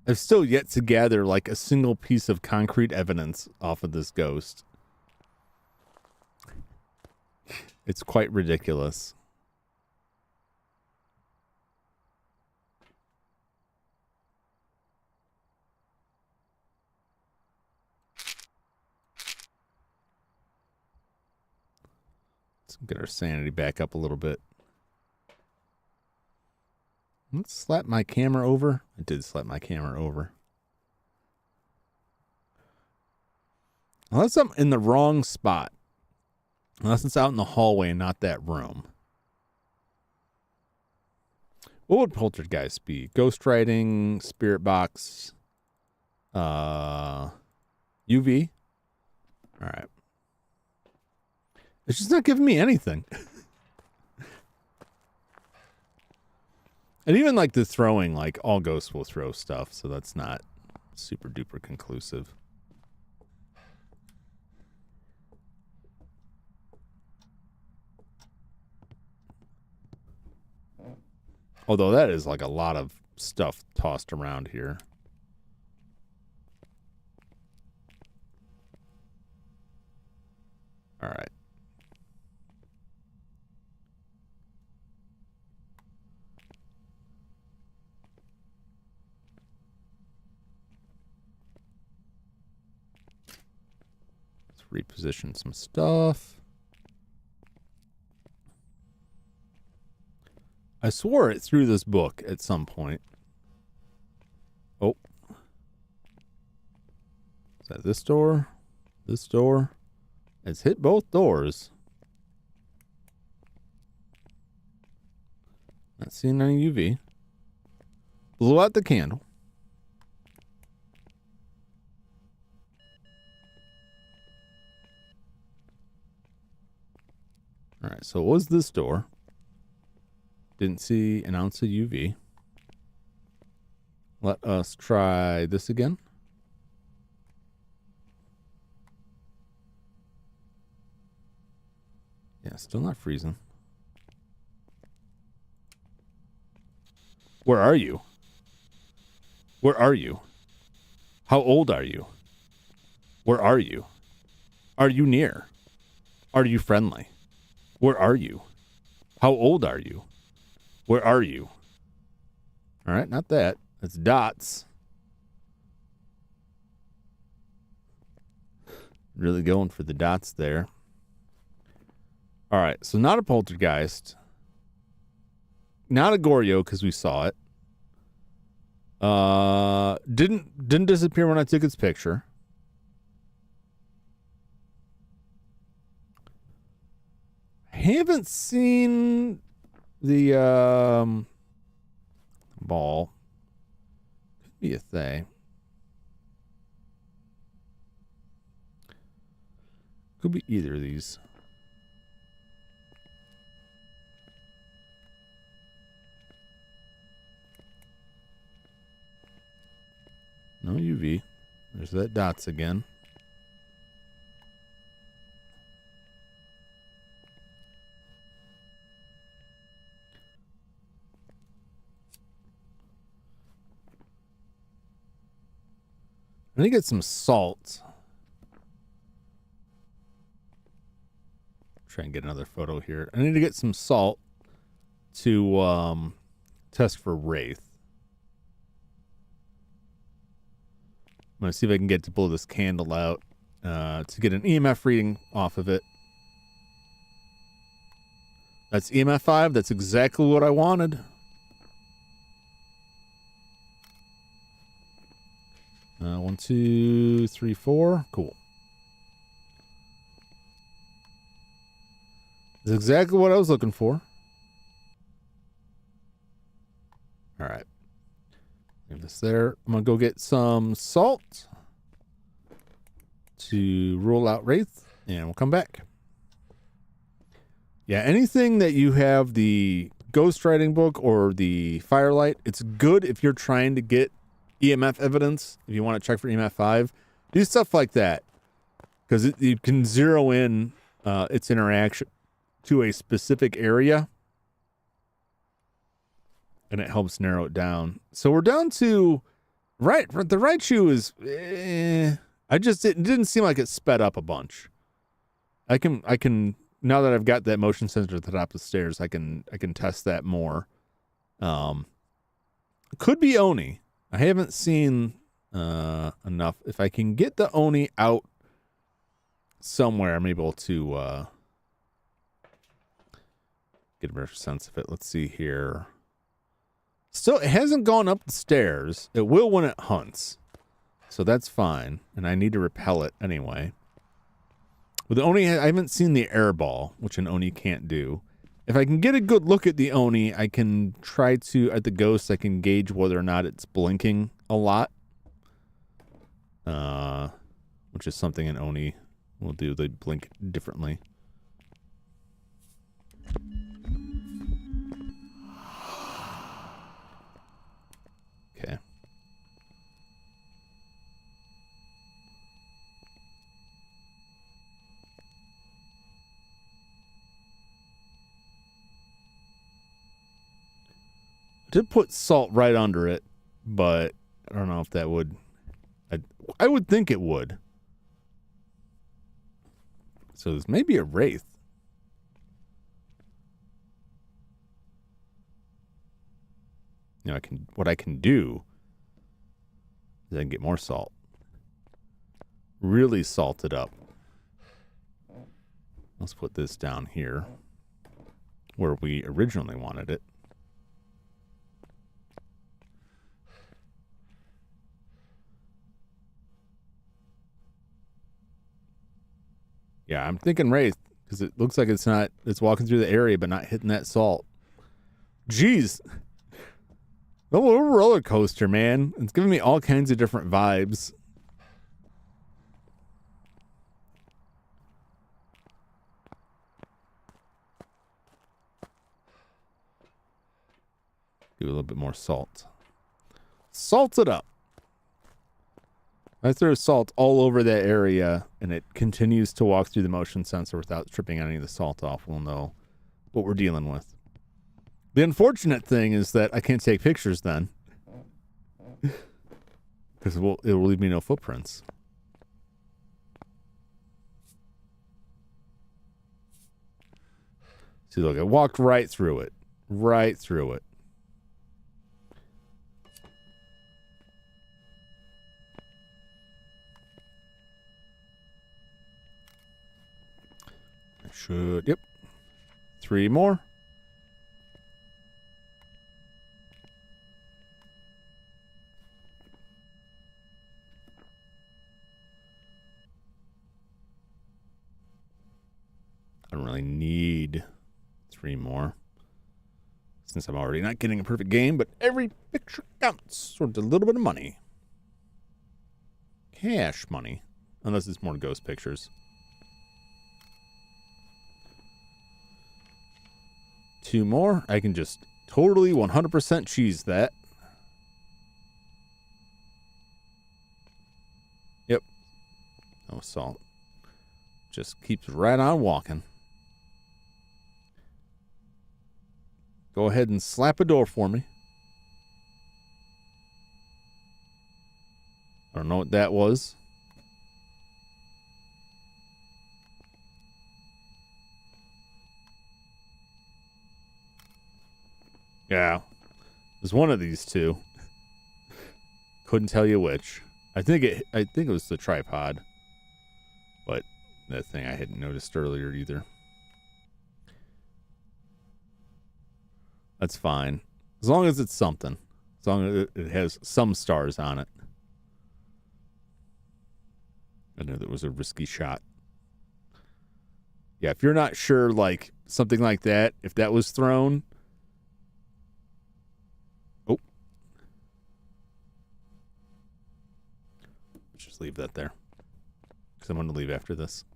I've still yet to gather like a single piece of concrete evidence off of this ghost. It's quite ridiculous. Let's get our sanity back up a little bit. Let's slap my camera over. I did slap my camera over. Unless I'm in the wrong spot. Unless it's out in the hallway and not that room. What would poltergeist be? Ghostwriting, spirit box, UV. All right. It's just not giving me anything. And even like the throwing, like all ghosts will throw stuff, so that's not super duper conclusive. Although that is like a lot of stuff tossed around here. All right. Let's reposition some stuff. I swore it through this book at some point. that this door? This door? It's hit both doors. Not seeing any UV. Blew out the candle. All right, so it was this door. Didn't see an ounce of UV. Let us try this again. Yeah, still not freezing. Where are you? Where are you? How old are you? Where are you? Are you near? Are you friendly? Where are you? How old are you? Where are you? All right, not that. That's dots. Really going for the dots there. All right, so not a poltergeist. Not a Goryo because we saw it. Didn't disappear when I took its picture. Haven't seen the ball. Could be a thing. Could be either of these. No UV. There's that dots again. I need to get some salt. Try and get another photo here. I need to get some salt to test for Wraith. I'm going to see if I can get to blow this candle out to get an EMF reading off of it. That's EMF 5. That's exactly what I wanted. One, two, three, four. Cool. That's exactly what I was looking for. All right. Leave this there. I'm going to go get some salt to rule out Wraith, and we'll come back. Yeah, anything that you have the ghostwriting book or the firelight, it's good if you're trying to get EMF evidence. If you want to check for EMF 5, do stuff like that because you can zero in its interaction to a specific area. And it helps narrow it down. So we're down to right. The right shoe is. It didn't seem like it sped up a bunch. I can now that I've got that motion sensor at the top of the stairs. I can test that more. Could be Oni. I haven't seen enough. If I can get the Oni out somewhere, I'm able to get a better sense of it. Let's see here. Still, it hasn't gone up the stairs. It will when it hunts. So that's fine. And I need to repel it anyway. With the Oni, I haven't seen the air ball, which an Oni can't do. If I can get a good look at the Oni, I can try to, at the ghost, I can gauge whether or not it's blinking a lot. Which is something an Oni will do. They blink differently. Okay. I did put salt right under it, but I don't know if that would. I would think it would. So this may be a wraith. You know, what I can do is I can get more salt. Really salt it up. Let's put this down here where we originally wanted it. Yeah, I'm thinking Wraith because it looks like it's walking through the area but not hitting that salt. Jeez. The little roller coaster, man. It's giving me all kinds of different vibes. Do a little bit more salt. Salt it up. I throw salt all over that area and it continues to walk through the motion sensor without tripping any of the salt off. We'll know what we're dealing with. The unfortunate thing is that I can't take pictures then. Because it will leave me no footprints. See, look, I walked right through it. Right through it. I should, yep. 3 more. I don't really need 3 more. Since I'm already not getting a perfect game, but every picture counts. Or a little bit of money. Cash money. Unless it's more ghost pictures. 2 more. I can just totally 100% cheese that. Yep. No salt. Just keeps right on walking. Go ahead and slap a door for me. I don't know what that was. Yeah. It was one of these two. Couldn't tell you which. I think it was the tripod. But that thing I hadn't noticed earlier either. That's fine. As long as it's something. As long as it has some stars on it. I know that was a risky shot. Yeah, if you're not sure, like, something like that, if that was thrown. Oh. Let's just leave that there. Because I'm going to leave after this.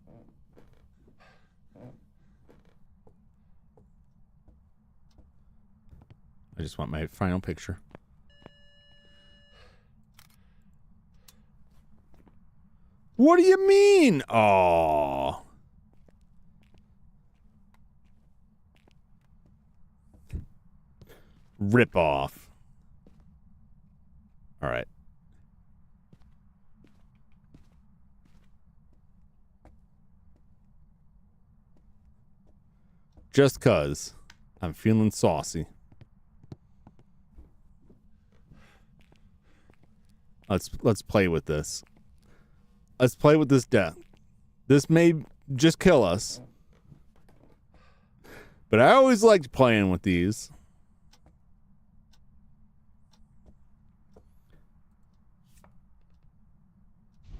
I just want my final picture. What do you mean? Oh. Rip off. All right. Just 'cause I'm feeling saucy. Let's play with this. Let's play with this death. This may just kill us. But I always liked playing with these.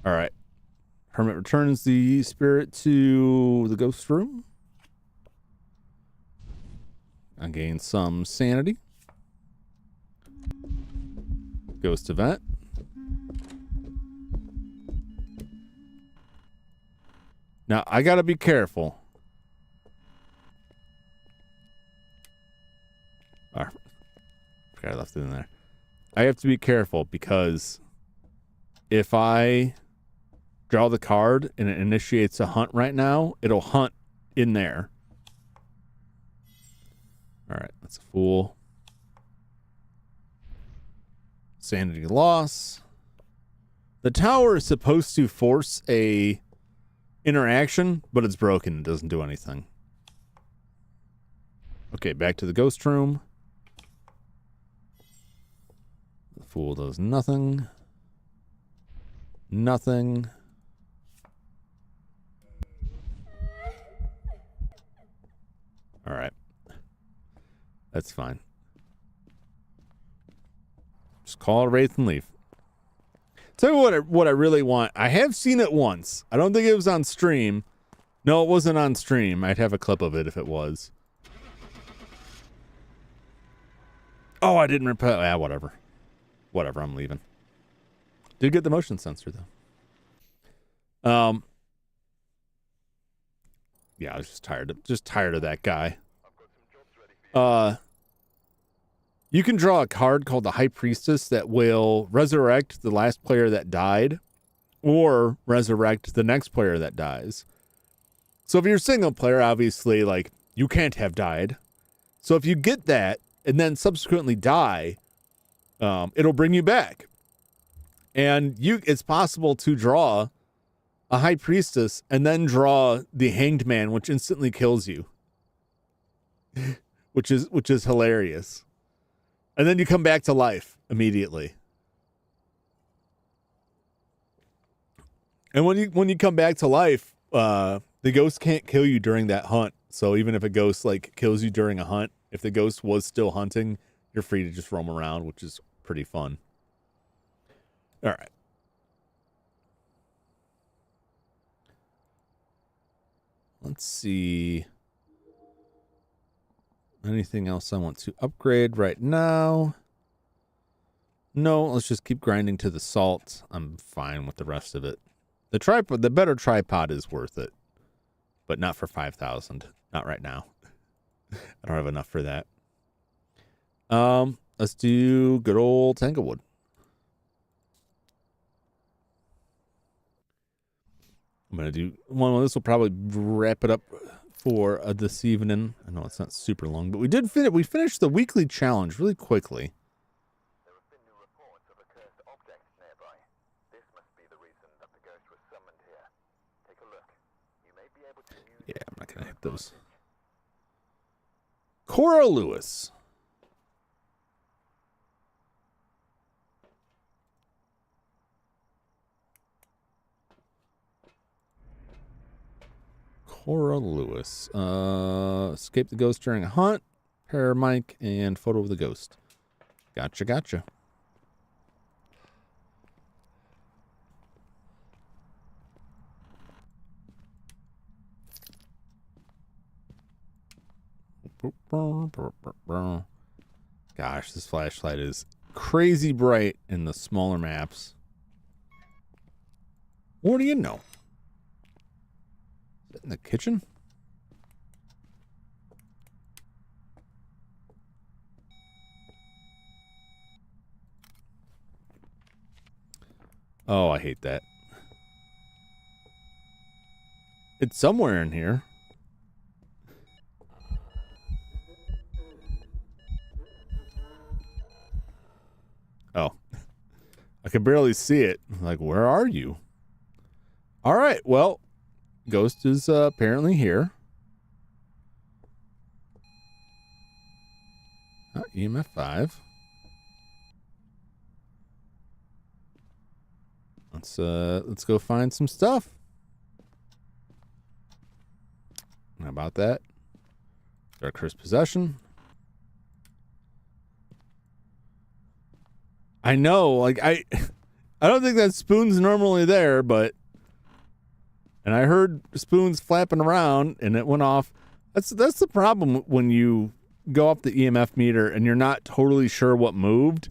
All right. Hermit returns the spirit to the ghost room. I gain some sanity. Ghost event. Now, I gotta be careful. Oh, I left it in there. I have to be careful because if I draw the card and it initiates a hunt right now, it'll hunt in there. All right, that's a fool. Sanity loss. The tower is supposed to force a interaction, but it's broken. It doesn't do anything. Okay, back to the ghost room. The fool does nothing. Nothing. All right. That's fine. Just call it Wraith and leave. Tell you what I really want. I have seen it once. I don't think it was on stream, No, it wasn't on stream. I'd have a clip of it if it was. Oh, I didn't reply. Yeah, whatever. Whatever, I'm leaving. Did get the motion sensor, though. Yeah, I was just tired of that guy. You can draw a card called the High Priestess that will resurrect the last player that died or resurrect the next player that dies. So if you're a single player, obviously, like, you can't have died. So if you get that and then subsequently die, it'll bring you back. And it's possible to draw a High Priestess and then draw the Hanged Man, which instantly kills you. which is hilarious. And then you come back to life immediately. And when you come back to life, the ghost can't kill you during that hunt. So even if a ghost like kills you during a hunt, if the ghost was still hunting, you're free to just roam around, which is pretty fun. All right. Let's see. Anything else I want to upgrade right now? No, let's just keep grinding to the salt. I'm fine with the rest of it. The better tripod is worth it, but not for 5,000. Not right now. I don't have enough for that. Let's do good old Tanglewood. I'm gonna do one. This will probably wrap it up for this evening. I know it's not super long, but we did finish. We finished the weekly challenge really quickly. There have been new reports of a cursed object nearby. This must be the reason that the ghost was summoned here. Take a look. You may be able to use Yeah, it I'm not to gonna your hit those. advantage. Cora Lewis. Cora Lewis. Escape the ghost during a hunt. Pair mic and photo of the ghost. Gotcha. Gosh, this flashlight is crazy bright in the smaller maps. What do you know? Is it in the kitchen? Oh, I hate that. It's somewhere in here. Oh. I can barely see it. Like, where are you? All right, well, ghost is apparently here. EMF 5. Let's go find some stuff. How about that? Dark Curse Possession. I know, like I don't think that spoon's normally there, but and I heard spoons flapping around and it went off. That's the problem when you go up the EMF meter and you're not totally sure what moved.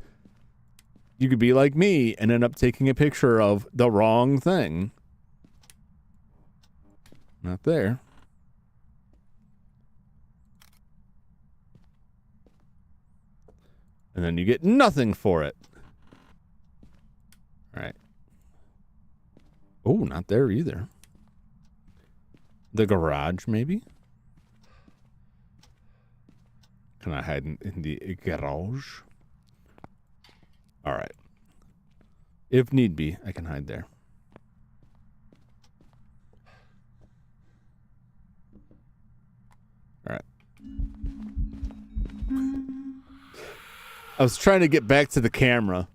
You could be like me and end up taking a picture of the wrong thing. Not there. And then you get nothing for it. All right. Oh, not there either. The garage, maybe? Can I hide in the garage? All right. If need be, I can hide there. All right. I was trying to get back to the camera.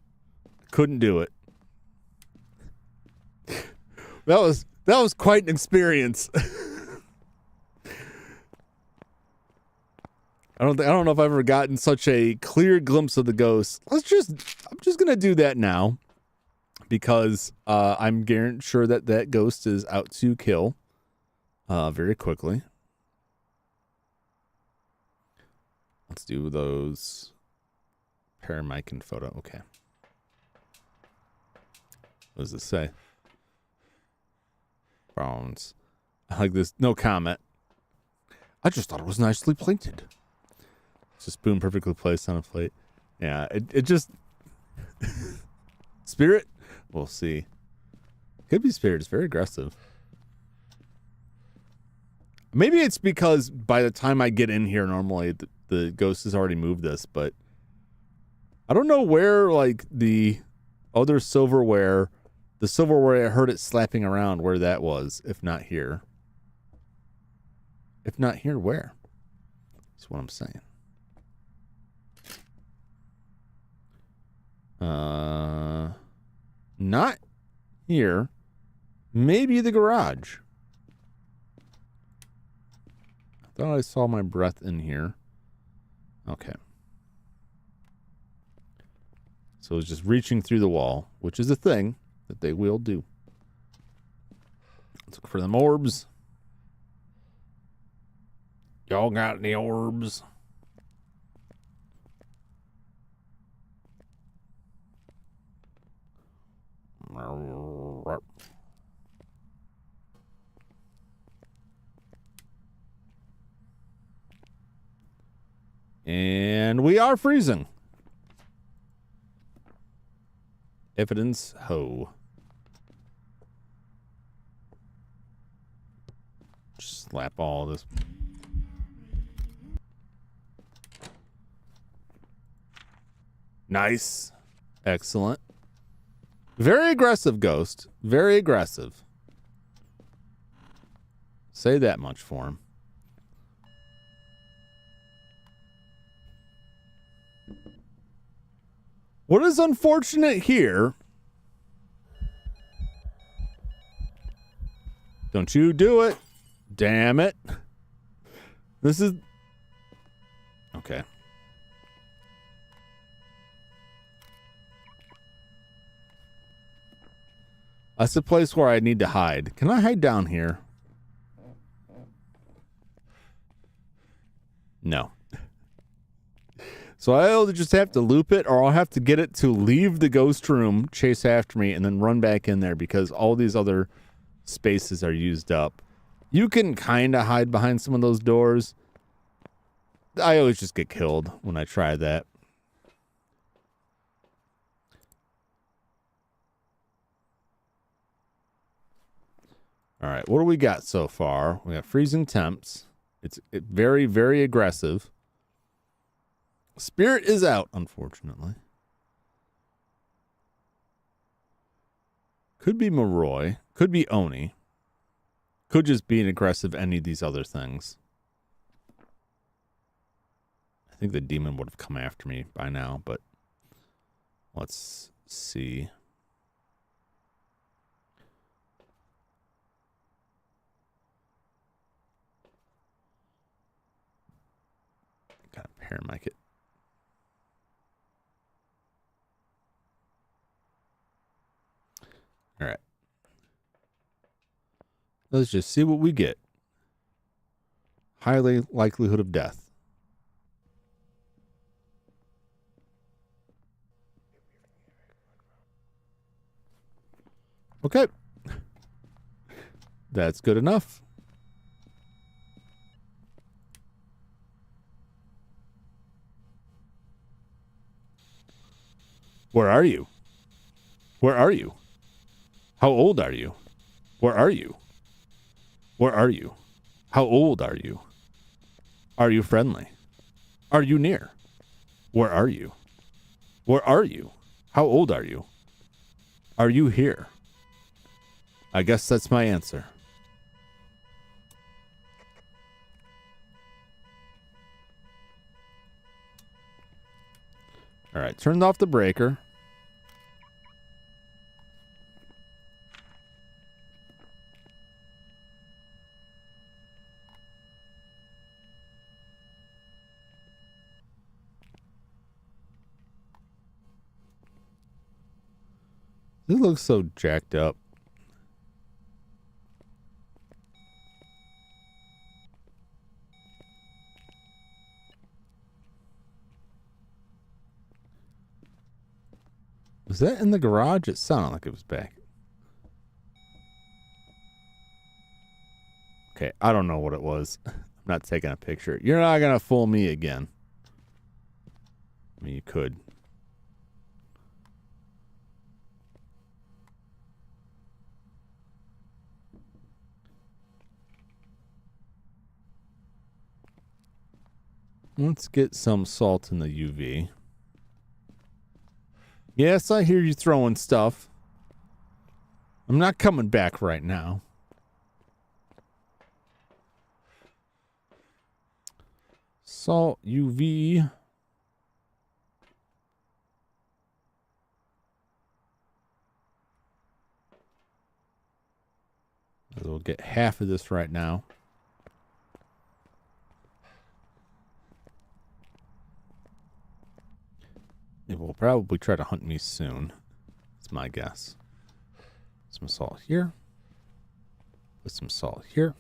Couldn't do it. That was quite an experience. I don't know if I've ever gotten such a clear glimpse of the ghost. I'm just gonna do that now because I'm sure that ghost is out to kill. very quickly. Let's do those pair mic and photo. Okay. What does it say? Browns. I like this. No comment. I just thought it was nicely plated. It's a spoon perfectly placed on a plate. Yeah, it just... Spirit? We'll see. Could be Spirit. It's very aggressive. Maybe it's because by the time I get in here, normally the ghost has already moved this, but I don't know where, like, the other silverware, the silverware I heard it slapping around, where that was, if not here. If not here, where? That's what I'm saying. Not here. Maybe the garage. I thought I saw my breath in here. Okay. So it's just reaching through the wall, which is a thing that they will do. Let's look for them orbs. Y'all got any orbs? And we are freezing. Evidence ho. Just slap all this. Nice. Excellent. Very aggressive ghost. Very aggressive. Say that much for him. What is unfortunate here? Don't you do it. Damn it. This is... Okay. That's the place where I need to hide. Can I hide down here? No. So I'll just have to loop it, or I'll have to get it to leave the ghost room, chase after me, and then run back in there because all these other spaces are used up. You can kind of hide behind some of those doors. I always just get killed when I try that. All right, what do we got so far? We got freezing temps. It's very, very aggressive. Spirit is out, unfortunately. Could be Moroi. Could be Oni. Could just be an aggressive any of these other things. I think the demon would have come after me by now, but let's see. Gotta pair mic it. All right. Let's just see what we get. Highly likelihood of death. Okay. That's good enough. Where are you? Where are you? How old are you? Where are you? Where are you? How old are you? Are you friendly? Are you near? Where are you? Where are you? How old are you? Are you here? I guess that's my answer. All right, turned off the breaker. It looks so jacked up. Was that in the garage? It sounded like it was back. Okay, I don't know what it was. I'm not taking a picture. You're not going to fool me again. I mean, you could. Let's get some salt in the UV. Yes, I hear you throwing stuff. I'm not coming back right now. Salt UV. We'll get half of this right now. It will probably try to hunt me soon. That's my guess. Some salt here. Put some salt here.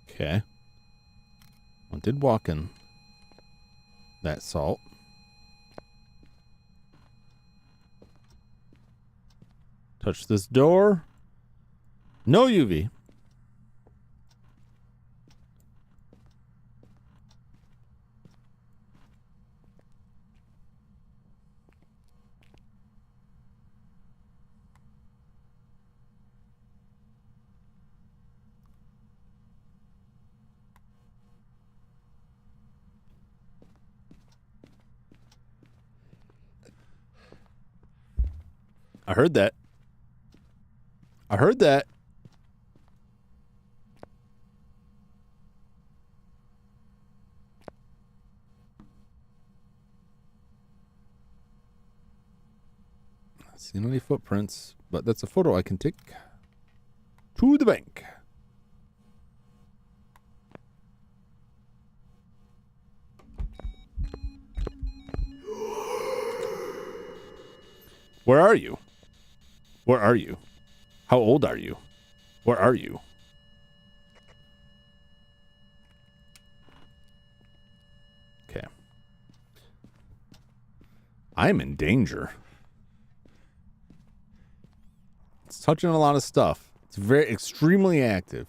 Okay. I did walk in that salt. Touch this door. No UV. I heard that. I heard that. Not seen any footprints, but that's a photo I can take to the bank. Where are you? Where are you? How old are you? Where are you? Okay. I'm in danger. It's touching a lot of stuff. It's very extremely active.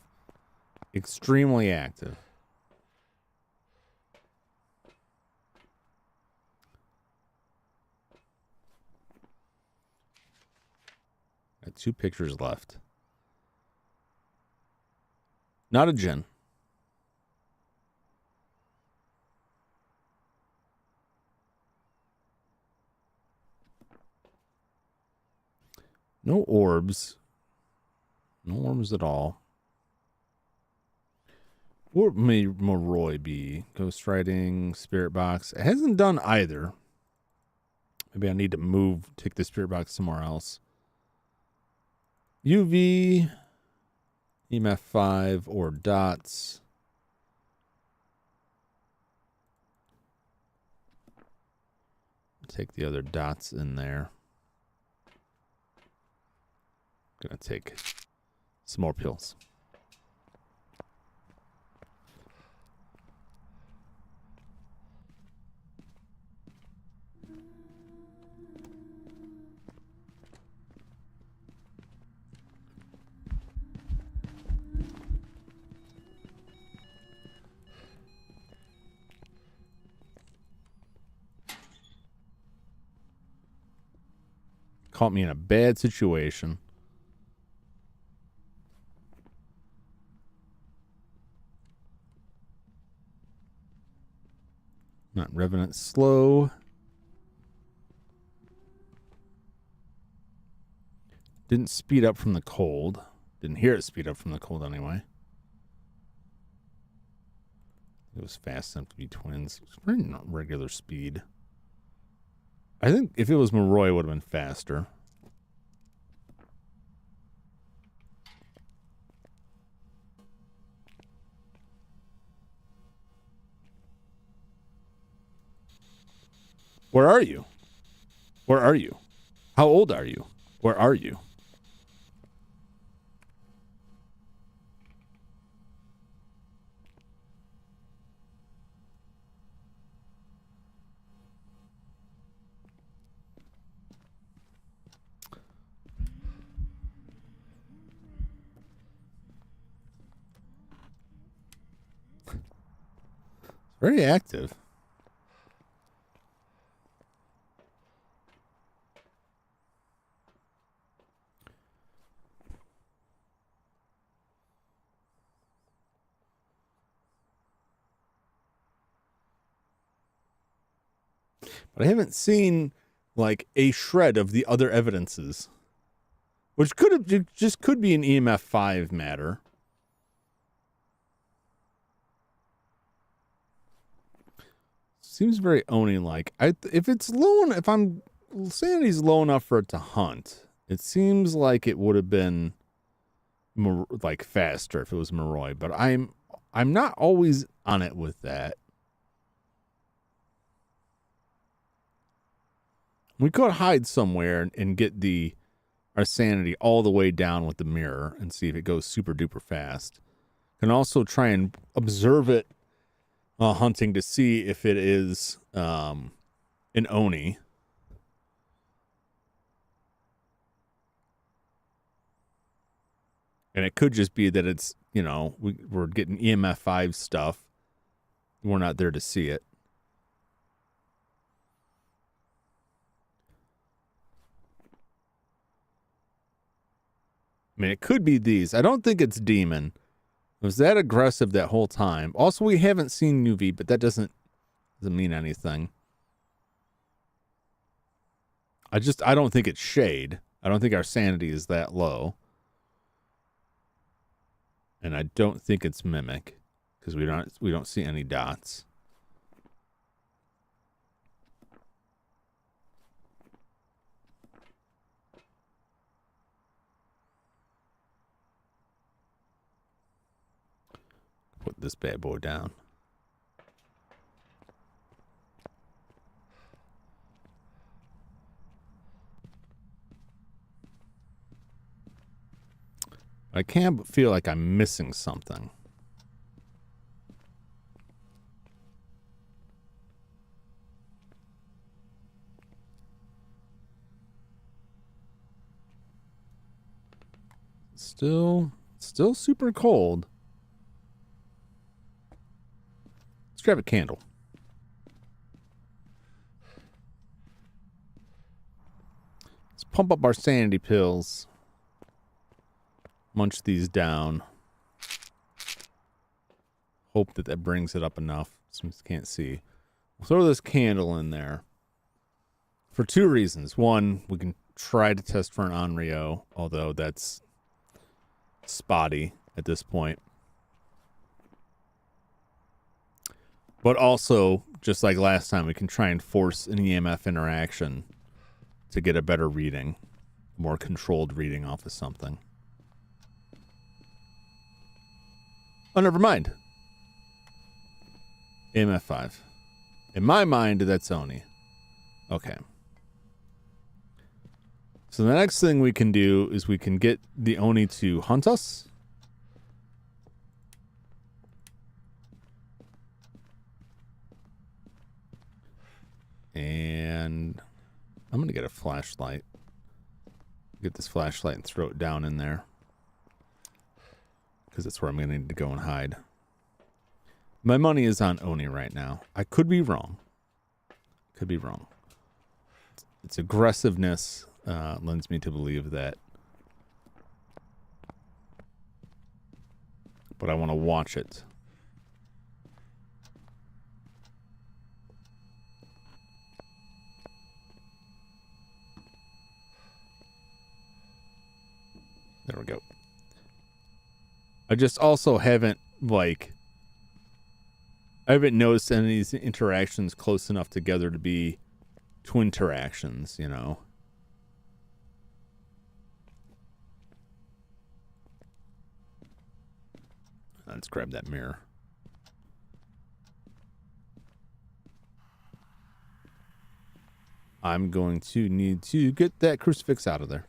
Extremely active. Got 2 pictures left. Not a Jen. No orbs. No orbs at all. What may Moroi be? Ghostwriting, spirit box. It hasn't done either. Maybe I need to take the spirit box somewhere else. UV, EMF 5, or dots. Take the other dots in there. Gonna take some more pills. Caught me in a bad situation. Not Revenant slow. Didn't speed up from the cold. Didn't hear it speed up from the cold anyway. It was fast enough to be twins. It was pretty not regular speed. I think if it was Moroi, it would have been faster. Where are you? Where are you? How old are you? Where are you? Very active. But I haven't seen like a shred of the other evidences, which could have just could be an EMF 5 matter. Seems very Oni like. If it's low, if I'm sanity's low enough for it to hunt, it seems like it would have been like faster if it was Moroi. But I'm not always on it with that. We could hide somewhere and get our sanity all the way down with the mirror and see if it goes super duper fast. Can also try and observe it while hunting to see if it is an Oni. And it could just be that it's, you know, we're getting EMF 5 stuff. We're not there to see it. I mean, it could be these. I don't think it's demon. It was that aggressive that whole time. Also, we haven't seen UV, but that doesn't mean anything. I don't think it's shade. I don't think our sanity is that low. And I don't think it's mimic because we don't see any dots. Put this bad boy down. I can't feel like I'm missing something. Still super cold. Let's grab a candle. Let's pump up our sanity pills. Munch these down. Hope that brings it up enough. Since can't see. We'll throw this candle in there. For two reasons. One, we can try to test for an Onryo, although that's spotty at this point. But also, just like last time, we can try and force an EMF interaction to get a better reading, more controlled reading off of something. Oh, never mind. EMF 5. In my mind, that's Oni. Okay. So the next thing we can do is we can get the Oni to hunt us. And I'm going to get a flashlight. Get this flashlight and throw it down in there. Because that's where I'm going to need to go and hide. My money is on Oni right now. I could be wrong. Could be wrong. Its aggressiveness lends me to believe that. But I want to watch it. There we go. I just also haven't, like, I haven't noticed any of these interactions close enough together to be twin interactions, you know. Let's grab that mirror. I'm going to need to get that crucifix out of there.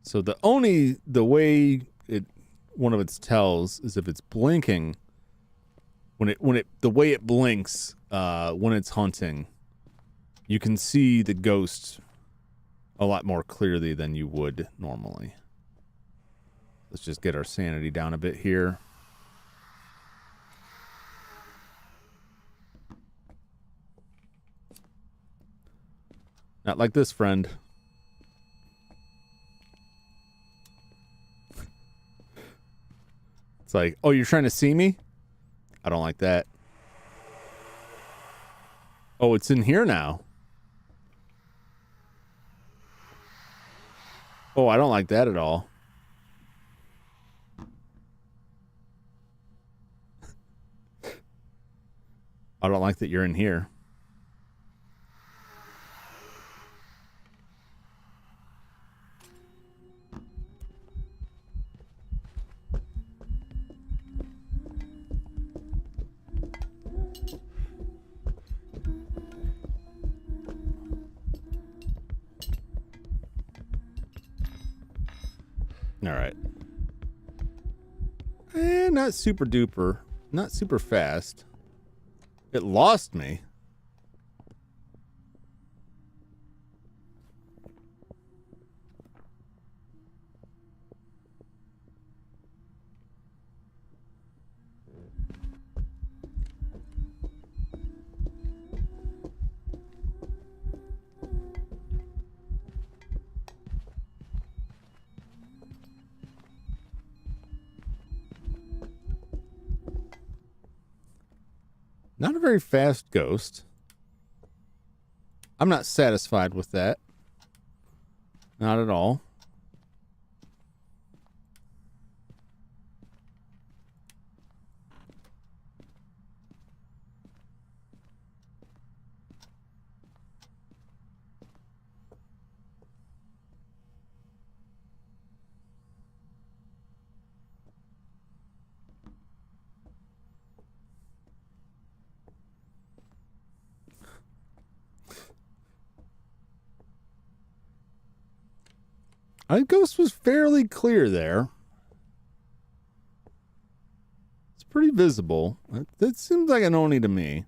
So the way one of its tells is if it's blinking, the way it blinks when it's hunting, you can see the ghost a lot more clearly than you would normally. Let's just get our sanity down a bit here. Not like this, friend. It's like, oh, you're trying to see me? I don't like that. Oh, it's in here now. Oh, I don't like that at all. I don't like that you're in here. All right. Not super duper. Not super fast. It lost me. Not a very fast ghost. I'm not satisfied with that. Not at all. I think ghost was fairly clear there. It's pretty visible. That seems like an Oni to me.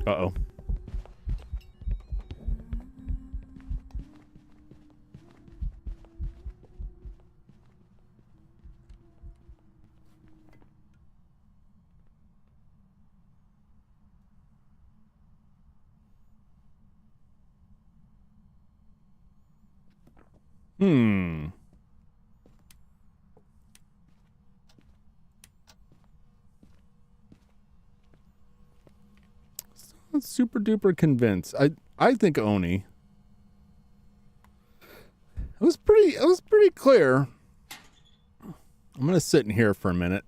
Uh-oh. Not super duper convinced. I think Oni. It was pretty clear. I'm gonna sit in here for a minute.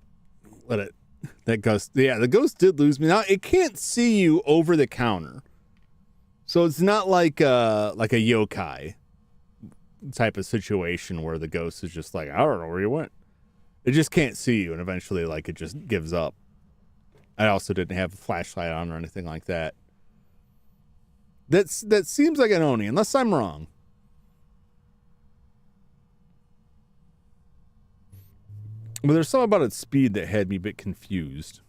That ghost. Yeah, the ghost did lose me. Now it can't see you over the counter. So it's not like a yokai type of situation where the ghost is just like, I don't know where you went. It just can't see you, and eventually like it just gives up. I also didn't have a flashlight on or anything like that. That seems like an Oni, unless I'm wrong. But there's something about its speed that had me a bit confused.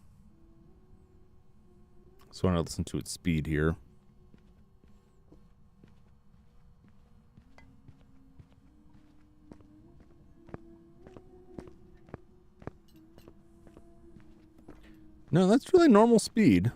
So I want to listen to its speed here. No, that's really normal speed.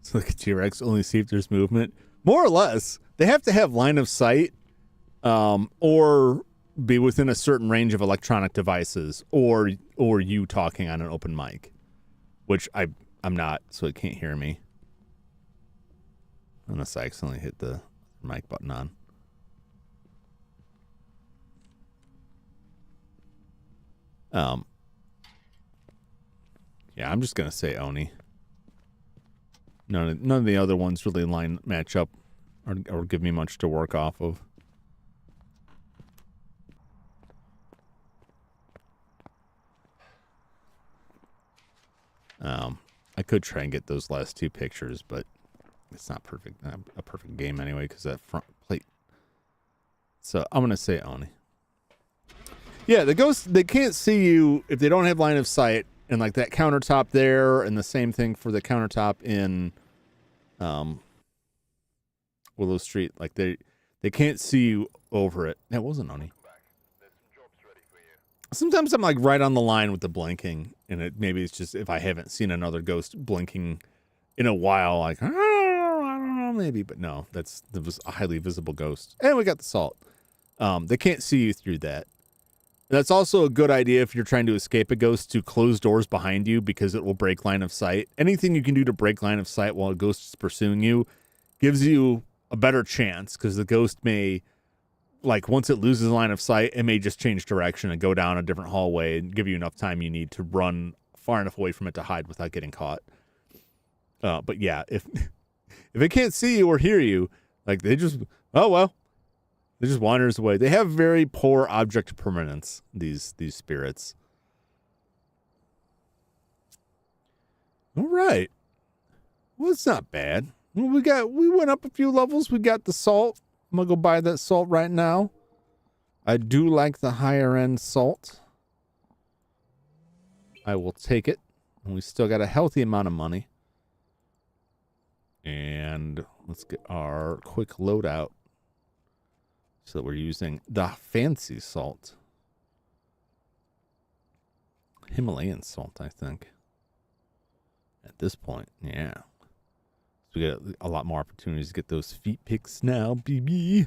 So like a T-Rex, only see if there's movement. More or less, they have to have line of sight, or be within a certain range of electronic devices, or you talking on an open mic, which I'm not, so it can't hear me unless I accidentally hit the mic button on. Yeah, I'm just gonna say Oni. None of the other ones really match up or give me much to work off of. I could try and get those last two pictures, but it's not perfect. Not a perfect game anyway, because that front plate. So I'm gonna say Oni. Yeah, the ghosts, they can't see you if they don't have line of sight, and like that countertop there, and the same thing for the countertop in Willow Street. Like they can't see you over it. That wasn't Oni. Sometimes I'm like right on the line with the blinking, and maybe it's just if I haven't seen another ghost blinking in a while, like, I don't know, maybe, but no, that was a highly visible ghost. And we got the salt. They can't see you through that. That's also a good idea if you're trying to escape a ghost, to close doors behind you, because it will break line of sight. Anything you can do to break line of sight while a ghost is pursuing you gives you a better chance, because the ghost may, like, once it loses line of sight, it may just change direction and go down a different hallway and give you enough time you need to run far enough away from it to hide without getting caught. But yeah, if it can't see you or hear you, like, they just, oh well. It just wanders away. They have very poor object permanence, these spirits. All right. Well, it's not bad. Well, we went up a few levels. We got the salt. I'm going to go buy that salt right now. I do like the higher end salt. I will take it. And we still got a healthy amount of money. And let's get our quick loadout. So that we're using the fancy salt. Himalayan salt, I think. At this point, yeah. So we get a lot more opportunities to get those feet pics now, baby.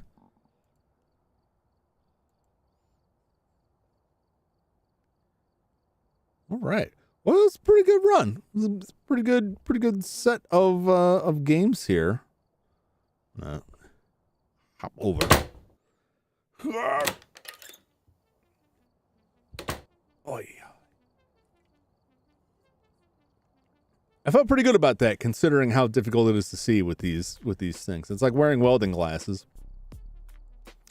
All right. Well, it's a pretty good run. It's a pretty good set of games here. Hop over. Oh yeah. I felt pretty good about that, considering how difficult it is to see with these things. It's like wearing welding glasses.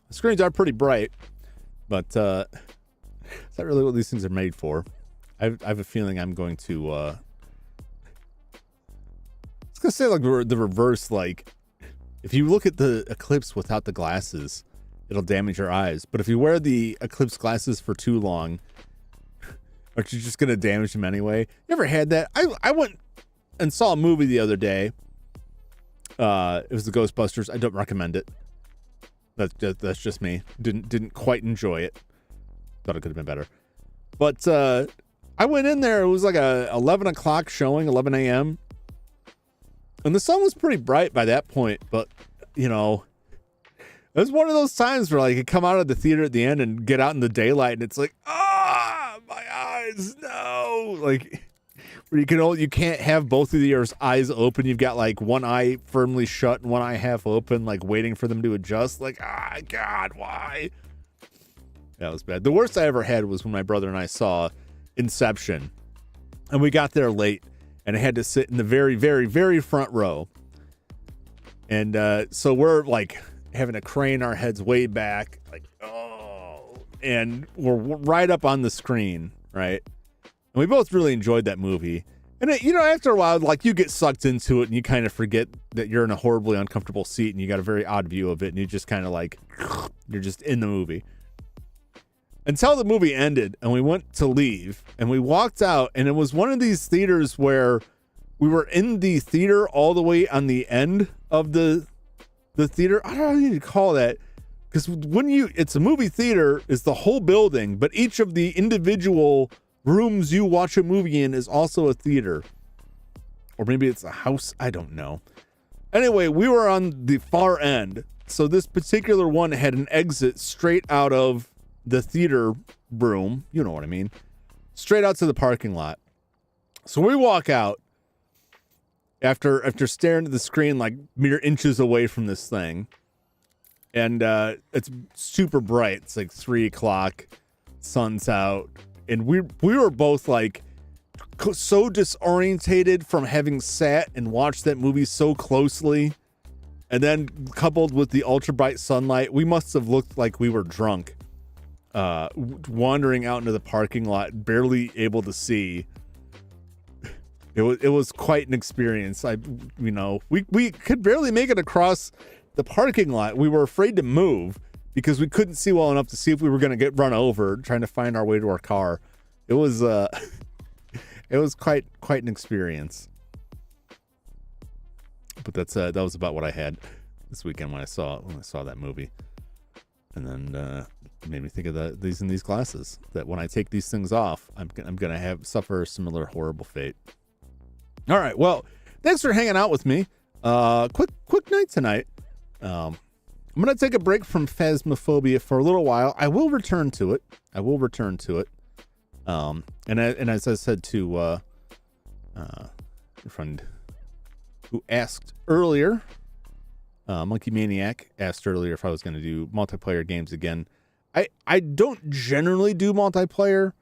The screens are pretty bright, but it's not really what these things are made for. I have a feeling I'm going to. I was gonna say like the reverse. Like, if you look at the eclipse without the glasses, it'll damage your eyes. But if you wear the eclipse glasses for too long, aren't you just going to damage them anyway? You ever had that? I went and saw a movie the other day. It was the Ghostbusters. I don't recommend it. That's just me. Didn't quite enjoy it. Thought it could have been better. But I went in there. It was like a 11 o'clock showing, 11 a.m. And the sun was pretty bright by that point. But, you know, it was one of those times where, like, you come out of the theater at the end and get out in the daylight, and it's like, my eyes, no. Like, where you can't have both of your eyes open. You've got, like, one eye firmly shut and one eye half open, like, waiting for them to adjust. Like, God, why? That was bad. The worst I ever had was when my brother and I saw Inception, and we got there late, and I had to sit in the very, very, very front row. And so we're, like, having to crane our heads way back, like, and we're right up on the screen, right? And we both really enjoyed that movie. And after a while, like, you get sucked into it, and you kind of forget that you're in a horribly uncomfortable seat, and you got a very odd view of it, and you just kind of like, you're just in the movie. Until the movie ended, and we went to leave, and we walked out, and it was one of these theaters where we were in the theater all the way on the end of the theater. I don't know what you call that, because it's a movie theater, it's the whole building, but each of the individual rooms you watch a movie in is also a theater, or maybe it's a house. I don't know. Anyway, we were on the far end. So this particular one had an exit straight out of the theater room. You know what I mean? Straight out to the parking lot. So we walk out after staring at the screen like mere inches away from this thing. And it's super bright. It's like 3:00. Sun's out. And we were both like so disorientated from having sat and watched that movie so closely. And then coupled with the ultra bright sunlight, we must have looked like we were drunk. Wandering out into the parking lot, barely able to see. It was quite an experience. We could barely make it across the parking lot. We were afraid to move because we couldn't see well enough to see if we were going to get run over trying to find our way to our car. It was it was quite an experience. But that was about what I had this weekend when I saw that movie. And then it made me think of these glasses, that when I take these things off, I'm going to suffer a similar horrible fate. All right. Well, thanks for hanging out with me. Quick night tonight. I'm going to take a break from Phasmophobia for a little while. I will return to it. And as I said to a friend who asked earlier, Monkey Maniac asked earlier if I was going to do multiplayer games again. I don't generally do multiplayer,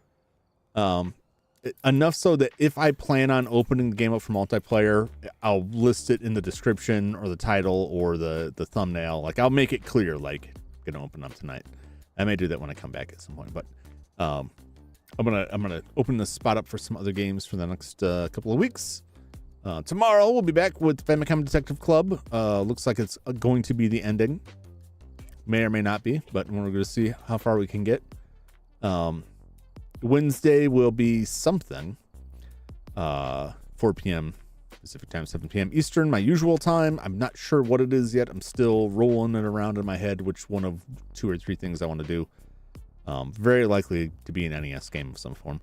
enough so that if I plan on opening the game up for multiplayer, I'll list it in the description or the title or the thumbnail. Like, I'll make it clear, like, I'm gonna open up tonight. I may do that when I come back at some point, but I'm gonna open this spot up for some other games for the next couple of weeks. Tomorrow we'll be back with Famicom Detective Club. Looks like it's going to be the ending. May or may not be, but we're going to see how far we can get. Wednesday will be something. 4 p.m. Pacific time, 7 p.m. Eastern, my usual time. I'm not sure what it is yet. I'm still rolling it around in my head, which one of 2 or 3 things I want to do. Very likely to be an NES game of some form.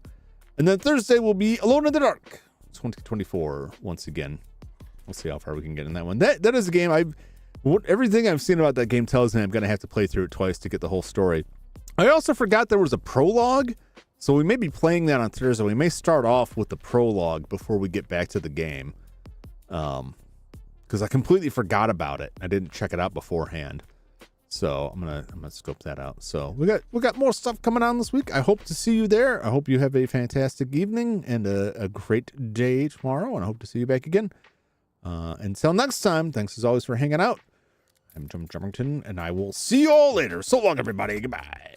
And then Thursday will be Alone in the Dark 2024 once again. We'll see how far we can get in that one. That is a game everything I've seen about that game tells me I'm going to have to play through it twice to get the whole story. I also forgot there was a prologue, so we may be playing that on Thursday. We may start off with the prologue before we get back to the game, because I completely forgot about it. I didn't check it out beforehand, so I'm gonna scope that out. So we got more stuff coming on this week. I hope to see you there. I hope you have a fantastic evening and a great day tomorrow, and I hope to see you back again. Until next time, thanks as always for hanging out. I'm Jum Jumington, and I will see you all later. So long, everybody. Goodbye.